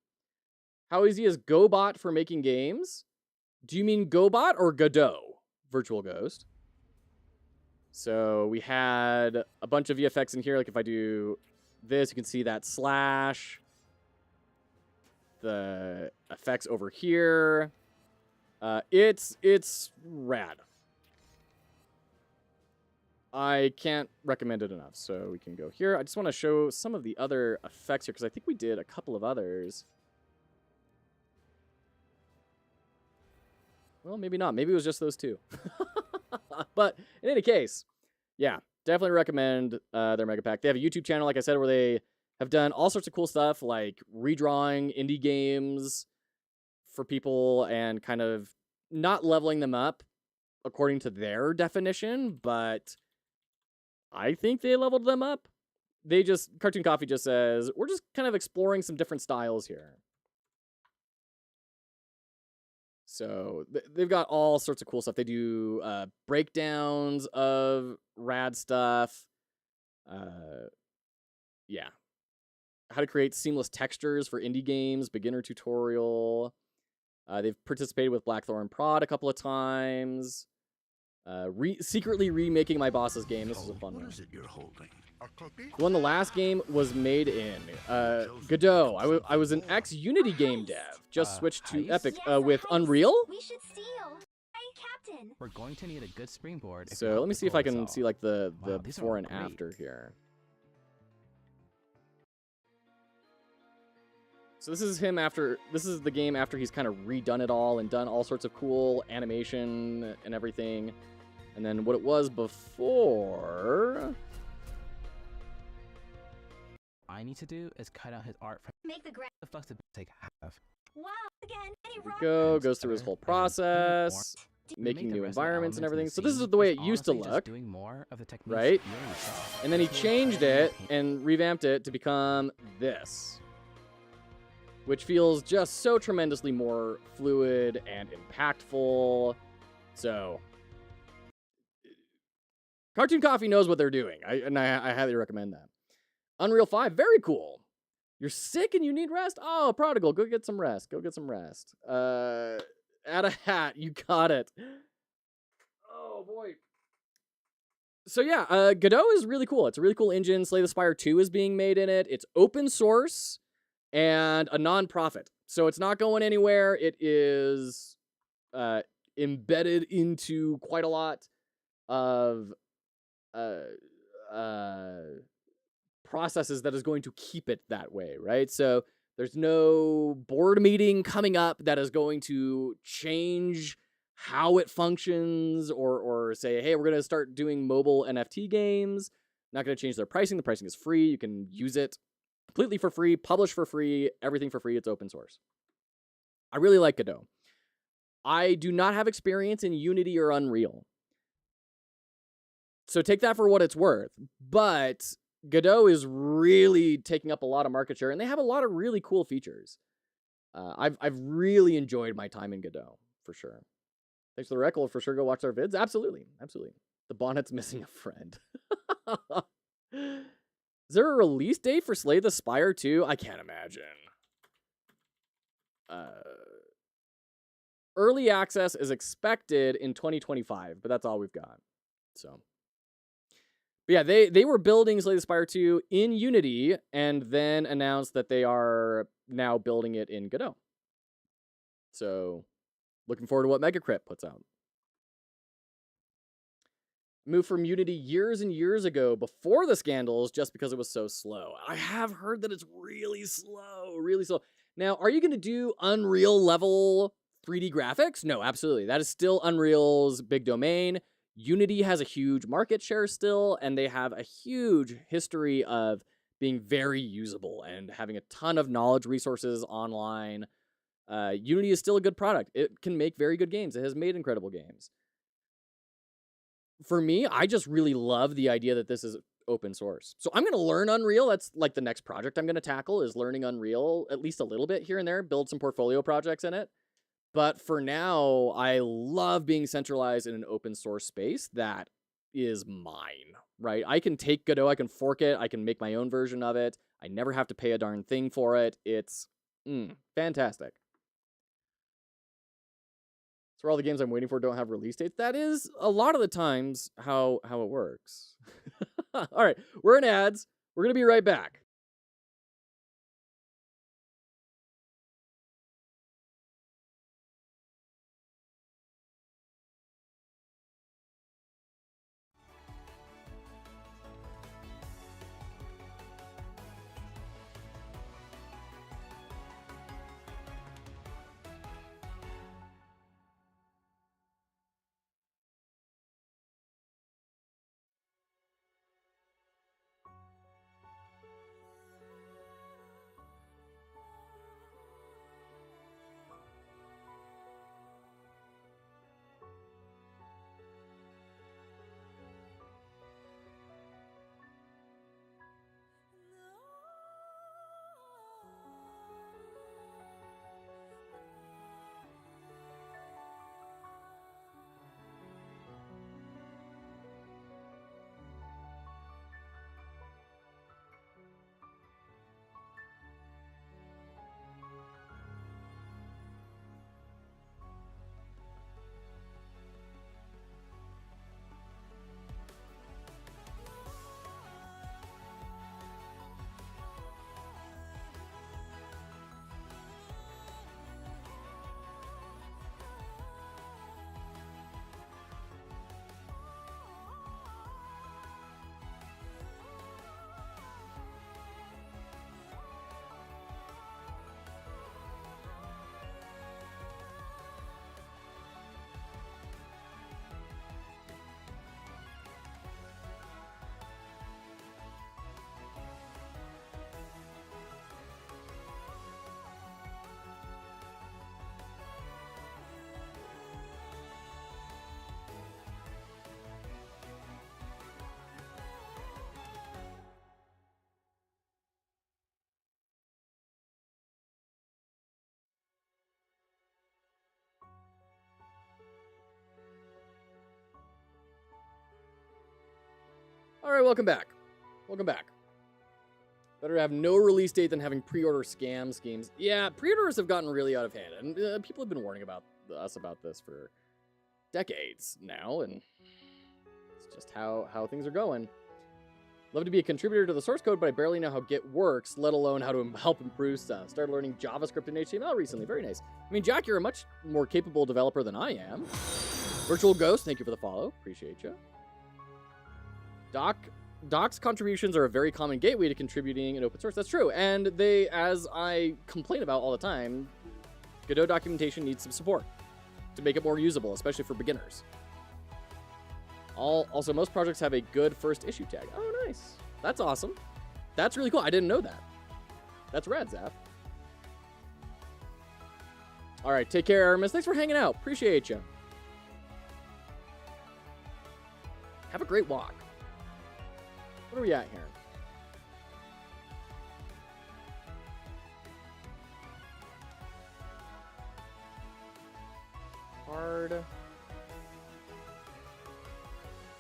How easy is GoBot for making games? Do you mean GoBot or Godot? Virtual Ghost. So we had a bunch of VFX in here. Like if I do this, you can see that slash. The effects over here. It's rad. I can't recommend it enough. So we can go here. I just want to show some of the other effects here because I think we did a couple of others. Well, maybe not. Maybe it was just those two. But in any case, yeah, definitely recommend their Mega Pack. They have a YouTube channel, like I said, where they have done all sorts of cool stuff, like redrawing indie games for people and kind of not leveling them up according to their definition, but I think they leveled them up. Cartoon Coffee just says, we're just kind of exploring some different styles here. So they've got all sorts of cool stuff. They do breakdowns of rad stuff. Yeah. How to create seamless textures for indie games, beginner tutorial. They've participated with Blackthorn Prod a couple of times. Secretly remaking my boss's game. This was a fun one. What is it you're holding? A cookie? The one the last game was made in. Godot. I was an ex-Unity game dev. Just switched to Epic with Unreal. We should steal. Hey, Captain. We're going to need a good springboard. So let me see if I can see like the Wow, these are before and great. after here. So this is him after. This is the game after he's kind of redone it all and done all sorts of cool animation and everything. And then what it was before. I need to do is cut out his art from Make the ground. the fuck's to take half. Wow. Again. Any Here we rock? go. Goes through his whole process, making new environments and everything. So this is the way it used to look. Doing more of the techniques Right? you already saw. And then he changed it and revamped it to become this, which feels just so tremendously more fluid and impactful. So, Cartoon Coffee knows what they're doing. I highly recommend that. Unreal 5, very cool. You're sick and you need rest? Oh, Prodigal, go get some rest. Go get some rest. Add a hat. You got it. Oh, boy. So yeah, Godot is really cool. It's a really cool engine. Slay the Spire 2 is being made in it. It's open source and a non-profit. So it's not going anywhere. It is embedded into quite a lot of processes that is going to keep it that way, right? So there's no board meeting coming up that is going to change how it functions or say, hey, we're going to start doing mobile NFT games. Not going to change their pricing. The pricing is free. You can use it Completely for free, published for free, everything for free. It's open source. I really like Godot. I do not have experience in Unity or Unreal. So take that for what it's worth. But Godot is really taking up a lot of market share, and they have a lot of really cool features. I've really enjoyed my time in Godot, for sure. Thanks for the rec. We'll for sure go watch their vids. Absolutely. Absolutely. The bonnet's missing a friend. Is there a release date for Slay the Spire 2? I can't imagine. Early access is expected in 2025, but that's all we've got. So, but yeah, they were building Slay the Spire 2 in Unity and then announced that they are now building it in Godot. So, looking forward to what Megacrit puts out. Moved from Unity years and years ago before the scandals just because it was so slow. I have heard that it's really slow, really slow. Now, are you going to do Unreal level 3D graphics? No, absolutely. That is still Unreal's big domain. Unity has a huge market share still, and they have a huge history of being very usable and having a ton of knowledge resources online. Unity is still a good product. It can make very good games. It has made incredible games. For me, I just really love the idea that this is open source. So I'm going to learn Unreal. That's like the next project I'm going to tackle is learning Unreal at least a little bit here and there, build some portfolio projects in it. But for now, I love being centralized in an open source space that is mine, right? I can take Godot, I can fork it, I can make my own version of it. I never have to pay a darn thing for it. It's fantastic. So all the games I'm waiting for don't have release dates. That is a lot of the times how it works. All right, we're in ads. We're going to be right back. All right, welcome back. Welcome back. Better to have no release date than having pre-order scam schemes. Yeah, pre-orders have gotten really out of hand, and people have been warning us about this for decades now, and it's just how things are going. Love to be a contributor to the source code, but I barely know how Git works, let alone how to help improve stuff. Started learning JavaScript and HTML recently. Very nice. I mean, Jack, you're a much more capable developer than I am. Virtual Ghost, thank you for the follow. Appreciate you. Doc's contributions are a very common gateway to contributing in open source. That's true. And they, as I complain about all the time, Godot documentation needs some support to make it more usable, especially for beginners. Also, most projects have a good first issue tag. Oh, nice. That's awesome. That's really cool. I didn't know that. That's rad, Zap. All right, take care, Aramis. Thanks for hanging out. Appreciate you. Have a great walk. What are we at here? Hard.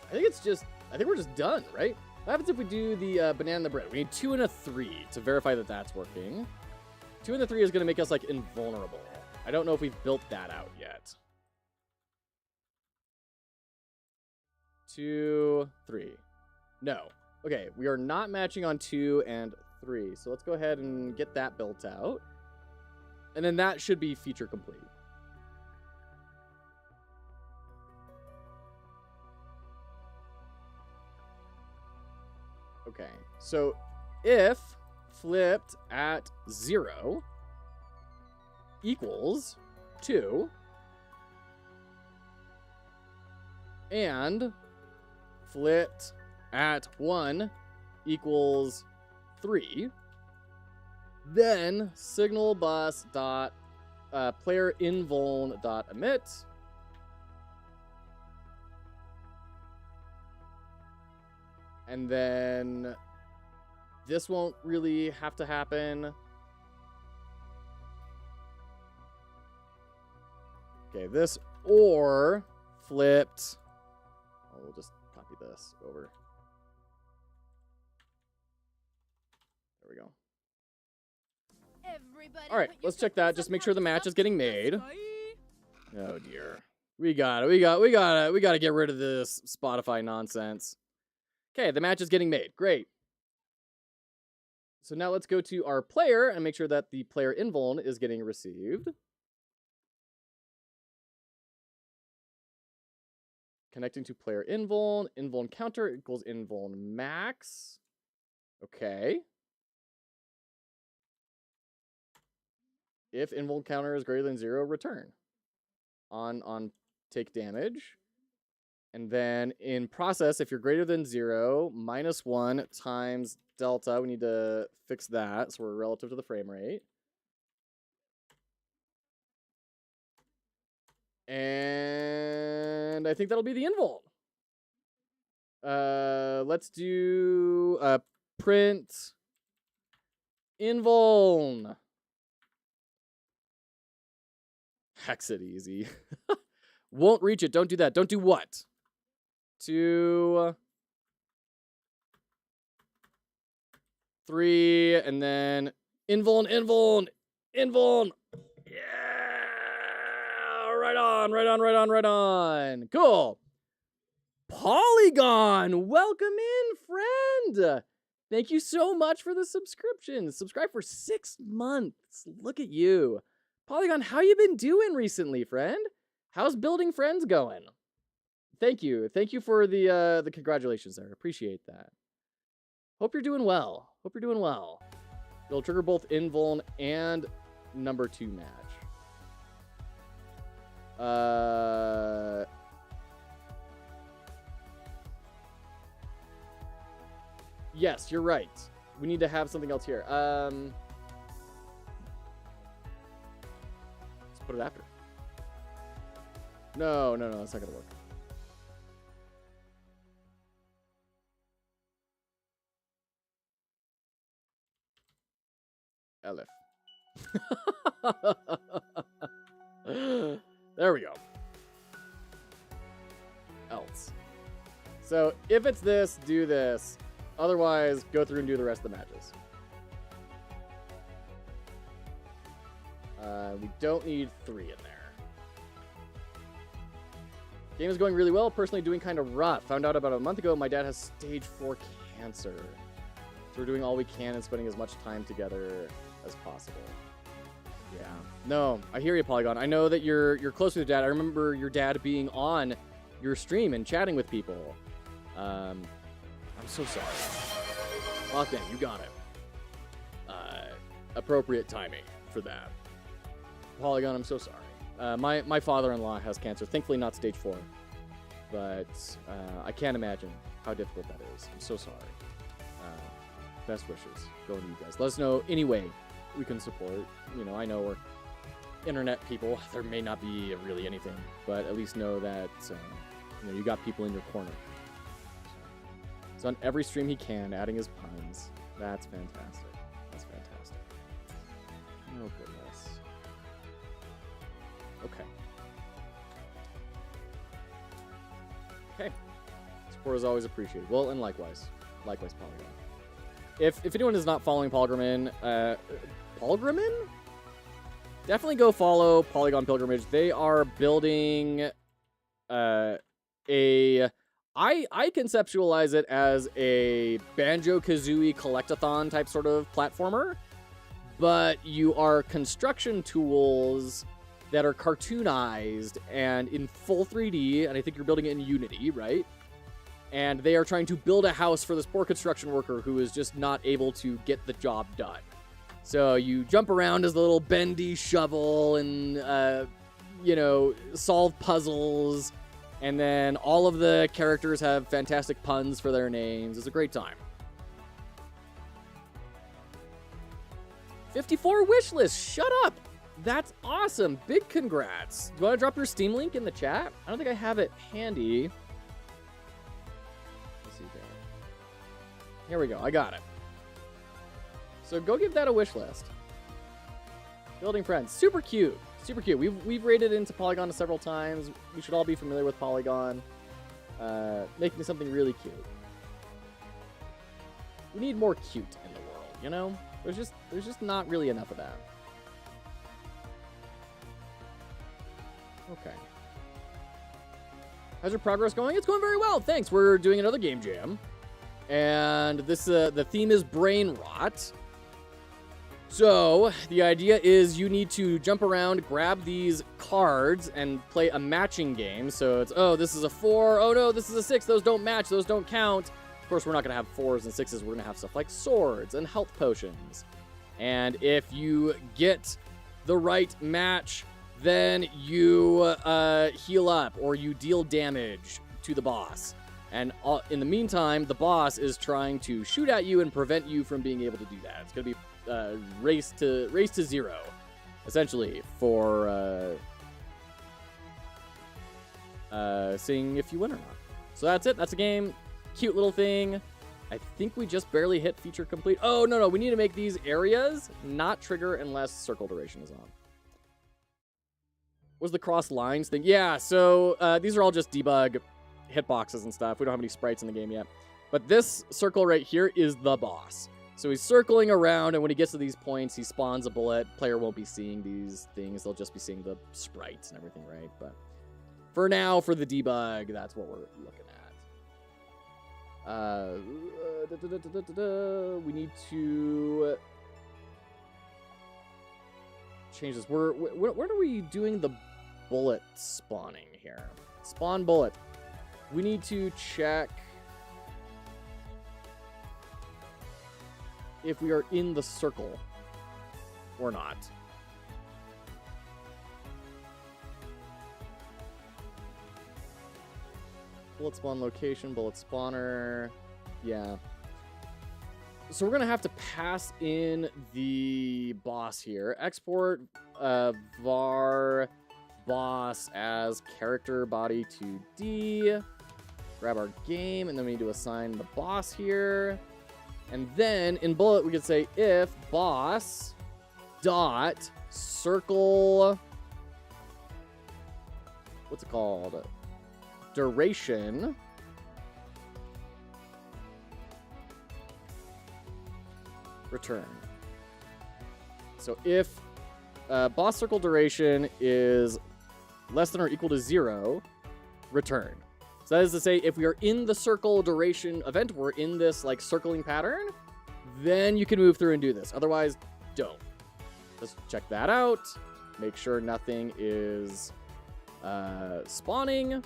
I think we're just done, right? What happens if we do the banana and the bread? We need 2 and a 3 to verify that that's working. 2 and the 3 is going to make us, like, invulnerable. I don't know if we've built that out yet. 2, 3. No. Okay, we are not matching on 2 and 3. So let's go ahead and get that built out. And then that should be feature complete. Okay, so if flipped at 0 equals 2 and flipped at 1 equals 3, then signal bus dot player invuln dot emit and then this won't really have to happen. Okay, this or flipped. Oh, we'll just copy this over. There we go. All right, let's check that. Just make sure the match is getting made. Oh dear. We gotta get rid of this Spotify nonsense. Okay, the match is getting made. Great. So now let's go to our player and make sure that the player invuln is getting received. Connecting to player invuln. Invuln counter equals invuln max. Okay. If invuln counter is greater than 0, return. On take damage. And then in process, if you're greater than 0, -1 times delta. We need to fix that so we're relative to the frame rate. And I think that'll be the invuln. Let's do print invuln. Exit easy. Won't reach it. Don't do that. Don't do what? 2, 3, and then invuln. Yeah! Right on. Cool. Polygon, welcome in, friend. Thank you so much for the subscription. Subscribe for 6 months. Look at you. Polygon, how you been doing recently, friend? How's building friends going? Thank you for the congratulations there. Appreciate that. Hope you're doing well. It'll trigger both invuln and number 2 match. Yes, you're right. We need to have something else here. Let's put it after. No, that's not gonna work. Elif. There we go. Else. So if it's this, do this. Otherwise, go through and do the rest of the matches. We don't need 3 in there. Game is going really well. Personally doing kind of rough. Found out about a month ago my dad has stage 4 cancer. So we're doing all we can and spending as much time together as possible. Yeah. No, I hear you, Polygon. I know that you're close with your dad. I remember your dad being on your stream and chatting with people. I'm so sorry. Lockdown, you got it. Appropriate timing for that. Polygon, I'm so sorry. My father-in-law has cancer. Thankfully not stage 4. But I can't imagine how difficult that is. I'm so sorry. Best wishes going to you guys. Let us know any way we can support. You know, I know we're internet people. There may not be really anything, but at least know that you know, you got people in your corner. So on every stream he can, adding his puns. That's fantastic. That's fantastic. Oh goodness. Okay. Okay. Support is always appreciated. Well, and likewise. Likewise, Polygon. If anyone is not following Polygon, definitely go follow Polygon Pilgrimage. They are building I conceptualize it as a Banjo-Kazooie collectathon type sort of platformer, but you are construction tools that are cartoonized and in full 3D, and I think you're building it in Unity, right? And they are trying to build a house for this poor construction worker who is just not able to get the job done. So you jump around as a little bendy shovel and, you know, solve puzzles. And then all of the characters have fantastic puns for their names. It's a great time. 54 wish list. Shut up. That's awesome. Big congrats. Do you want to drop your Steam link in the chat? I don't think I have it handy. Let's see here. Here we go. I got it. So go give that a wish list. Building friends. Super cute. Super cute. We've raided into Polygon several times. We should all be familiar with Polygon. Making something really cute. We need more cute in the world, you know? There's just not really enough of that. Okay. How's your progress going? It's going very well. Thanks. We're doing another game jam. And this the theme is brain rot. So, the idea is you need to jump around, grab these cards, and play a matching game. So it's, oh, this is a 4. Oh, no, this is a 6. Those don't match. Those don't count. Of course, we're not going to have 4s and 6s. We're going to have stuff like swords and health potions. And if you get the right match, then you heal up or you deal damage to the boss. And in the meantime, the boss is trying to shoot at you and prevent you from being able to do that. It's going to be race to zero, essentially, for seeing if you win or not. So that's it. That's a game. Cute little thing. I think we just barely hit feature complete. Oh, no. We need to make these areas not trigger unless circle duration is on. Was the cross lines thing? Yeah, so these are all just debug hitboxes and stuff. We don't have any sprites in the game yet. But this circle right here is the boss. So he's circling around, and when he gets to these points, he spawns a bullet. Player won't be seeing these things. They'll just be seeing the sprites and everything, right? But for now, for the debug, that's what we're looking at. We need to change this. Where are we doing the bullet spawning here? Spawn bullet. We need to check if we are in the circle or not. Bullet spawn location, bullet spawner. Yeah. So we're going to have to pass in the boss here. Export var boss as character body 2D. Grab our game, and then we need to assign the boss here. And then in bullet, we could say if boss dot circle, what's it called? Duration return. So if boss circle duration is less than or equal to 0, return. So that is to say, if we are in the circle duration event, we're in this like circling pattern, then you can move through and do this. Otherwise, don't. Just check that out. Make sure nothing is spawning.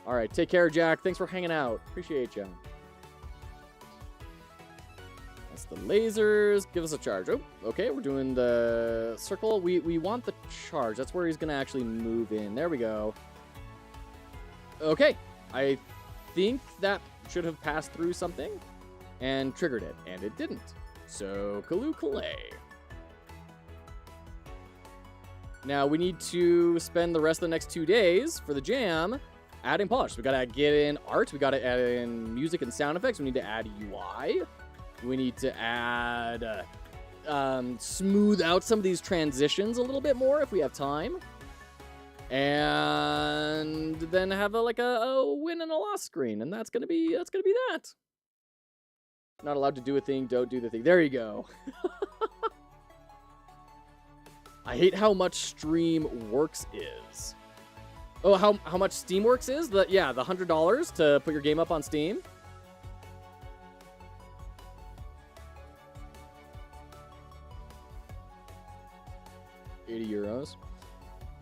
All right, take care, Jack. Thanks for hanging out. Appreciate you. That's the lasers. Give us a charge. Oh, okay, we're doing the circle. We want the charge. That's where he's going to actually move in. There we go. Okay, I think that should have passed through something. and triggered it, and it didn't. So, Kaloo Kalay. Now, we need to spend the rest of the next 2 days for the jam adding polish. We gotta get in art, we gotta add in music and sound effects, we need to add UI, we need to add, smooth out some of these transitions a little bit more if we have time. And then have a win and a loss screen, and that's gonna be that. Not allowed to do a thing, don't do the thing. There you go. I hate how much Streamworks is. Oh, how much Steamworks is? The $100 to put your game up on Steam. €80.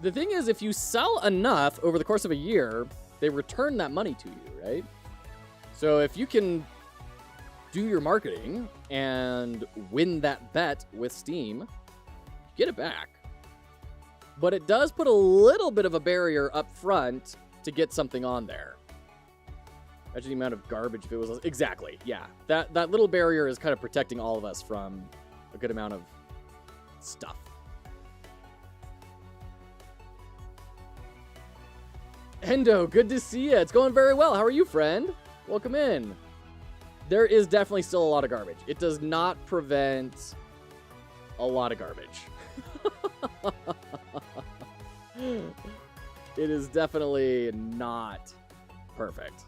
The thing is, if you sell enough over the course of a year, they return that money to you, right? So if you can do your marketing and win that bet with Steam, get it back. But it does put a little bit of a barrier up front to get something on there. Imagine the amount of garbage if it was... Exactly, yeah. That little barrier is kind of protecting all of us from a good amount of stuff. Endo, good to see you. It's going very well. How are you, friend? Welcome in. There is definitely still a lot of garbage. It does not prevent a lot of garbage. It is definitely not perfect.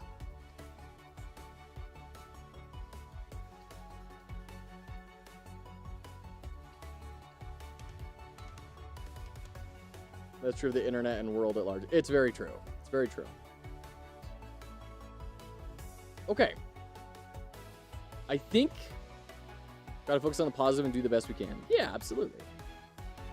That's true of the internet and world at large. It's very true. It's very true. Okay. I think gotta focus on the positive and do the best we can. Yeah, absolutely.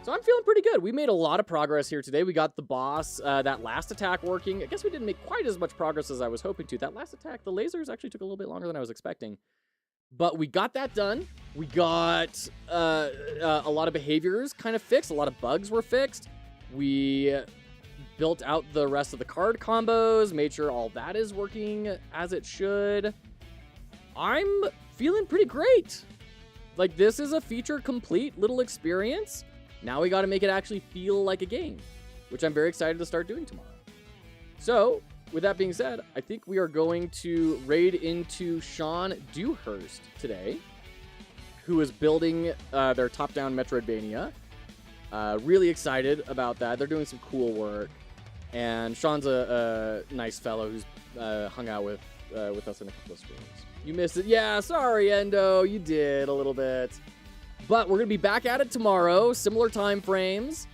So I'm feeling pretty good. We made a lot of progress here today. We got the boss, that last attack working. I guess we didn't make quite as much progress as I was hoping to. That last attack, the lasers actually took a little bit longer than I was expecting. But we got that done. We got a lot of behaviors kind of fixed. A lot of bugs were fixed. We built out the rest of the card combos, made sure all that is working as it should. I'm feeling pretty great. Like, this is a feature-complete little experience. Now we got to make it actually feel like a game, which I'm very excited to start doing tomorrow. So, with that being said, I think we are going to raid into Sean Dewhurst today, who is building their top-down Metroidvania. Really excited about that. They're doing some cool work. And Sean's a nice fellow who's hung out with us in a couple of streams. You missed it. Yeah, sorry, Endo. You did a little bit. But we're going to be back at it tomorrow, similar time frames.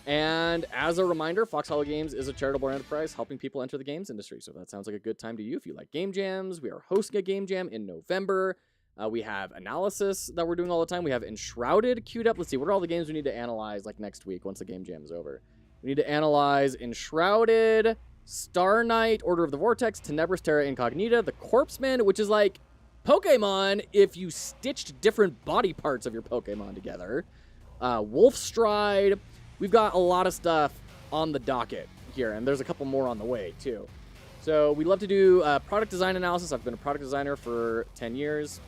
And as a reminder, Fox Hollow Games is a charitable enterprise helping people enter the games industry. So if that sounds like a good time to you, if you like game jams, we are hosting a game jam in November. We have analysis that we're doing all the time. We have Enshrouded queued up. Let's see, what are all the games we need to analyze like next week once the game jam is over? We need to analyze Enshrouded, Star Knight, Order of the Vortex, Tenebris Terra Incognita, The Corpseman, which is like Pokemon if you stitched different body parts of your Pokemon together. Wolfstride. We've got a lot of stuff on the docket here, and there's a couple more on the way, too. So we love to do product design analysis. I've been a product designer for 10 years.